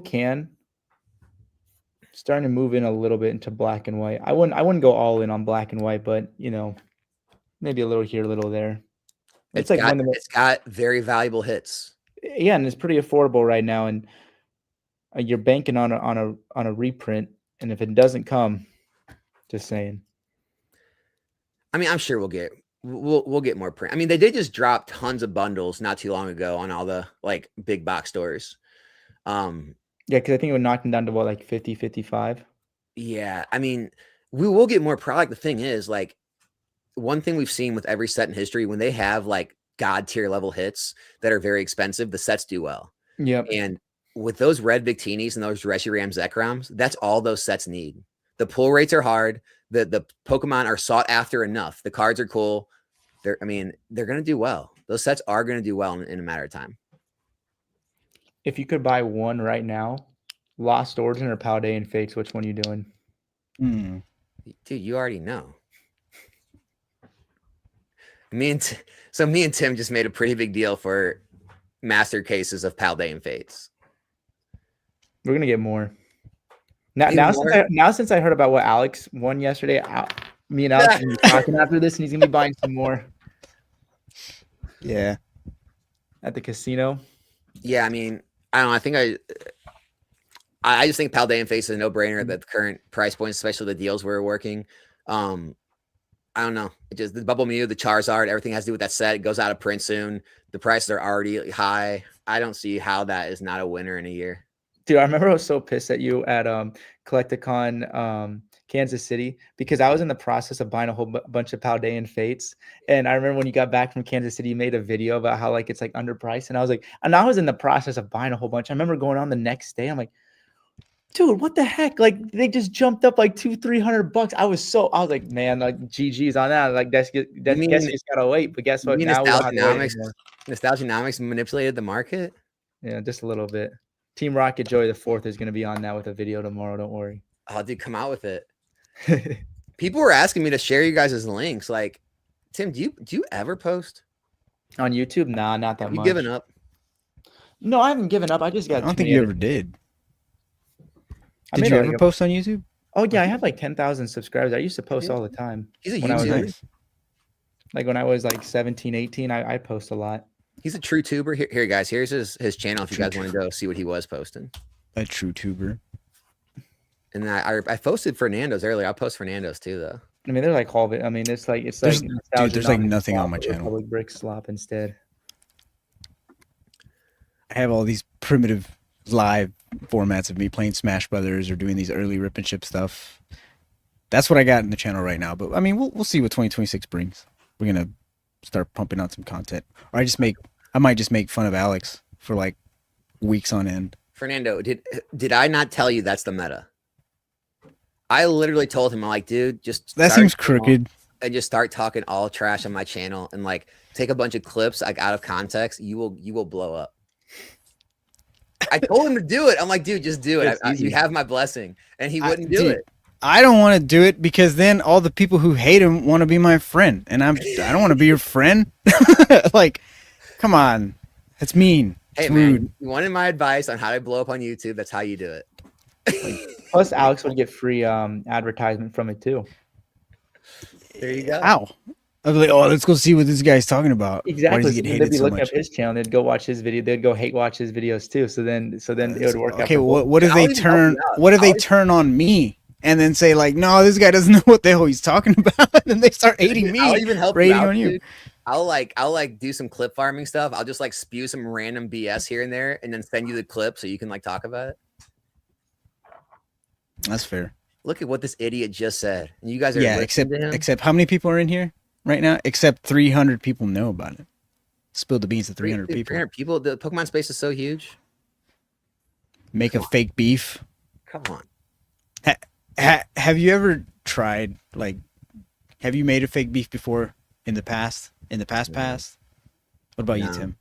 starting to move in a little bit into black and white, I wouldn't go all in on black and white, but maybe a little here, a little there. It's got very valuable hits. Yeah, and it's pretty affordable right now, and you're banking on a reprint, and if it doesn't come, just saying. I mean, I'm sure we'll get We'll get more print. I mean, they did just drop tons of bundles not too long ago on all the like big box stores. Yeah, because I think it would knock them down to what, like 50, 55? Yeah, I mean, we will get more product. The thing is, like, one thing we've seen with every set in history, when they have like god tier level hits that are very expensive, the sets do well. Yep. And with those red Victinis and those Reshiram Zekrams, that's all those sets need. The pull rates are hard. The Pokemon are sought after enough. The cards are cool. They're gonna do well. Those sets are gonna do well in a matter of time. If you could buy one right now, Lost Origin or Paldean Fates, which one are you doing? Dude, you already know. Me and Tim just made a pretty big deal for master cases of Paldean Fates. We're gonna get more. Now since I heard about what Alex won yesterday, me and Alex are gonna be talking after this, and he's gonna be buying some more. Yeah. At the casino. Yeah, I mean, I don't know. I think I just think Paldean Fates is a no-brainer at the current price points, especially the deals we're working. I don't know. It just the Bubble Mew, the Charizard, everything has to do with that set. It goes out of print soon. The prices are already high. I don't see how that is not a winner in a year. Dude, I remember I was so pissed at you at Collecticon Kansas City because I was in the process of buying a whole bunch of Paldean Fates. And I remember when you got back from Kansas City, you made a video about how like it's like underpriced. And I was like, and I was in the process of buying a whole bunch. I remember going on the next day. I'm like, dude, what the heck? Like they just jumped up like $200-300. I was like, man, like GG's on that. Like guess you just gotta wait. But guess what? Now Nostalgianomics manipulated the market. Yeah, just a little bit. Team Rocket Joey the 4th is gonna be on that with a video tomorrow. Don't worry. Oh, dude, come out with it. People were asking me to share you guys' links. Like, Tim, do you ever post on YouTube? Nah, not that much. You given up? No, I haven't given up. I just got. I don't think you ever did. Did you ever post on YouTube? Oh yeah, I have like 10,000 subscribers. I used to post all the time. He's a YouTuber. Like when I was like 17, 18, I post a lot. He's a true tuber. Here, guys. Here's his channel if you guys want to go see what he was posting. A true tuber. And then I posted Fernando's earlier. I'll post Fernando's too, though. I mean, they're like all of it. I mean, there's like there's like nothing on my channel. Public brick slop instead. I have all these primitive live formats of me playing Smash Brothers or doing these early rip and ship stuff. That's what I got in the channel right now. But I mean, we'll see what 2026 brings. We're gonna start pumping out some content, or I might just make fun of Alex for like weeks on end. Fernando, did I not tell you that's the meta? I literally told him, I'm like, dude, just that seems crooked. And just start talking all trash on my channel and like take a bunch of clips like out of context. You will blow up. I told him to do it. I'm like, dude, just do it. You have my blessing. And he wouldn't do it. I don't want to do it because then all the people who hate him want to be my friend, and I don't want to be your friend. Like, come on, that's mean. Hey it's man, rude. You wanted my advice on how to blow up on YouTube. That's how you do it. Plus, Alex would get free advertisement from it too. There you go. Ow. I'd be like, oh, let's go see what this guy's talking about. Exactly. They'd be looking up his channel. They'd go watch his video. They'd go hate watch his videos too. So then it would work out. Okay, what if they turn? What if they turn on me and then say like, no, this guy doesn't know what the hell he's talking about, and they start hating me? I'll even help rating you out, on you. Dude. I'll like do some clip farming stuff. I'll just like spew some random BS here and there, and then send you the clip so you can like talk about it. That's fair. Look at what this idiot just said. And you guys are except how many people are in here right now? Except 300 people know about it. Spilled the beans to 300 people. 300 people. The Pokemon space is so huge. Make a fake beef. Come on. Have you ever tried like? Have you made a fake beef before in the past? In the past? What about you, Tim?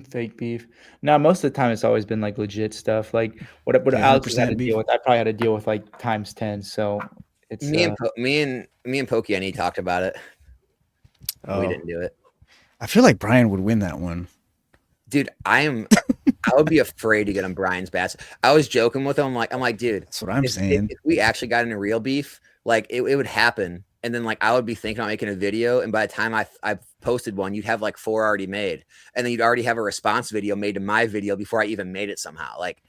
Fake beef. No, most of the time it's always been like legit stuff. Like what Alex had to deal with, I probably had to deal with like times 10. So it's me and Pokey and he talked about it. Oh. We didn't do it. I feel like Brian would win that one. Dude, I would be afraid to get on Brian's bats. I was joking with him. I'm like, dude, that's what I'm saying. If we actually got in a real beef, like it would happen. And then like I would be thinking about making a video, and by the time I posted one, you'd have like 4 already made, and then you'd already have a response video made to my video before I even made it somehow. Like,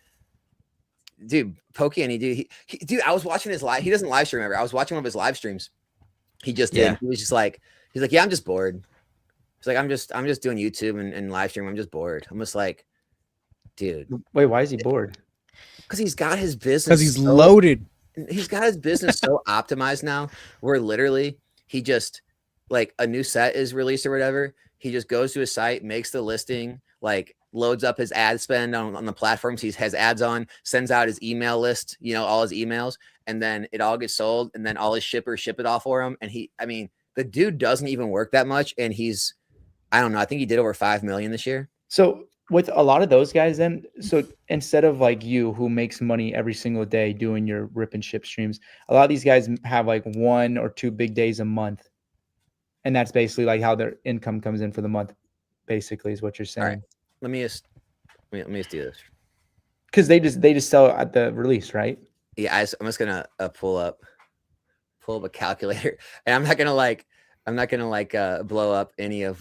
dude, Pokey and dude, I was watching his live. He doesn't live stream ever. I was watching one of his live streams, He just did. Yeah. He was just like, he's like, yeah, I'm just bored. He's like, I'm just doing YouTube and live stream. I'm just bored. I'm just like, dude, Wait, why is he bored? because he's got his Because business he's so loaded. he's got his business so optimized now where literally he just like a new set is released or whatever. He just goes to his site, makes the listing, like loads up his ad spend on the platforms he has ads on, sends out his email list, you know, all his emails, and then it all gets sold. And then all his shippers ship it off for him. And I mean, the dude doesn't even work that much. And I don't know, I think he did over 5 million this year. So with a lot of those guys then, so instead of like you who makes money every single day doing your rip and ship streams, a lot of these guys have like 1 or 2 big days a month. And that's basically like how their income comes in for the month, basically is what you're saying. All right. Let me just do this. Because they just sell at the release, right? Yeah, I'm just gonna pull up a calculator, and I'm not gonna like blow up any of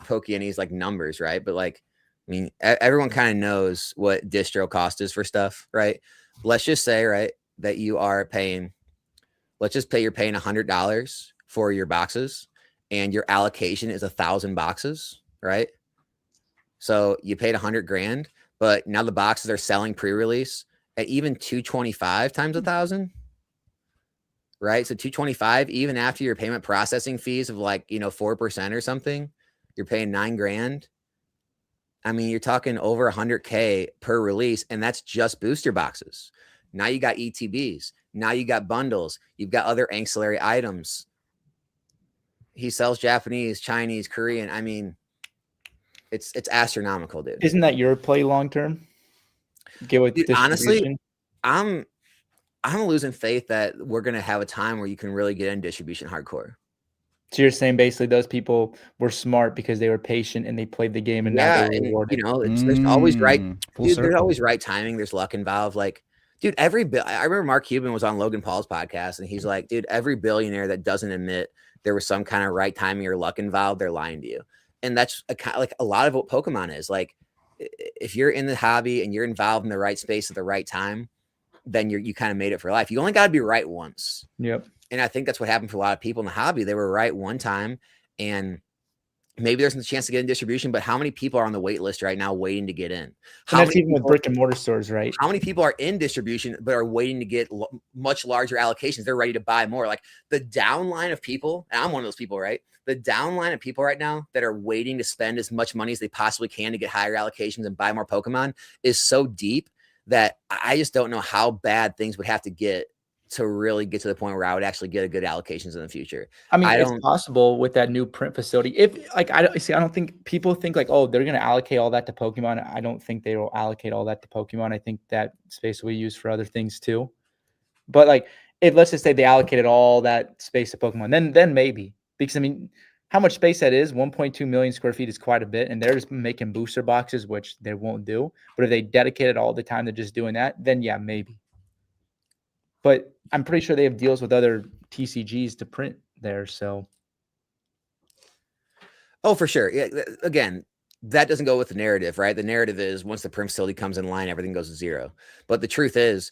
Pokeani's like numbers, right? But like, I mean, everyone kind of knows what distro cost is for stuff, right? Let's just say, right, that you are paying. Let's just say you're paying $100 for your boxes, and your allocation is 1,000 boxes, right? So you paid 100 grand, but now the boxes are selling pre-release at even 225 times 1,000, right? So 225, even after your payment processing fees of like, 4% or something, you're paying 9 grand. I mean, you're talking over 100K per release, and that's just booster boxes. Now you got ETBs. Now you got bundles. You've got other ancillary items. He sells Japanese, Chinese, Korean. I mean, it's astronomical, dude. Isn't that your play long term? Get with Dude, distribution? honestly, I'm losing faith that we're gonna have a time where you can really get in distribution hardcore. So you're saying basically those people were smart because they were patient and they played the game and now Yeah, they're and rewarded. there's always right, Full dude. There's circle. always right timing. There's luck involved. Like, dude, I remember Mark Cuban was on Logan Paul's podcast, and he's like, dude, every billionaire that doesn't admit there was some kind of right timing or luck involved, they're lying to you. And that's like a lot of what Pokemon is. Like, if you're in the hobby and you're involved in the right space at the right time, then you kind of made it for life. You only got to be right once. Yep. And I think that's what happened for a lot of people in the hobby. They were right one time, and maybe there's a chance to get in distribution, but how many people are on the wait list right now waiting to get in? And that's even with brick and mortar stores, right? How many people are in distribution but are waiting to get much larger allocations? They're ready to buy more. Like the downline of people, and I'm one of those people, right? The downline of people right now that are waiting to spend as much money as they possibly can to get higher allocations and buy more Pokemon is so deep that I just don't know how bad things would have to get to really get to the point where I would actually get a good allocations in the future. I mean, it's possible with that new print facility. If like I don't think people think like, oh, they're going to allocate all that to Pokemon. I don't think they will allocate all that to Pokemon. I think that space will be used for other things too. But like, if let's just say they allocated all that space to Pokemon, then maybe, because I mean, how much space that is? 1.2 million square feet is quite a bit, and they're just making booster boxes, which they won't do. But if they dedicated all the time to just doing that, then yeah, maybe. But I'm pretty sure they have deals with other TCGs to print there. So, oh, for sure. Yeah. Again, that doesn't go with the narrative, right? The narrative is once the print facility comes in line, everything goes to zero. But the truth is,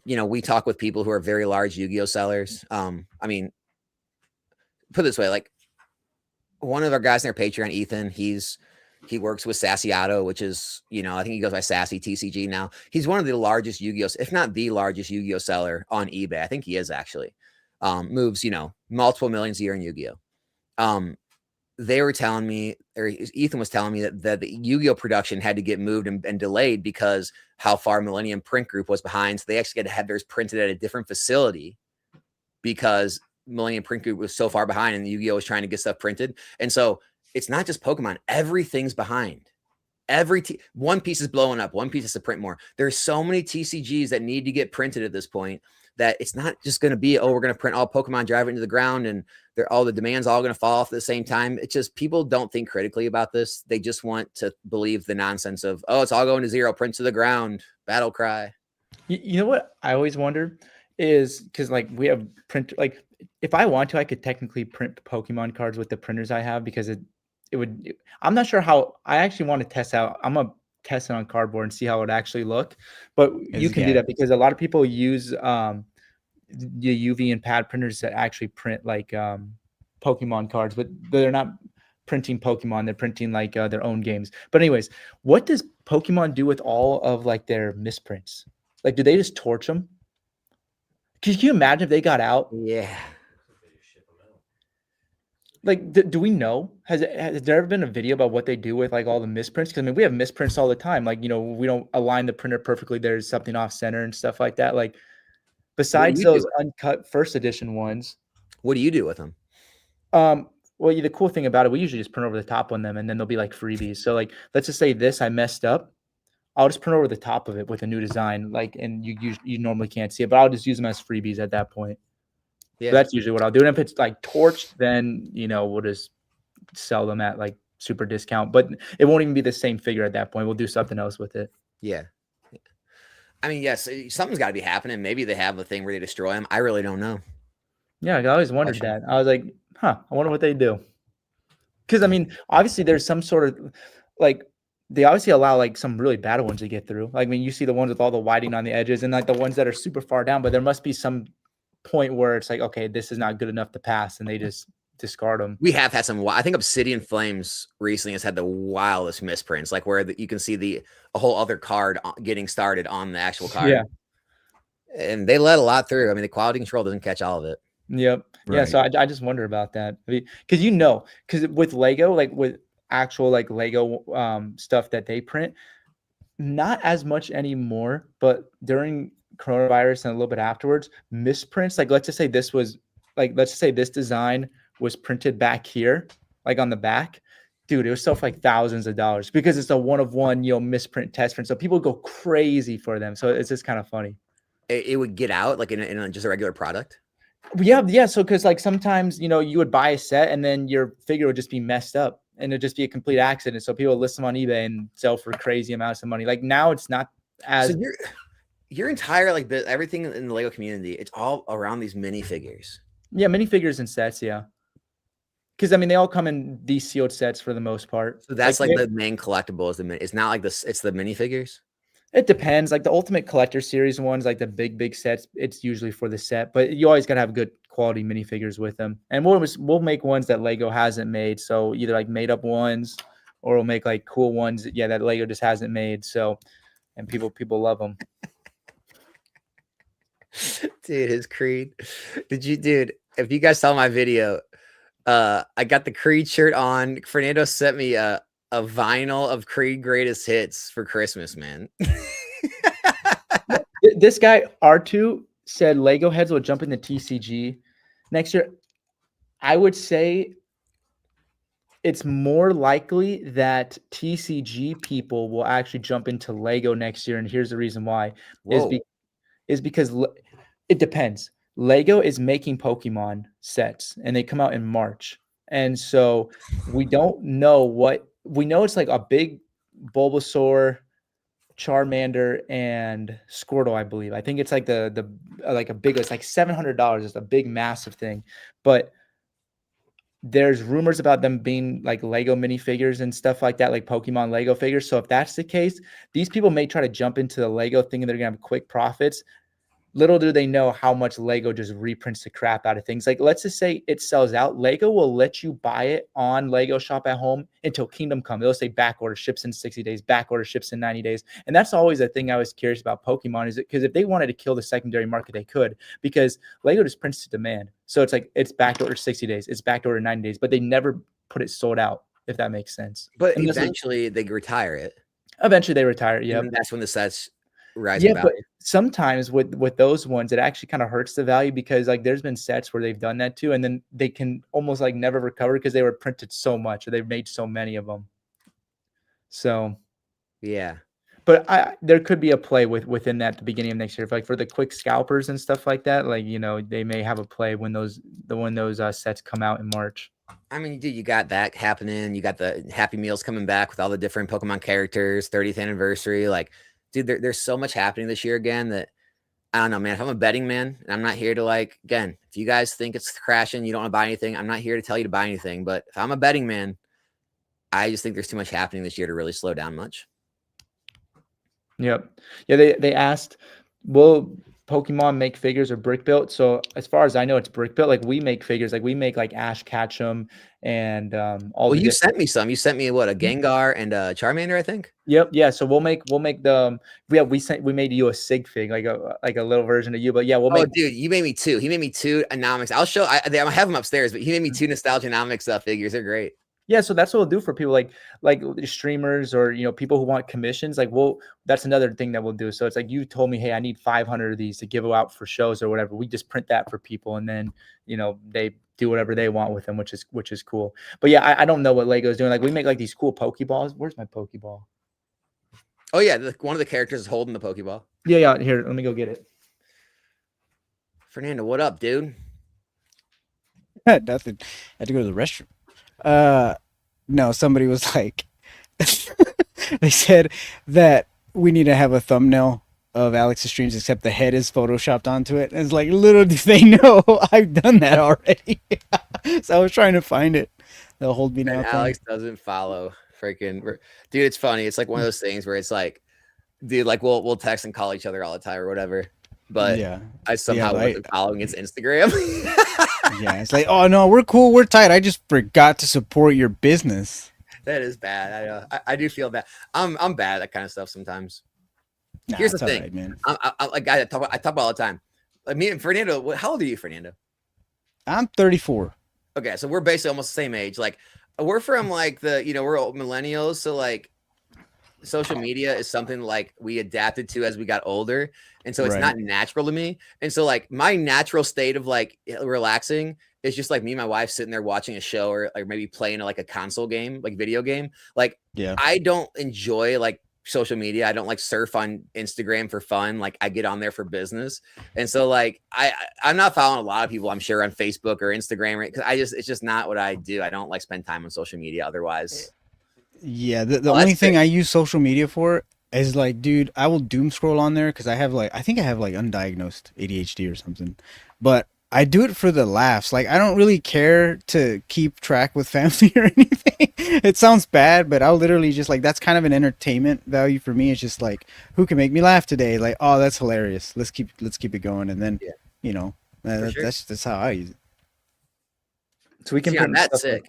we talk with people who are very large Yu-Gi-Oh sellers. I mean, put it this way, like one of our guys in our Patreon, Ethan, he works with Sassy Auto, which is, I think he goes by Sassy TCG now. He's one of the largest Yu-Gi-Oh, if not the largest Yu-Gi-Oh seller on eBay. I think he is actually. Moves, multiple millions a year in Yu-Gi-Oh. They were telling me, or Ethan was telling me that the Yu-Gi-Oh production had to get moved and delayed because how far Millennium Print Group was behind. So they actually had to have theirs printed at a different facility because Millennium Print Group was so far behind and Yu-Gi-Oh was trying to get stuff printed. And so it's not just Pokemon. Everything's behind. One piece is blowing up. One piece is to print more. There's so many TCGs that need to get printed at this point that it's not just going to be, we're going to print all Pokemon, drive it into the ground, and all the demand's all going to fall off at the same time. It's just people don't think critically about this. They just want to believe the nonsense of, it's all going to zero, print to the ground, battle cry. You know what I always wonder is because like we have print, like if I want to, I could technically print Pokemon cards with the printers I have because I'm not sure how. I actually want to test out. I'm gonna test it on cardboard and see how it actually look. But you can do that because a lot of people use the UV and pad printers that actually print like Pokemon cards, but they're not printing Pokemon. They're printing like their own games. But anyways, what does Pokemon do with all of like their misprints? Like, do they just torch them? Can you imagine if they got out? Yeah. Like, do we know? Has there ever been a video about what they do with like all the misprints? Because I mean, we have misprints all the time. Like, we don't align the printer perfectly. There's something off center and stuff like that. Like, besides you do those with uncut first edition ones, What do you do with them? well, the cool thing about it, we usually just print over the top on them, and then they'll be like freebies. So, like, let's just say this I messed up. I'll just print over the top of it with a new design, like, and you normally can't see it, but I'll just use them as freebies at that point. Yeah. So that's usually what I'll do. And if it's like torched, then we'll just sell them at like super discount. But it won't even be the same figure at that point. We'll do something else with it. Yeah. I mean, yes, something's got to be happening. Maybe they have a thing where they destroy them. I really don't know. Yeah, I always wondered that. I was like, I wonder what they do. Because I mean, obviously there's some sort of like they obviously allow like some really bad ones to get through. Like, I mean, you see the ones with all the whiting on the edges and like the ones that are super far down, but there must be some point where it's like, okay, this is not good enough to pass, and they just discard them. We have had some. I think Obsidian Flames recently has had the wildest misprints, like where you can see a whole other card getting started on the actual card. Yeah, and they let a lot through. I mean, the quality control doesn't catch all of it. Yep. Right. Yeah. So I just wonder about that because because with Lego, like with actual like Lego stuff that they print, not as much anymore. But during coronavirus and a little bit afterwards, misprints. Like let's just say this design was printed back here, like on the back. Dude, it was still for like thousands of dollars because it's a one of one, misprint test print. So people go crazy for them. So it's just kind of funny. It would get out like in just a regular product. Yeah. So because like sometimes you would buy a set and then your figure would just be messed up and it'd just be a complete accident. So people would list them on eBay and sell for crazy amounts of money. Like now it's not as. So your entire like everything in the Lego community, it's all around these minifigures. Yeah, minifigures and sets. Yeah. Because I mean, they all come in these sealed sets for the most part. So that's like the main collectible is it's not like this. It's the minifigures. It depends. Like the Ultimate Collector Series ones, like the big sets, it's usually for the set. But you always gotta have good quality minifigures with them. And we'll make ones that Lego hasn't made. So either like made up ones, or we'll make like cool ones. Yeah, that Lego just hasn't made. So, and people love them. Dude, his Creed. Dude, if you guys saw my video, I got the Creed shirt on. Fernando sent me a vinyl of Creed greatest hits for Christmas, man. This guy R2 said Lego heads will jump into TCG next year. I would say it's more likely that TCG people will actually jump into Lego next year, and here's the reason why: is because it depends. Lego is making Pokemon sets, and they come out in March, and so we don't know what. We know it's like a big Bulbasaur, Charmander, and Squirtle, I believe. I think it's like the like a big, it's like $700. It's a big, massive thing. But there's rumors about them being like Lego minifigures and stuff like that, like Pokemon Lego figures. So if that's the case, these people may try to jump into the Lego thinking they're gonna have quick profits. Little do they know how much Lego just reprints the crap out of things. Like, let's just say it sells out. Lego will let you buy it on Lego Shop at Home until Kingdom Come. They'll say back order ships in 60 days, back order ships in 90 days. And that's always a thing I was curious about Pokemon is because if they wanted to kill the secondary market, they could, because Lego just prints to demand. So it's like, it's back order 60 days, it's back order 90 days, but they never put it sold out, if that makes sense. But eventually they retire it. Eventually they retire. Yeah. That's when the sets rise in value. But sometimes with those ones, it actually kind of hurts the value because like there's been sets where they've done that too, and then they can almost like never recover because they were printed so much or they've made so many of them. So yeah, but there could be a play within that at the beginning of next year, like for the quick scalpers and stuff like that. Like they may have a play when those sets come out in March. I mean, dude, you got that happening. You got the Happy Meals coming back with all the different Pokemon characters, 30th anniversary, like. Dude, there's so much happening this year again that I don't know, man. If I'm a betting man, and I'm not here to like, again, if you guys think it's crashing, you don't want to buy anything, I'm not here to tell you to buy anything. But if I'm a betting man, I just think there's too much happening this year to really slow down much. Yep. Yeah, they asked, will Pokemon make figures are brick built. So as far as I know, it's brick built. Like we make figures, like we make like Ash Ketchum and all Well, the you different. sent me some. You sent me what, a Gengar and a Charmander, I think. Yep, yeah. So we'll make the we made you a sig fig, like a little version of you. But yeah, we'll Oh, make. dude, you made me two. He made me two Anomics. I'll show. I have them upstairs, but he made me two Nostalgianomics figures. They're great. Yeah, so that's what we'll do for people like streamers or people who want commissions. Like, that's another thing that we'll do. So it's like you told me, hey, I need 500 of these to give out for shows or whatever. We just print that for people, and then they do whatever they want with them, which is cool. But yeah, I don't know what Lego's doing. Like we make like these cool Pokeballs. Where's my Pokeball? Oh yeah, one of the characters is holding the Pokeball. Yeah. Here, let me go get it. Fernando, what up, dude? Nothing. I had to go to the restroom. No, somebody was like, they said that we need to have a thumbnail of Alex's streams, except the head is photoshopped onto it. And it's like, little do they know, I've done that already. So I was trying to find it. They'll hold me now. And Alex doesn't follow freaking dude. It's funny. It's like one of those things where it's like, dude, like we'll text and call each other all the time or whatever. But yeah, I somehow wasn't following his Instagram. Yeah, it's like, oh no, we're cool, we're tight. I just forgot to support your business. That is bad. I do feel bad. I'm bad at that kind of stuff sometimes. Nah, Here's the thing, right, man. I talk about all the time. Like me and Fernando. How old are you, Fernando? I'm 34. Okay, so we're basically almost the same age. Like we're from like we're old millennials, so like social media is something like we adapted to as we got older, and so it's not natural to me. And so like my natural state of like relaxing is just like me and my wife sitting there watching a show or maybe playing like a console game, like video game. Like I don't enjoy like social media. I don't like surf on Instagram for fun. Like I get on there for business. And so like I'm not following a lot of people, I'm sure, on Facebook or Instagram, right? Because it's just not what I do. I don't like spend time on social media otherwise. Yeah, the only thing I use social media for is like, dude, I will doom scroll on there because I think I have like undiagnosed ADHD or something. But I do it for the laughs. Like I don't really care to keep track with family or anything. It sounds bad, but I'll literally just like, that's kind of an entertainment value for me. It's just like, who can make me laugh today? Like, oh, that's hilarious. Let's keep it going. And then that's how I use it. So we can print that sick.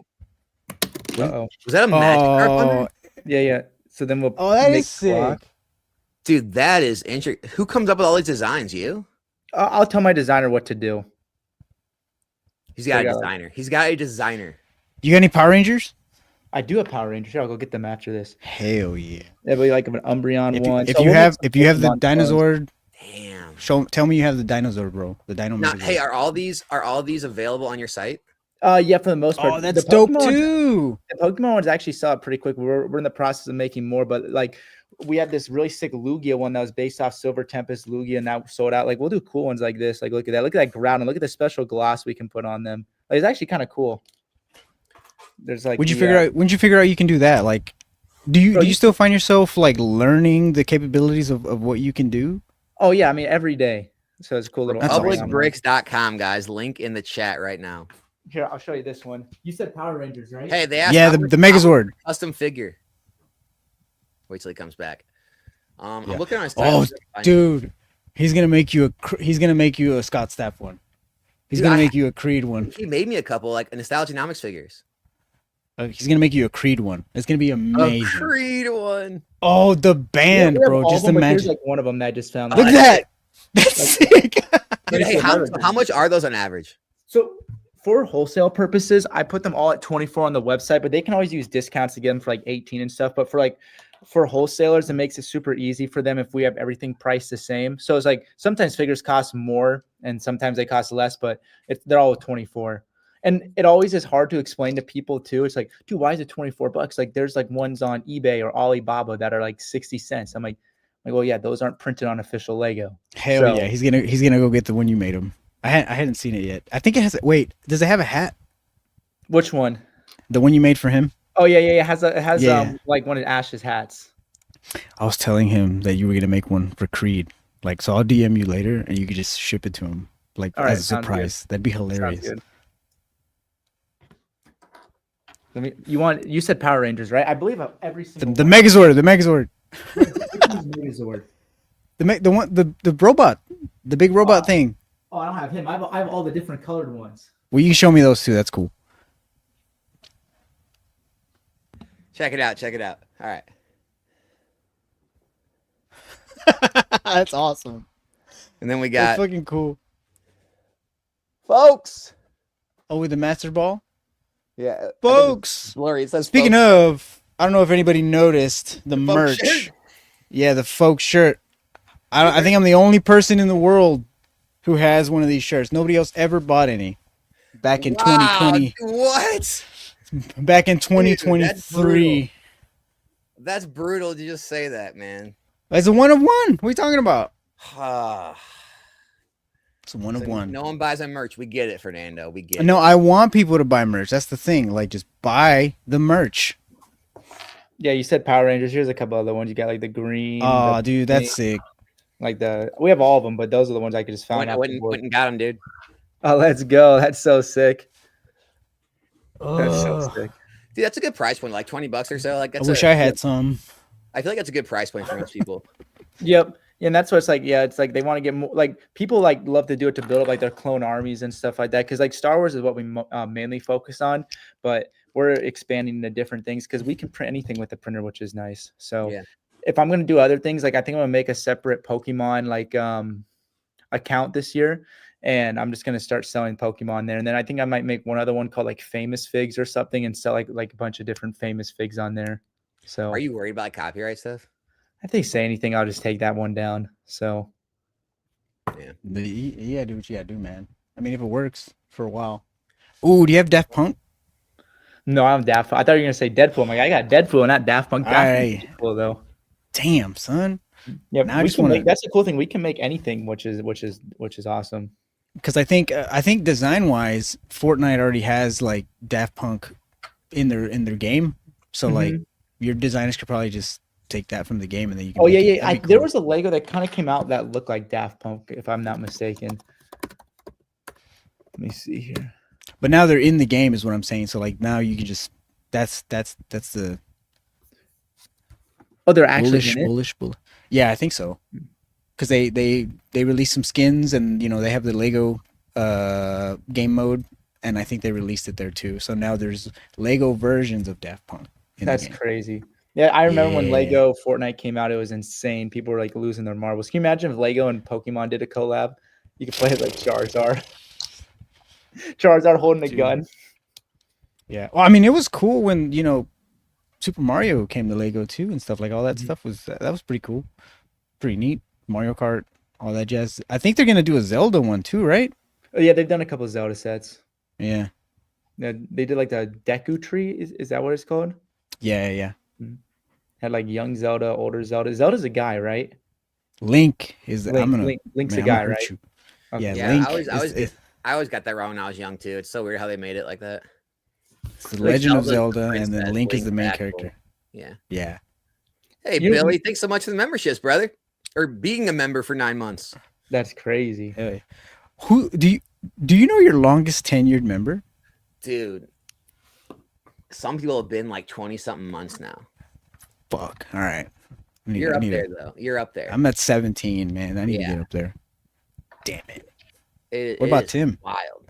Uh-oh. Was that a magic carp? Yeah. So then we'll. Oh, that is sick, dude. That is interesting. Who comes up with all these designs? You? I'll tell my designer what to do. He's got a designer. He's got a designer. You got any Power Rangers? I do have Power Rangers. Sure, I'll go get them after this. Hell yeah! That'd be like an Umbreon one. If you have the dinosaur, damn. Tell me you have the dinosaur, bro. The dino. Now, hey, are all these available on your site? Yeah, for the most part. Oh, that's dope too. The Pokemon ones actually sell out pretty quick. We're in the process of making more, but like we have this really sick Lugia one that was based off Silver Tempest Lugia, and that sold out. Like we'll do cool ones like this. Like look at that ground, and look at the special gloss we can put on them. Like, it's actually kind of cool. There's like. When you figure out you can do that? Like, do you still find yourself like learning the capabilities of what you can do? Oh yeah, I mean every day. So it's a cool little. Publicbricks.com, guys. Link in the chat right now. Here, I'll show you this one. You said Power Rangers, right? Hey, they asked. Yeah, the Megazord custom figure. Wait till he comes back. I'm looking on his. Oh, dude, he's gonna make you a Scott Stapp one. He's gonna make you a Creed one. He made me a couple like Nostalgianomics figures. He's gonna make you a Creed one. It's gonna be amazing. A Creed one. Oh, the band, bro. Just imagine. Here's like one of them that I just found. Look at that. That's sick. Dude, hey, how much are those on average? So for wholesale purposes, I put them all at 24 on the website, but they can always use discounts to get them for like 18 and stuff. But for wholesalers, it makes it super easy for them if we have everything priced the same. So it's like sometimes figures cost more and sometimes they cost less, but they're all 24. And it always is hard to explain to people too. It's like, dude, why is it $24? Like there's like ones on eBay or Alibaba that are like 60 cents. I'm like, well, yeah, those aren't printed on official Lego. Hell yeah, he's gonna go get the one you made him. I hadn't seen it yet. I think it has. Wait, does it have a hat? Which one? The one you made for him. Oh yeah. It has like one of Ash's hats. I was telling him that you were gonna make one for Creed. Like, so I'll DM you later, and you could just ship it to him, like as a surprise. That'd be hilarious. You said Power Rangers, right? I believe every single the Megazord. The Megazord. The robot. The big robot thing. Oh, I don't have him. I have all the different colored ones. Well, you can show me those too. That's cool. Check it out. Check it out. All right. That's awesome. And then we That's got fucking cool. folks. Oh, with the master ball, Yeah. I think it's folks. blurry. It says Speaking folks. of, I don't know if anybody noticed the folks merch. shirt. Yeah, the folk shirt. I think I'm the only person in the world who has one of these shirts. Nobody else ever bought any. Back in Wow, 2020. What? Back in Dude, that's 2023. That's brutal to just say that, man. It's a one of one. What are you talking about? Ah. It's a one of So one. no one buys our merch. We get it, Fernando. We get No, it. I want people to buy merch. That's the thing. Like, just buy the merch. Yeah, you said Power Rangers. Here's a couple other ones. You got like the green. Oh, the dude, that's sick. like we have all of them, but those are the ones I just found out. Went and got him, dude. Oh, let's go. That's so sick. That's so sick. Dude, that's a good price point, like $20 or so. Like, I that's wish I had some. I feel like that's a good price point for most people. Yep. Yeah, and that's what it's like. Yeah, it's like they want to get more. Like people like love to do it to build up like their clone armies and stuff like that. Because like Star Wars is what we mainly focus on, but we're expanding into different things because we can print anything with the printer, which is nice. So Yeah. if I'm gonna do other things, like I think I'm gonna make a separate Pokemon like account this year, and I'm just gonna start selling Pokemon there. And then I think I might make one other one called like Famous Figs or something, and sell like a bunch of different famous figs on there. So Are you worried about copyright stuff? if they say anything, I'll just take that one down. So Yeah, do what you gotta do, man. I mean, if it works for a while. Ooh, do you have Daft Punk? no, I'm Daft Punk. I thought you were gonna say Deadpool. I'm like, I got Deadpool, not Daft Punk. Daft Punk's Aye. cool though. Damn, son. Yeah, Now I we just can wanna- make, that's the cool thing. We can make anything, which is awesome. Because I think design wise, Fortnite already has like Daft Punk in their game. So like your designers could probably just take that from the game and then you can. Oh make yeah, it. yeah. That'd be There cool. was a Lego that kind of came out that looked like Daft Punk, if I'm not mistaken. Let me see here. But now they're in the game, is what I'm saying. So like now you can just that's the Oh, they're actually in it? bullish. Yeah, I think so. Because they released some skins and they have the Lego game mode, and I think they released it there too. So now there's Lego versions of Daft Punk. That's crazy. Yeah, I remember when Yeah. Lego Fortnite came out, it was insane. People were like losing their marbles. Can you imagine if Lego and Pokemon did a collab? You could play it like Charizard. Charizard holding a Dude. gun. Yeah. Well, I mean, it was cool when Super Mario came to Lego too and stuff. Like all that stuff that was pretty cool, pretty neat. Mario Kart, all that jazz. I think they're gonna do a Zelda one too, right? Oh yeah, they've done a couple Zelda sets. Yeah. They did like the Deku Tree. Is that what it's called? Yeah. Had like young Zelda, older Zelda. Zelda's a guy, right? Link is. Link's a man, guy, I'm gonna hurt right? you. Okay. Yeah, Yeah, Link. I always got that wrong when I was young too. It's so weird how they made it like that. It's the Legend of Zelda's the Zelda, and then princess, Link is the main Link's the character. Yeah. Yeah. Hey, You know- Billy, thanks so much for the memberships, brother. Or being a member for 9 months. That's crazy. Hey. Who do you know your longest tenured member? Dude. Some people have been like 20 something months now. Fuck. All right. You're up there though. You're up there. I'm at 17, man. I need to Yeah. get up there. Damn it. It What about is Tim? Wild.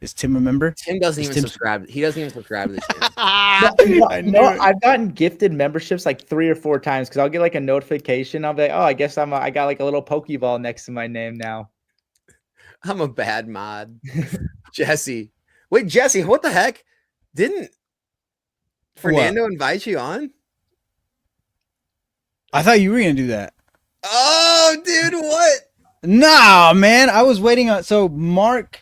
Is Tim a member? Tim doesn't Is even Tim- subscribe. He doesn't even subscribe to this channel. I knew No, it. I've gotten gifted memberships like 3 or 4 times because I'll get like a notification. I'll be like, oh, I guess I got like a little Pokeball next to my name now. I'm a bad mod. Jesse. Wait, Jesse, what the heck? Didn't Fernando invite you on? I thought you were gonna do that. Oh, dude, what? Nah, man. I was waiting on. So Mark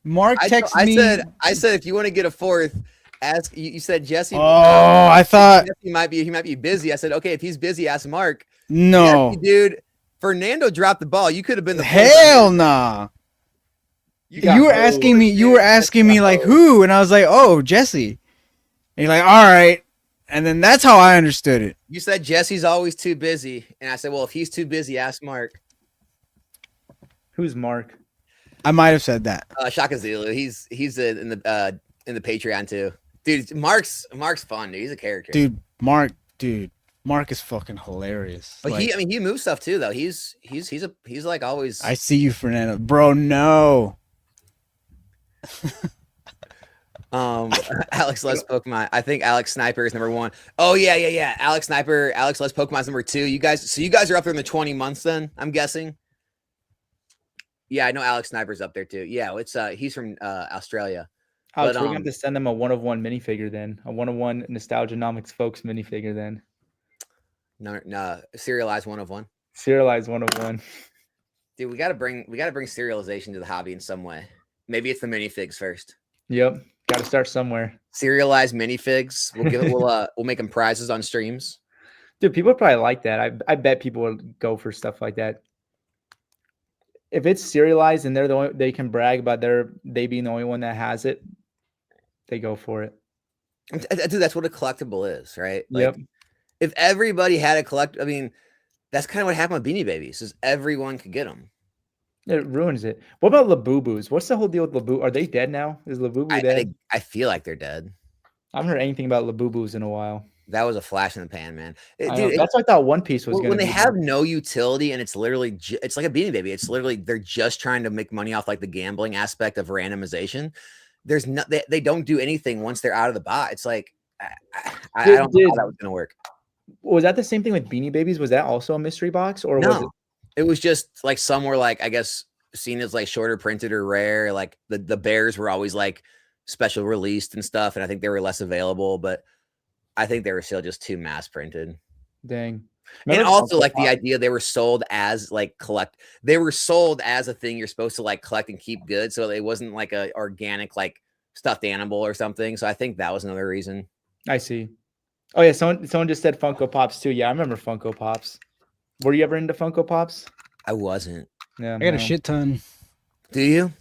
texted me. I said if you want to get a fourth, ask. You said Jesse. Oh, I thought Jesse he might be busy. I said okay, if he's busy, ask Mark. no. Jesse, dude. Fernando dropped the ball. You could have been the fourth. Hell nah. got You were hosed. asking me. You were asking me like who, and I was like, oh, Jesse. And you're like, all right, and then that's how I understood it. You said Jesse's always too busy, and I said, well, if he's too busy, ask Mark. Who's Mark? I might have said that. Shaka Zulu. He's in the Patreon too, dude. Mark's fun, dude. He's a character, Dude, Mark, dude. Mark is fucking hilarious. But Like, he moves stuff too though. He's like always. I see you, Fernando. Bro, no. Alex Les Pokemon. I think Alex Sniper is number 1. Oh yeah. Alex Sniper, Alex Les Pokemon's number 2. You guys are up there in the 20 months then, I'm guessing. Yeah, I know Alex Sniper's up there too. Yeah, it's he's from Australia. Alex, we're gonna have to send them a 1-of-1 minifigure then. A 1-of-1 Nostalgianomics folks minifigure then. No, serialized 1-of-1. Serialized 1-of-1. Dude, we gotta bring serialization to the hobby in some way. Maybe it's the minifigs first. Yep. Gotta start somewhere. Serialized minifigs. We'll make them prizes on streams. Dude, people probably like that. I bet people would go for stuff like that. If it's serialized and they can brag about they being the only one that has it, they go for it. Dude, that's what a collectible is, right? Like, Yep. If everybody had a I mean, that's kind of what happened with Beanie Babies, is everyone could get them. It ruins it. What about Labubus? What's the whole deal with Labubu? Are they dead now? Is Labubu dead? I feel like they're dead. I haven't heard anything about Labubus in a while. That was a flash in the pan, man. That's what I thought One Piece was going to be. When they have no utility and it's literally it's like a Beanie Baby. It's literally they're just trying to make money off like the gambling aspect of randomization. There's no they don't do anything once they're out of the box. It's like I don't know how that was going to work. Was that the same thing with Beanie Babies? Was that also a mystery box, or was it was just like some were like, I guess, seen as like shorter printed or rare. Like the bears were always like special released and stuff, and I think they were less available, but I think they were still just too mass printed. Dang. And also like the idea they were sold as like they were sold as a thing you're supposed to like collect and keep good, so it wasn't like a organic like stuffed animal or something. So I think that was another reason. I see. Oh yeah, someone just said Funko Pops too. Yeah, I remember Funko Pops. Were you ever into Funko Pops? I wasn't. Yeah, I got a shit ton. Do you?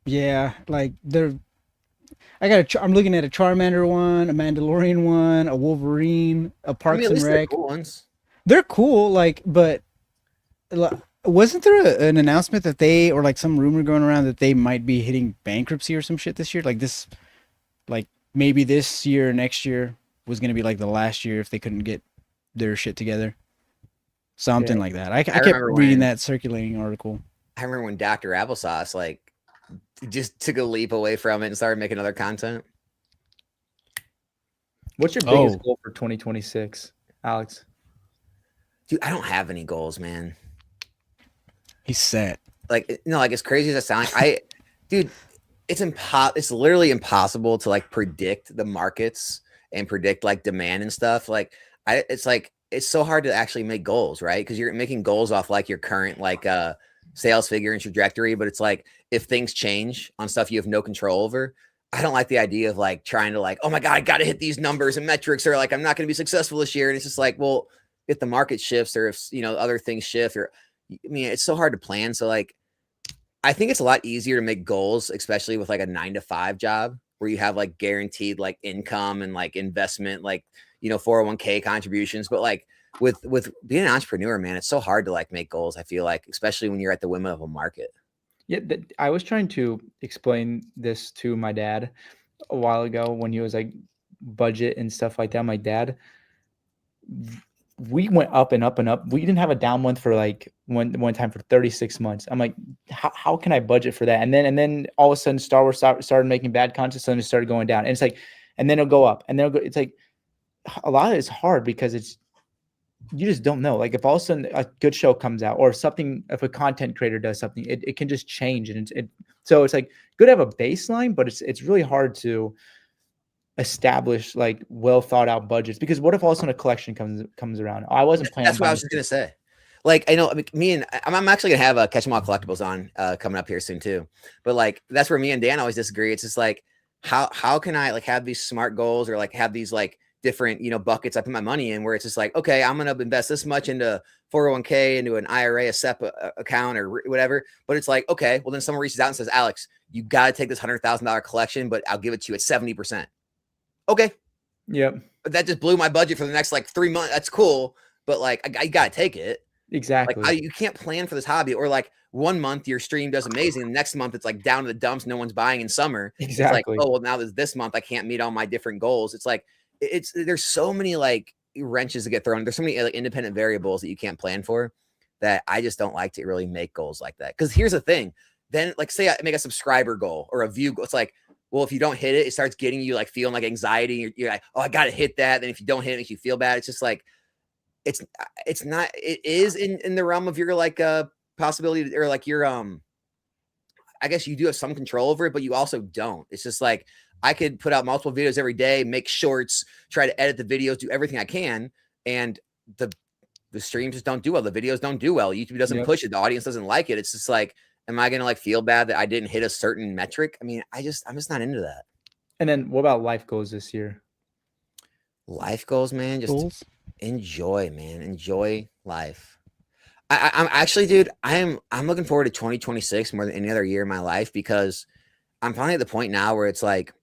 Yeah, like I'm looking at a Charmander one, a Mandalorian one, a Wolverine, a Parks and Rec. Cool ones. They're cool, like, but wasn't there an announcement that they, or like some rumor going around that they might be hitting bankruptcy or some shit this year? Like maybe this year or next year was going to be like the last year if they couldn't get their shit together. Something like that. I kept reading that circulating article. I remember when Dr. Applesauce like just took a leap away from it and started making other content. What's your biggest goal for 2026, Alex? Dude, I don't have any goals, man. He's set. Like, no, like as crazy as I sound, dude, it's literally impossible to like predict the markets and predict like demand and stuff. Like, it's so hard to actually make goals, right? Because you're making goals off like your current like sales figure and trajectory, but it's like if things change on stuff you have no control over, I don't like the idea of like trying to like, oh my God, I got to hit these numbers and metrics, or like I'm not going to be successful this year. And it's just like, well, if the market shifts or if other things shift, or I mean, it's so hard to plan. So like, I think it's a lot easier to make goals, especially with like a 9-to-5 job where you have like guaranteed like income and like investment, like 401k contributions. But like with being an entrepreneur, man, it's so hard to like make goals. I feel like, especially when you're at the whim of a market. Yeah, I was trying to explain this to my dad a while ago when he was like budget and stuff like that. My dad, we went up and up and up. We didn't have a down month for like one time for 36 months. I'm like, how can I budget for that? And then all of a sudden Star Wars started making bad content, and it started going down. And it's like, and then it'll go up, and then it'll go. It's like a lot of it's hard because you just don't know. Like if all of a sudden a good show comes out or something, if a content creator does something, it can just change. And so it's like good to have a baseline, but it's really hard to establish like well thought out budgets, because what if all of a sudden a collection comes around? I wasn't planning. That's what I was just gonna say. Like I know, I mean, I'm actually gonna have a Catch 'em All Collectibles on coming up here soon too. But like that's where me and Dan always disagree. It's just like how can I like have these smart goals or like have these like different buckets I put my money in, where it's just like, okay, I'm gonna invest this much into 401k, into an IRA, a SEP account or whatever. But it's like, okay, well then someone reaches out and says, Alex, you got to take this $100,000 collection, but I'll give it to you at 70%. Okay. Yep. But that just blew my budget for the next like 3 months. That's cool. But like, I got to take it. Exactly. Like you can't plan for this hobby, or like 1 month your stream does amazing. And the next month it's like down to the dumps. No one's buying in summer. Exactly. It's like, oh, well now this month I can't meet all my different goals. It's like, there's so many like wrenches to get thrown. There's so many like independent variables that you can't plan for that I just don't like to really make goals like that. Because here's the thing. Then like say I make a subscriber goal or a view goal. It's like, well, if you don't hit it, it starts getting you like feeling like anxiety. You're like, oh, I got to hit that. Then if you don't hit it, it makes you feel bad. It's just like, it's not, it is in the realm of your like possibility or like your I guess you do have some control over it, but you also don't. It's just like I could put out multiple videos every day, make shorts, try to edit the videos, do everything I can, and the streams just don't do well. The videos don't do well. YouTube doesn't push it. The audience doesn't like it. It's just like, am I gonna like feel bad that I didn't hit a certain metric? I mean, I'm just not into that. And then what about life goals this year? Life goals, man. Just enjoy, man. Enjoy life. I'm actually, dude, I'm looking forward to 2026 more than any other year in my life because I'm finally at the point now where it's like,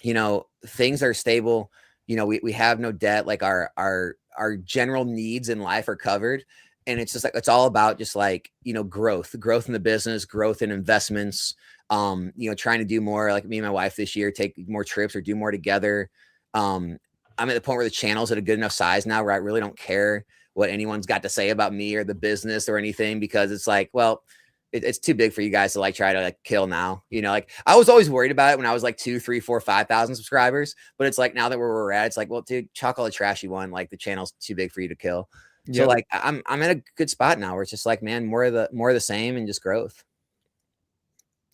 you know, things are stable. You know, we have no debt. Like our general needs in life are covered. And it's just like, it's all about just like, you know, growth in the business, growth in investments, you know, trying to do more like me and my wife this year, take more trips or do more together. I'm at the point where the channel's at a good enough size now where I really don't care what anyone's got to say about me or the business or anything, because it's like, well, it's too big for you guys to like try to like kill now. You know, like I was always worried about it when I was like 2, 3, 4, 5,000 subscribers, but it's like now that we're at, it's like, well, dude, chalk all the trash you won. Like the channel's too big for you to kill. So like I'm in a good spot now where it's just like, man, more of the same and just growth.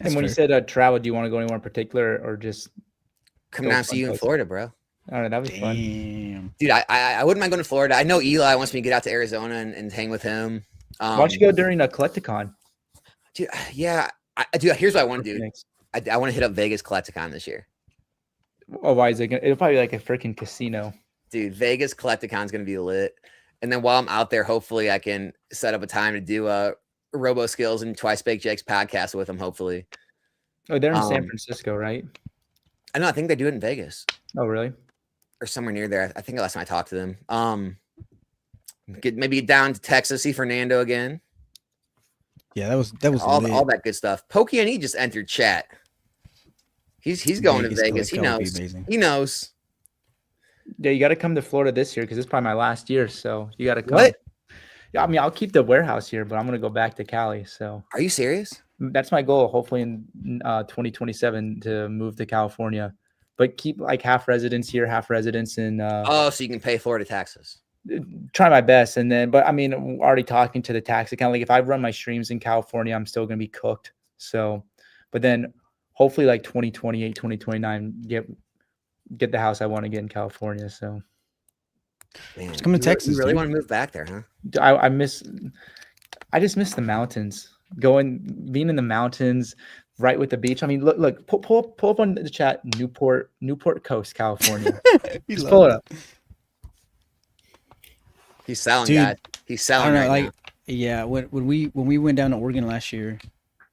And when you said travel, do you want to go anywhere in particular or just come down and see you in Florida, bro? All right, that'd be fun. Dude, I wouldn't mind going to Florida. I know Eli wants me to get out to Arizona and hang with him. Why don't you go during a Collecticon? Dude, yeah. Dude, here's what I want to do. I want to hit up Vegas Collecticon this year. Oh, why is it gonna, it'll probably be like a freaking casino. Dude, Vegas Collecticon is going to be lit. And then while I'm out there, hopefully I can set up a time to do Robo Skills and Twice Baked Jake's podcast with him, hopefully. Oh, they're in San Francisco, right? I know. I think they do it in Vegas. Oh, really? Or somewhere near there. I think last time I talked to them. Maybe get down to Texas, see Fernando again. Yeah, that was all that good stuff. Pokey and he just entered chat. He's going to Vegas. He knows. He knows. Yeah, you got to come to Florida this year because it's probably my last year. So you got to come. What? Yeah, I mean, I'll keep the warehouse here, but I'm gonna go back to Cali. So are you serious? That's my goal. Hopefully in 2027 to move to California. But keep like half residence here, half residence in. So you can pay Florida taxes. Try my best, and then, but I mean, I'm already talking to the tax account. Like if I run my streams in California, I'm still gonna be cooked. So, but then hopefully like 2028, 2029, get the house I want to get in California. So, man, come to Texas. You really want to move back there, huh? I just miss the mountains. Being in the mountains. Right with the beach. I mean, look, pull up on the chat. Newport Coast, California. Just pull it up. He's selling, dude, guys. He's selling right now. Yeah, when we went down to Oregon last year,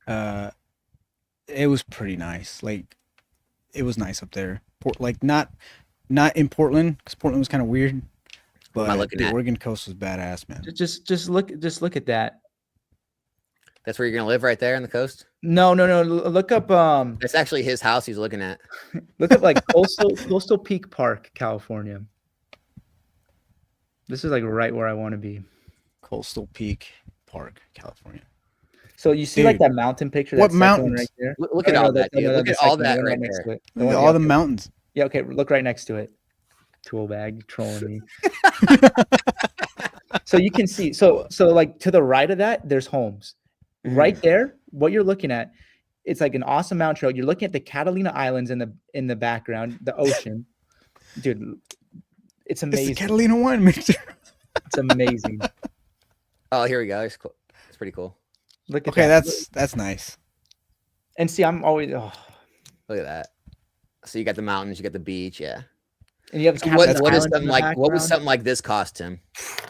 it was pretty nice. Like, it was nice up there. Like not in Portland because Portland was kind of weird, but the Oregon coast was badass, man. Just look at that. That's where you're gonna live, right there on the coast. No. Look up. It's actually his house he's looking at. Look up like Coastal Peak Park, California. This is like right where I want to be. Coastal Peak Park, California. So you see, dude, like that mountain picture? What mountains? Right there? Look at all that. Look at all that right there. Look at all the mountains. Yeah. Okay. Look right next to it. Tool bag trolling me. So you can see. So like to the right of that, there's homes. Right there, what you're looking at, it's like an awesome mountain trail. You're looking at the Catalina Islands in the background, the ocean. Dude, it's amazing. It's the Catalina wine mixer. It's amazing. Oh, here we go. It's cool. It's pretty cool. Look at that's nice. And see, I'm always look at that. So you got the mountains, you got the beach, yeah. And you have what would something like this cost, Tim?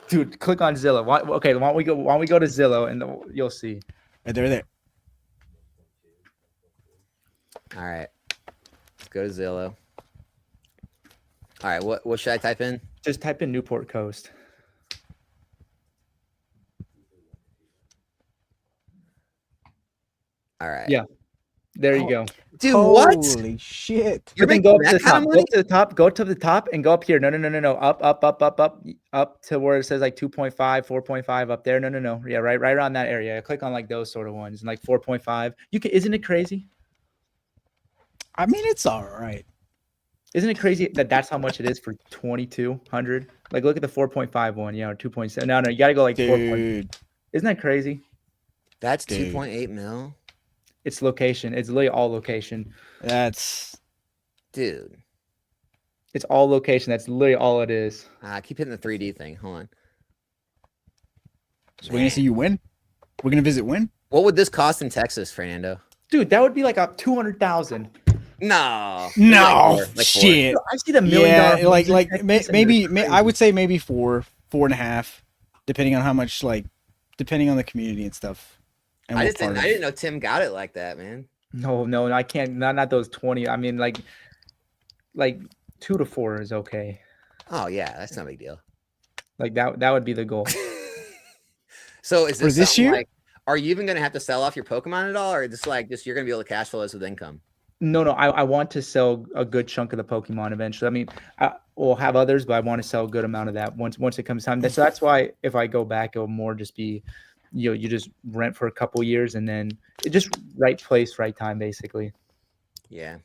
Dude, click on Zillow. Okay, why don't we go to Zillow and you'll see. They're there. All right. Let's go to Zillow. All right, what should I type in? Just type in Newport Coast. All right. Yeah. There you go. Dude, what? Holy shit! You're But then making go up to that the kind top. of Go money? up to the top. Go to the top and go up here. No. Up to where it says like 2.5, 4.5 up there. No. Yeah, right around that area. Click on like those sort of ones and like 4.5. You can. Isn't it crazy? I mean, it's all right. Isn't it crazy that that's how much it is for 2,200? Like, look at the 4.5 one. Yeah, or 2.7. No, you got to go like 4. Dude, Isn't that crazy? That's Dude. 2.8 mil. It's location. It's literally all location. that's Dude. It's all location. That's literally all it is. Keep hitting the 3D thing. Hold on. so we're gonna see you win. We're gonna visit win. What would this cost in Texas, Fernando? Dude, that would be like up 200,000. No. No Like four. shit. Dude, I see the $1 million. Yeah, homes in like Texas, and maybe they're crazy. I would say maybe 4.5, depending on how much depending on the community and stuff. And I what just didn't. part I of- didn't know Tim got it like that, man. No, I can't. Not those 20. I mean, like 2 to 4 is okay. Oh yeah, that's no big deal. Like that would be the goal. So is For this this something year? like? Are you even gonna have to sell off your Pokemon at all, or just you're gonna be able to cash flow this with income? No, I want to sell a good chunk of the Pokemon eventually. I mean, we'll have others, but I want to sell a good amount of that once it comes time. So that's why if I go back, it'll more just be, you just rent for a couple years and then it just right place, right time, basically. Yeah.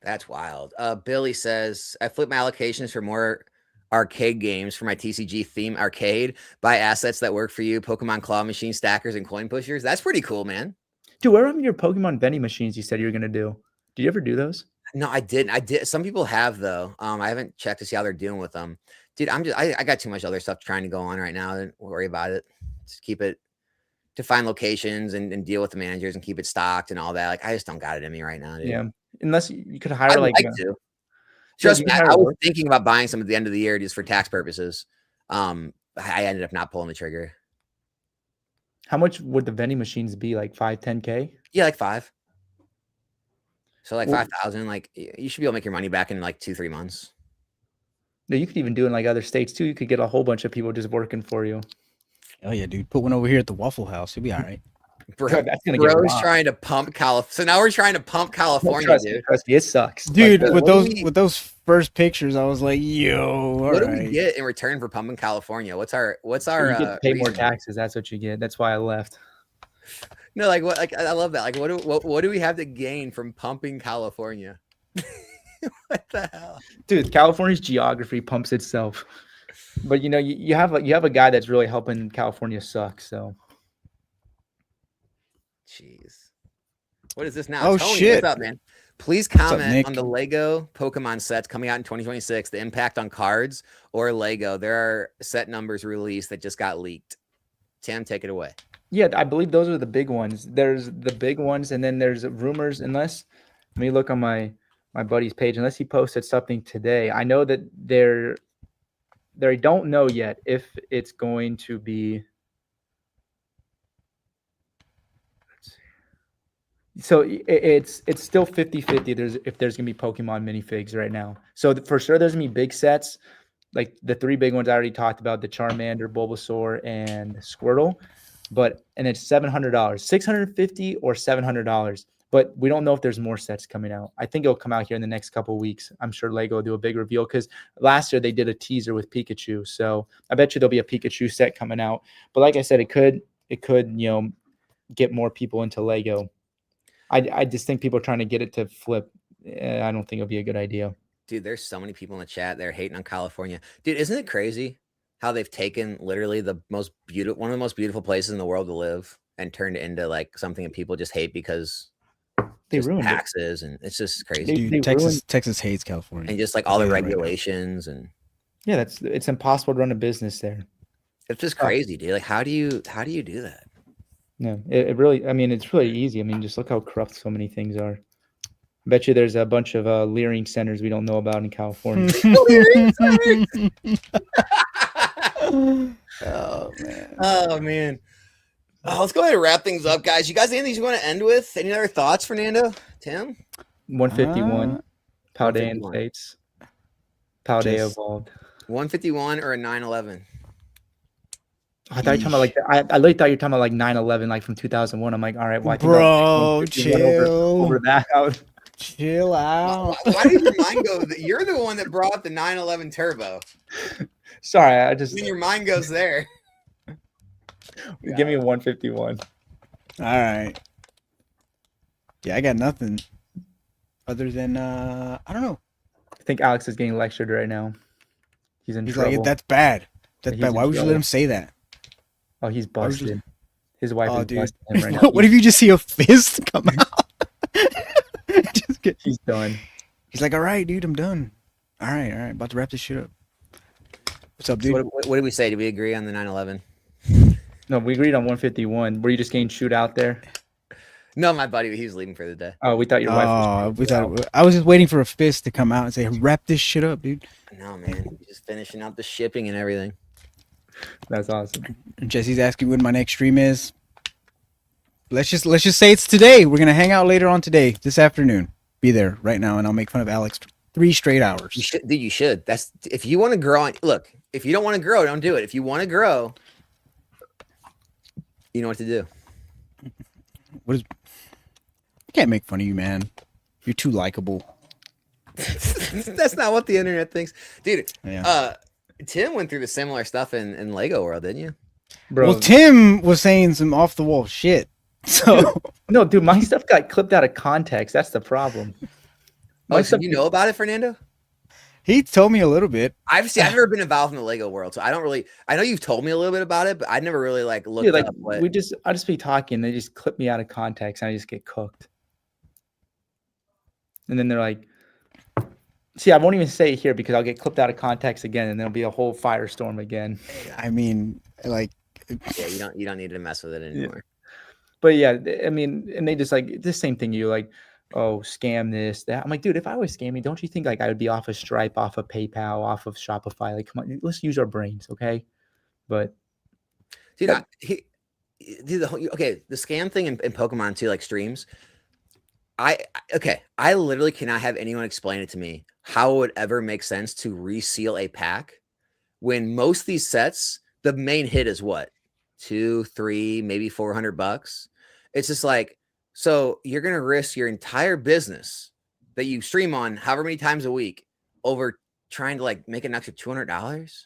That's wild. Billy says, I flip my allocations for more arcade games for my TCG theme arcade. Buy assets that work for you, Pokemon claw machine stackers and coin pushers. That's pretty cool, man. Dude, where are your Pokemon vending machines you said you were gonna do? Did you ever do those? No, I didn't. I did. Some people have though. I haven't checked to see how they're doing with them. Dude, I got too much other stuff trying to go on right now. Don't worry about it. Just keep it to find locations and deal with the managers and keep it stocked and all that. Like I just don't got it in me right now, dude. Yeah, unless you could hire I'd like to. Trust you me, can I hire was work. thinking about buying some at the end of the year just for tax purposes. I ended up not pulling the trigger. How much would the vending machines be? Like 5, 10K? Yeah, like 5. So like Well- 5,000. Like you should be able to make your money back in like 2-3 months. No, you could even do it in like other states too. You could get a whole bunch of people just working for you. Oh yeah, dude. Put one over here at the Waffle House. You'll be all right. Bro, God, that's gonna get bro's robbed. trying to pump California. So now we're trying to pump California, Trust dude. me, it sucks. Dude, Like, with what do those we- with those first pictures, I was like, yo, all What do we right. get in return for pumping California? What's our you get to pay more reason? taxes. That's what you get. That's why I left. No, like what? Like I love that. Like what do we have to gain from pumping California? What the hell? Dude, California's geography pumps itself. But you have a guy that's really helping California suck. So Jeez. What is this now? Oh, Tony, shit. what's up, man? Please up, comment Nick? on the Lego Pokemon sets coming out in 2026, the impact on cards or Lego. There are set numbers released that just got leaked. Tim, take it away. yeah, I believe those are the big ones. There's the big ones, and then there's rumors. Unless let me look on my buddy's page. Unless he posted something today, I know that they don't know yet if it's going to be. So it's still 50-50. If there's gonna be Pokemon minifigs right now. So for sure there's gonna be big sets, like the 3 big ones I already talked about: the Charmander, Bulbasaur, and Squirtle. And it's $700, $650 or $700. But we don't know if there's more sets coming out. I think it'll come out here in the next couple of weeks. I'm sure Lego will do a big reveal because last year they did a teaser with Pikachu. So I bet you there'll be a Pikachu set coming out. But like I said, it could get more people into Lego. I just think people are trying to get it to flip. I don't think it'll be a good idea. Dude, there's so many people in the chat. They're hating on California. Dude, isn't it crazy how they've taken literally one of the most beautiful places in the world to live and turned it into like something that people just hate because They just ruined it. taxes and it's just crazy. Dude, Texas hates California. And just like all the I'll tell you that right now. regulations and Yeah, it's impossible to run a business there. it's just crazy, dude. Like how do you do that? No, it really. I mean, it's really easy. I mean, just look how corrupt so many things are. I bet you there's a bunch of leering centers we don't know about in California. Oh man. Oh man. Let's go ahead and wrap things up, guys. You guys anything you want to end with? Any other thoughts, Fernando? Tim? 151, Paldean 151. Fates, Paldea Just- evolved. 151 or a 911? I thought you were talking about like I literally thought you were talking about like 9/11, like from 2001. I'm like, all right, well, I think Bro, over that. Chill out. Why did your mind go? You're the one that brought up the 911 Turbo. Sorry, I just Then your mind goes there. give me a 151. All right. Yeah, I got nothing other than I don't know. I think Alex is getting lectured right now. He's in He's trouble. like, that's bad. That's He's bad. in Why would you let trouble. him say that? Oh, he's Why would you- busted. His wife Oh, is dude. busting him right now. What if you just see a fist come out? Just get, He's done. he's like, all right, dude, I'm done. All right, about to wrap this shit up. What's up, So dude? what did we say? Did we agree on the 911? No, we agreed on 151. Were you just getting shoot out there? No, my buddy, he was leaving for the day. Oh, we thought your wife was. I was just waiting for a fist to come out and say, wrap this shit up, dude. No, man, he's just finishing up the shipping and everything. That's awesome. And Jesse's asking when my next stream is. Let's just say it's today. We're gonna hang out later on today, this afternoon. Be there right now, and I'll make fun of Alex 3 straight hours. You should, dude. You should. That's if you want to grow. Look, if you don't want to grow, don't do it. If you want to grow, you know what to do. I can't make fun of you, man. You're too likable. That's not what the internet thinks, dude. Yeah. Tim went through the similar stuff in Lego World, didn't you? Bro, Well, Tim was saying some off the wall shit. So no, dude, my stuff got clipped out of context. That's the problem. Oh, so you know about it, Fernando? he told me a little bit. I've never been involved in the Lego World, so I don't really. I know you've told me a little bit about it, but I never really like looked Dude, like up what. I just be talking, they just clip me out of context, and I just get cooked. And then they're like, see, I won't even say it here because I'll get clipped out of context again, and there'll be a whole firestorm again. I mean, like, Yeah, you don't need to mess with it anymore. But yeah, I mean, and they just like the same thing. You're like, oh, scam this, that. I'm like, dude, if I was scamming, don't you think like I would be off of Stripe, off of PayPal, off of Shopify? Like, come on, let's use our brains, okay? But Dude, okay, the scam thing in Pokemon too, like streams. I literally cannot have anyone explain it to me how it would ever make sense to reseal a pack when most of these sets, the main hit is what? 2, 3, maybe $400. It's just like, so you're gonna risk your entire business that you stream on however many times a week over trying to like make an extra $200?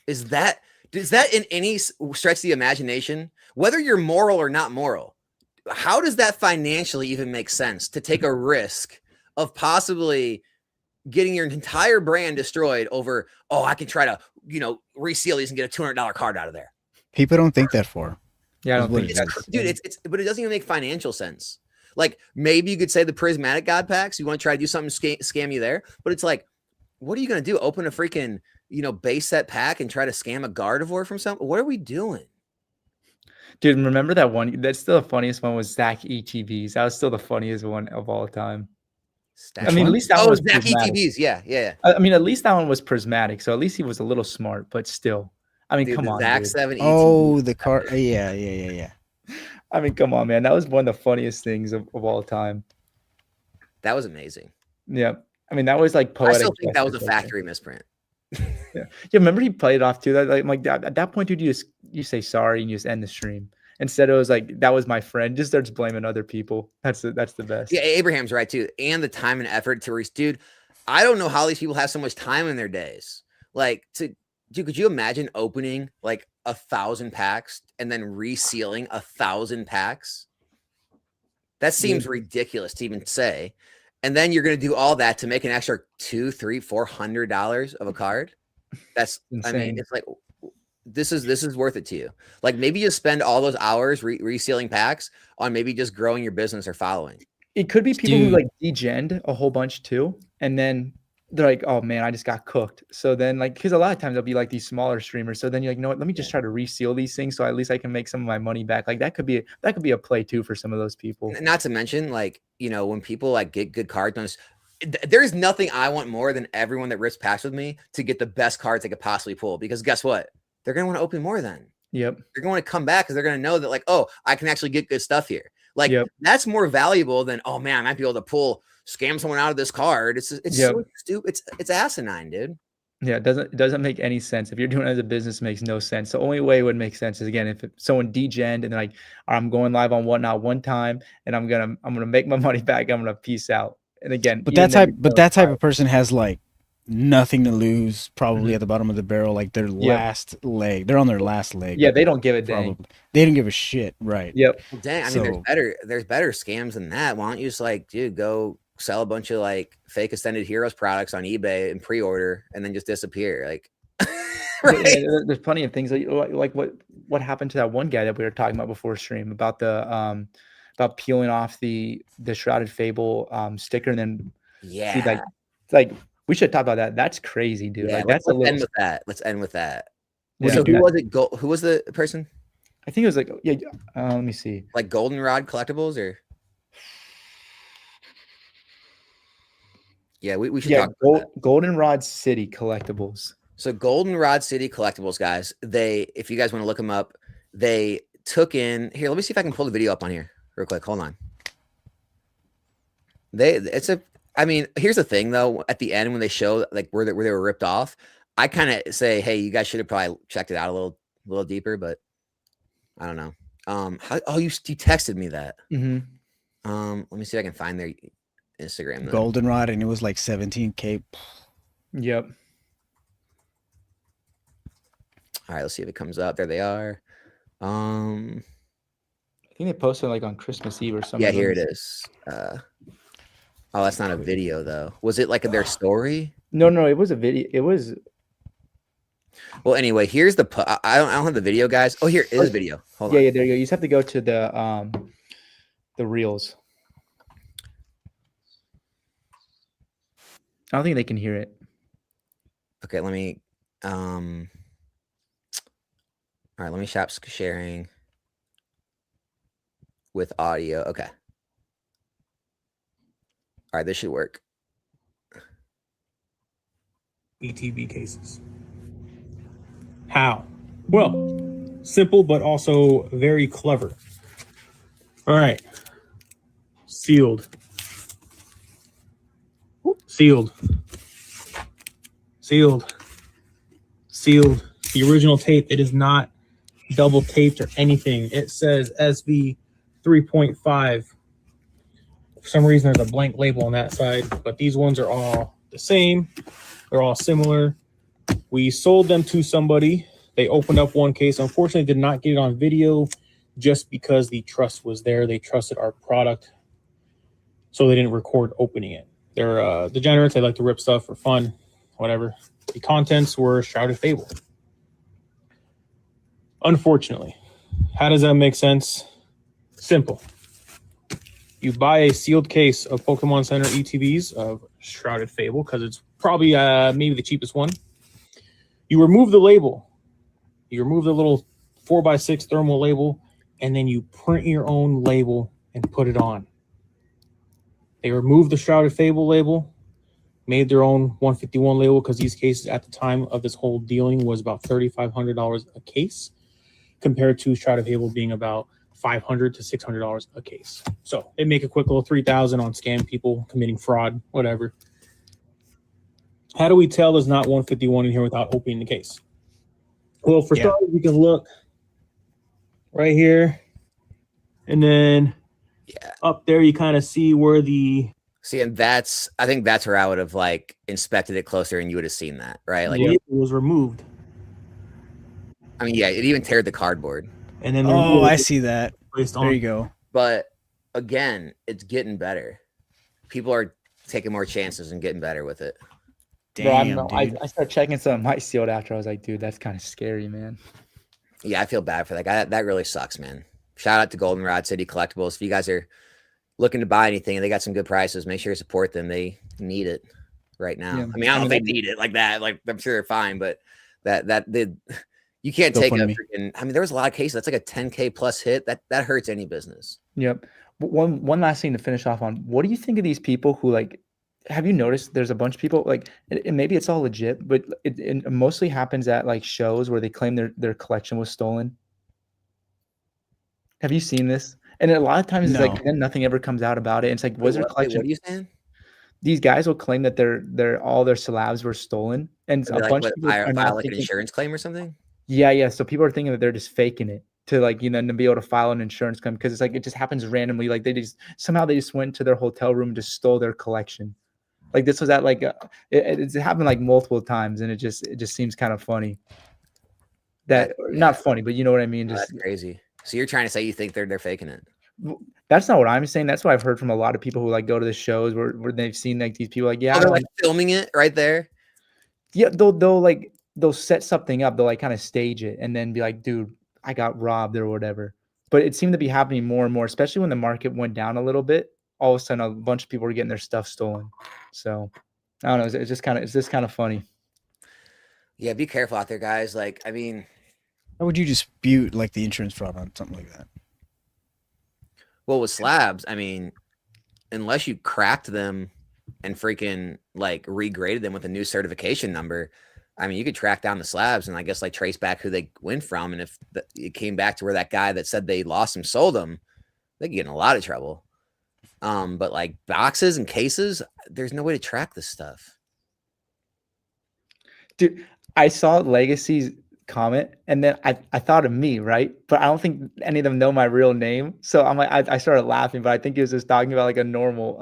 Does that in any stretch of the imagination, whether you're moral or not moral, how does that financially even make sense to take a risk of possibly getting your entire brand destroyed over, oh, I can try to, reseal these and get a $200 card out of there? people don't think that far. yeah, I don't What think is that's Dude, but it doesn't even make financial sense. Like maybe you could say the prismatic god packs, you want to try to do something scam you there, but it's like, what are you going to do? Open a freaking, base set pack and try to scam a Gardevoir from something? What are we doing? Dude, remember that one? That's still the funniest one was Zach ETBs. That was still the funniest one of all time. I mean, at least that one was Zach prismatic. ETBs. Yeah. I mean, at least that one was prismatic, so at least he was a little smart. But still, I mean, Dude, come the on, Zach dude. 7 ETBs. Oh, the car. Yeah. I mean, come on, man. That was one of the funniest things of all time. That was amazing. Yeah, I mean, that was like I poetic. still think that was a justice right there. factory misprint. Yeah, remember he played it off too. That like at that point, dude, you say sorry and you just end the stream. Instead, it was like that was my friend. Just starts blaming other people. That's the best. Yeah, Abraham's right too, and the time and effort to dude. I don't know how these people have so much time in their days. Like, dude, could you imagine opening like 1,000 packs and then resealing 1,000 packs? That seems ridiculous to even say. And then you're going to do all that to make an extra $200, $300, $400 of a card. That's Insane. I mean, it's like this is worth it to you. Like maybe you spend all those hours resealing packs on maybe just growing your business or following. It could be people Dude. who like degened a whole bunch too, and then they're like, "Oh man, I just got cooked." So then, like, because a lot of times they'll be like these smaller streamers. So then you're like, "You know what? Let me just try to reseal these things, so at least I can make some of my money back." Like that could be a play too for some of those people. Not to mention, like, when people like get good cards, there's nothing I want more than everyone that rips packs with me to get the best cards they could possibly pull. Because guess what? They're gonna want to open more then. Yep. They're going to come back because they're going to know that, like, oh, I can actually get good stuff here. Like, Yep. that's more valuable than, oh man, I might be able to scam someone out of this card. It's Yep. so stupid. It's asinine, dude. Yeah, it doesn't make any sense. If you're doing it as a business, it makes no sense. The only way it would make sense is, again, if someone degened and like, I'm going live on Whatnot one time and I'm gonna make my money back. I'm gonna peace out. And again, But even that then, type, but that type of person has like nothing to lose, probably Mhm. at the bottom of the barrel, like their Yep. last leg. They're on their last leg. Yeah, they don't give a dang. Probably. They don't give a shit, right? Yep. Well, dang, I mean, So- there's better scams than that. Why don't you just like, dude, go sell a bunch of like fake Ascended Heroes products on eBay and pre-order, and then just disappear? Like, But, right? yeah, there's plenty of things like what happened to that one guy that we were talking about before stream about the about peeling off the Shrouded Fable sticker and then Yeah, see like we should talk about that. That's crazy, dude. yeah. Like Let's, that's a let's little. end with that. Let's end with that. Yeah, So do who that. was it? Who was the person? I think it was like yeah. Let me see. Like Goldenrod Collectibles, or yeah, we should Yeah, talk about that. Goldenrod City Collectibles. So Goldenrod City Collectibles, guys. If you guys want to look them up, they took in here. Let me see if I can pull the video up on here real quick. Hold on. I mean, here's the thing though. At the end, when they show like where they were ripped off, I kind of say, hey, you guys should have probably checked it out a little deeper, but I don't know. You texted me that. Mm-hmm. Let me see if I can find their Instagram. Then. Goldenrod, and it was like 17K. Yep. All right, let's see if it comes up. There they are. I think they posted like on Christmas Eve or something. Yeah, here it is. Oh, that's not a video though. Was it like their story? No, it was a video. It was. Well, anyway, here's the. I don't have the video, guys. Oh, here is a video. Hold on. Yeah, there you go. You just have to go to the reels. I don't think they can hear it. Okay, let me. All right, let me stop sharing with audio. Okay. All right, this should work. ETB cases. How? Well, simple, but also very clever. All right. Sealed. Sealed. Sealed. Sealed. The original tape, it is not double taped or anything. It says SV 3.5. For some reason, there's a blank label on that side, but these ones are all the same. They're all similar. We sold them to somebody. They opened up one case. Unfortunately, did not get it on video just because the trust was there. They trusted our product, so they didn't record opening it. They're degenerates. They like to rip stuff for fun, whatever. The contents were Shrouded Fable. Unfortunately, how does that make sense? Simple. You buy a sealed case of Pokemon Center ETBs of Shrouded Fable because it's probably maybe the cheapest one. You remove the label. You remove the little 4x6 thermal label, and then you print your own label and put it on. They removed the Shrouded Fable label, made their own 151 label because these cases at the time of this whole dealing was about $3,500 a case, compared to Shrouded Fable being about $500 to $600 a case. So they make a quick little $3,000 on scam people committing fraud, whatever. How do we tell there's not 151 in here without opening the case? Well, for starters, we can look right here, and then up there you kind of see where the And I think that's where I would have like inspected it closer, and you would have seen that, right? Like, label was removed, I mean, yeah, it even teared the cardboard. and then the Oh, label I was see that. placed on. There you go. But again, it's getting better. People are taking more chances and getting better with it. Bro, I don't Damn, know. dude. I started checking some of my sealed after. I was like, dude, that's kind of scary, man. Yeah, I feel bad for that guy. That really sucks, man. Shout out to Goldenrod City Collectibles. If you guys are looking to buy anything and they got some good prices, make sure you support them. They need it right now. Yeah. I mean, I don't know if they need it like that. Like, I'm sure they're fine, but you can't Still take a funny. freaking. I mean, there was a lot of cases. That's like a 10K plus hit. That hurts any business. Yep. But one last thing to finish off on. What do you think of these people who like? Have you noticed there's a bunch of people like, and maybe it's all legit, but it mostly happens at like shows where they claim their collection was stolen. Have you seen this? And a lot of times it's like No. then nothing ever comes out about it. It's like, was Wait, their what collection? are you saying? these guys will claim that they're all their slabs were stolen, and a Like, bunch what, of people are now file like an thinking, insurance claim or something? yeah. So people are thinking that they're just faking it to like, to be able to file an insurance claim because it's like it just happens randomly. Like they just went to their hotel room and just stole their collection. Like this was at like it's happened like multiple times, and it just seems kind of funny. That not funny, but you know what I mean. That's Just crazy. So you're trying to say you think they're faking it? that's not what I'm saying. That's what I've heard from a lot of people who like go to the shows where they've seen like these people like, yeah, Oh, I they're don't like filming it right there. yeah, they'll set something up. They'll like kind of stage it and then be like, dude, I got robbed or whatever. But it seemed to be happening more and more, especially when the market went down a little bit. All of a sudden, a bunch of people were getting their stuff stolen. So I don't know. It's just kind of funny. Yeah, be careful out there, guys. Like, I mean, How would you dispute like the insurance fraud on something like that? well, with slabs, I mean, unless you cracked them and freaking like regraded them with a new certification number, I mean, you could track down the slabs and I guess like trace back who they went from. And if it came back to where that guy that said they lost them sold them, they could get in a lot of trouble. But like boxes and cases, there's no way to track this stuff. Dude, I saw Legacy's comment and then I thought of me, right? But I don't think any of them know my real name. So I'm like, I started laughing, but I think he was just talking about like a normal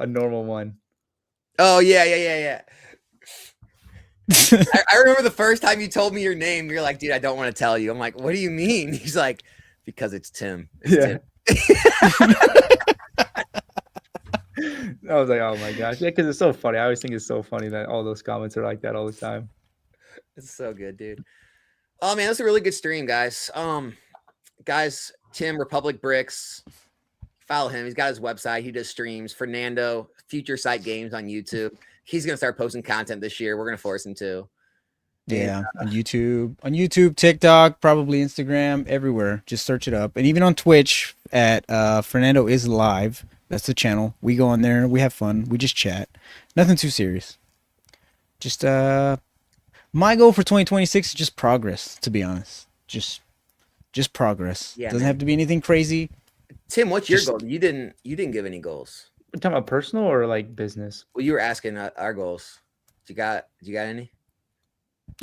one. Oh yeah. I remember the first time you told me your name, you're like, dude, I don't want to tell you. I'm like, what do you mean? He's like, because it's Tim. It's Tim. I was like, oh my gosh. Yeah, because it's so funny. I always think it's so funny that all those comments are like that all the time. It's so good, dude. Oh man, that's a really good stream, guys. Guys, Tim Republic Bricks, follow him. He's got his website. He does streams. Fernando, Future Sight Games on YouTube. He's gonna start posting content this year. We're gonna force him to. Yeah, on YouTube, TikTok, probably Instagram, everywhere. Just search it up, and even on Twitch at Fernando is live. That's the channel. We go on there. We have fun. We just chat. Nothing too serious. Just my goal for 2026 is just progress. To be honest, just progress. Yeah, Doesn't man. have to be anything crazy. Tim, what's your goal? You didn't give any goals. We're talking about personal or like business? Well, you were asking our goals. You got any?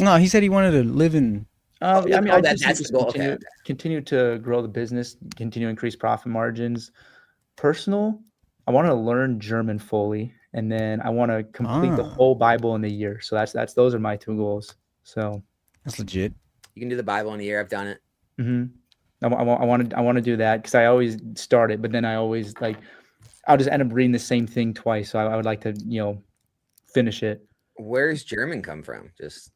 No, he said he wanted to live in. I mean, I that's just the goal. Okay. continue to grow the business, continue to increase profit margins. Personal, I want to learn German fully, and then I want to complete the whole Bible in a year. So that's those are my two goals. So That's legit. You can do the Bible in a year. I've done it. I want to do that because I always start it, but then I always like I'll just end up reading the same thing twice. So I would like to finish it. Where's German come from? Just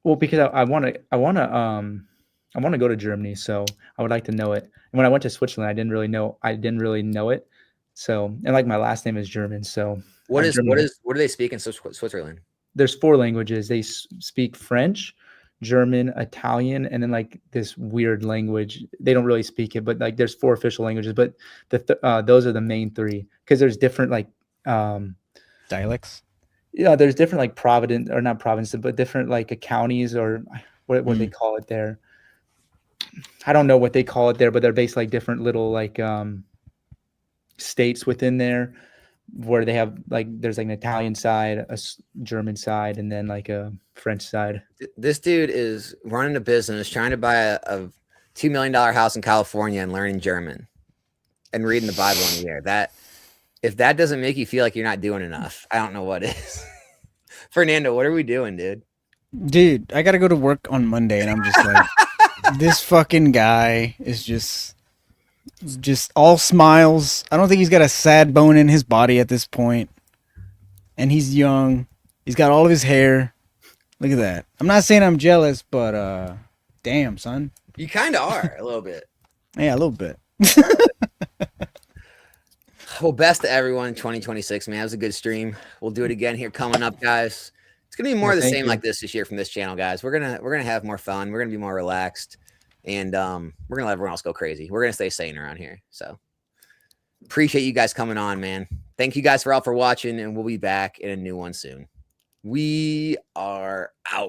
Well, because I want to go to Germany, so I would like to know it. And when I went to Switzerland, I didn't really know it. So, and like my last name is German, so what do they speak in Switzerland? There's 4 languages. They speak French, German, Italian, and then like this weird language. They don't really speak it, but like there's 4 official languages. But those are the main 3 because there's different like Dialects. Yeah, there's different like province or not provinces, but different like counties or what they call it there. I don't know what they call it there, but they're basically like different little like states within there where they have like there's like an Italian side, a German side, and then like a French side. This dude is running a business, trying to buy a $2 million house in California and learning German and reading the Bible in a year. That if that doesn't make you feel like you're not doing enough, I don't know what is. Fernando, what are we doing, dude? Dude, I gotta go to work on Monday, and I'm just like, this fucking guy is just all smiles. I don't think he's got a sad bone in his body at this point. And he's young. He's got all of his hair. Look at that. I'm not saying I'm jealous, but damn, son. You kind of are a little bit. Yeah, a little bit. Well, best to everyone in 2026, man. It was a good stream. We'll do it again here coming up, guys. It's gonna be more of the same like this year from this channel, guys. We're gonna have more fun. We're gonna be more relaxed, and we're gonna let everyone else go crazy. We're gonna stay sane around here. So appreciate you guys coming on, man. Thank you guys for watching, and we'll be back in a new one soon. We are out.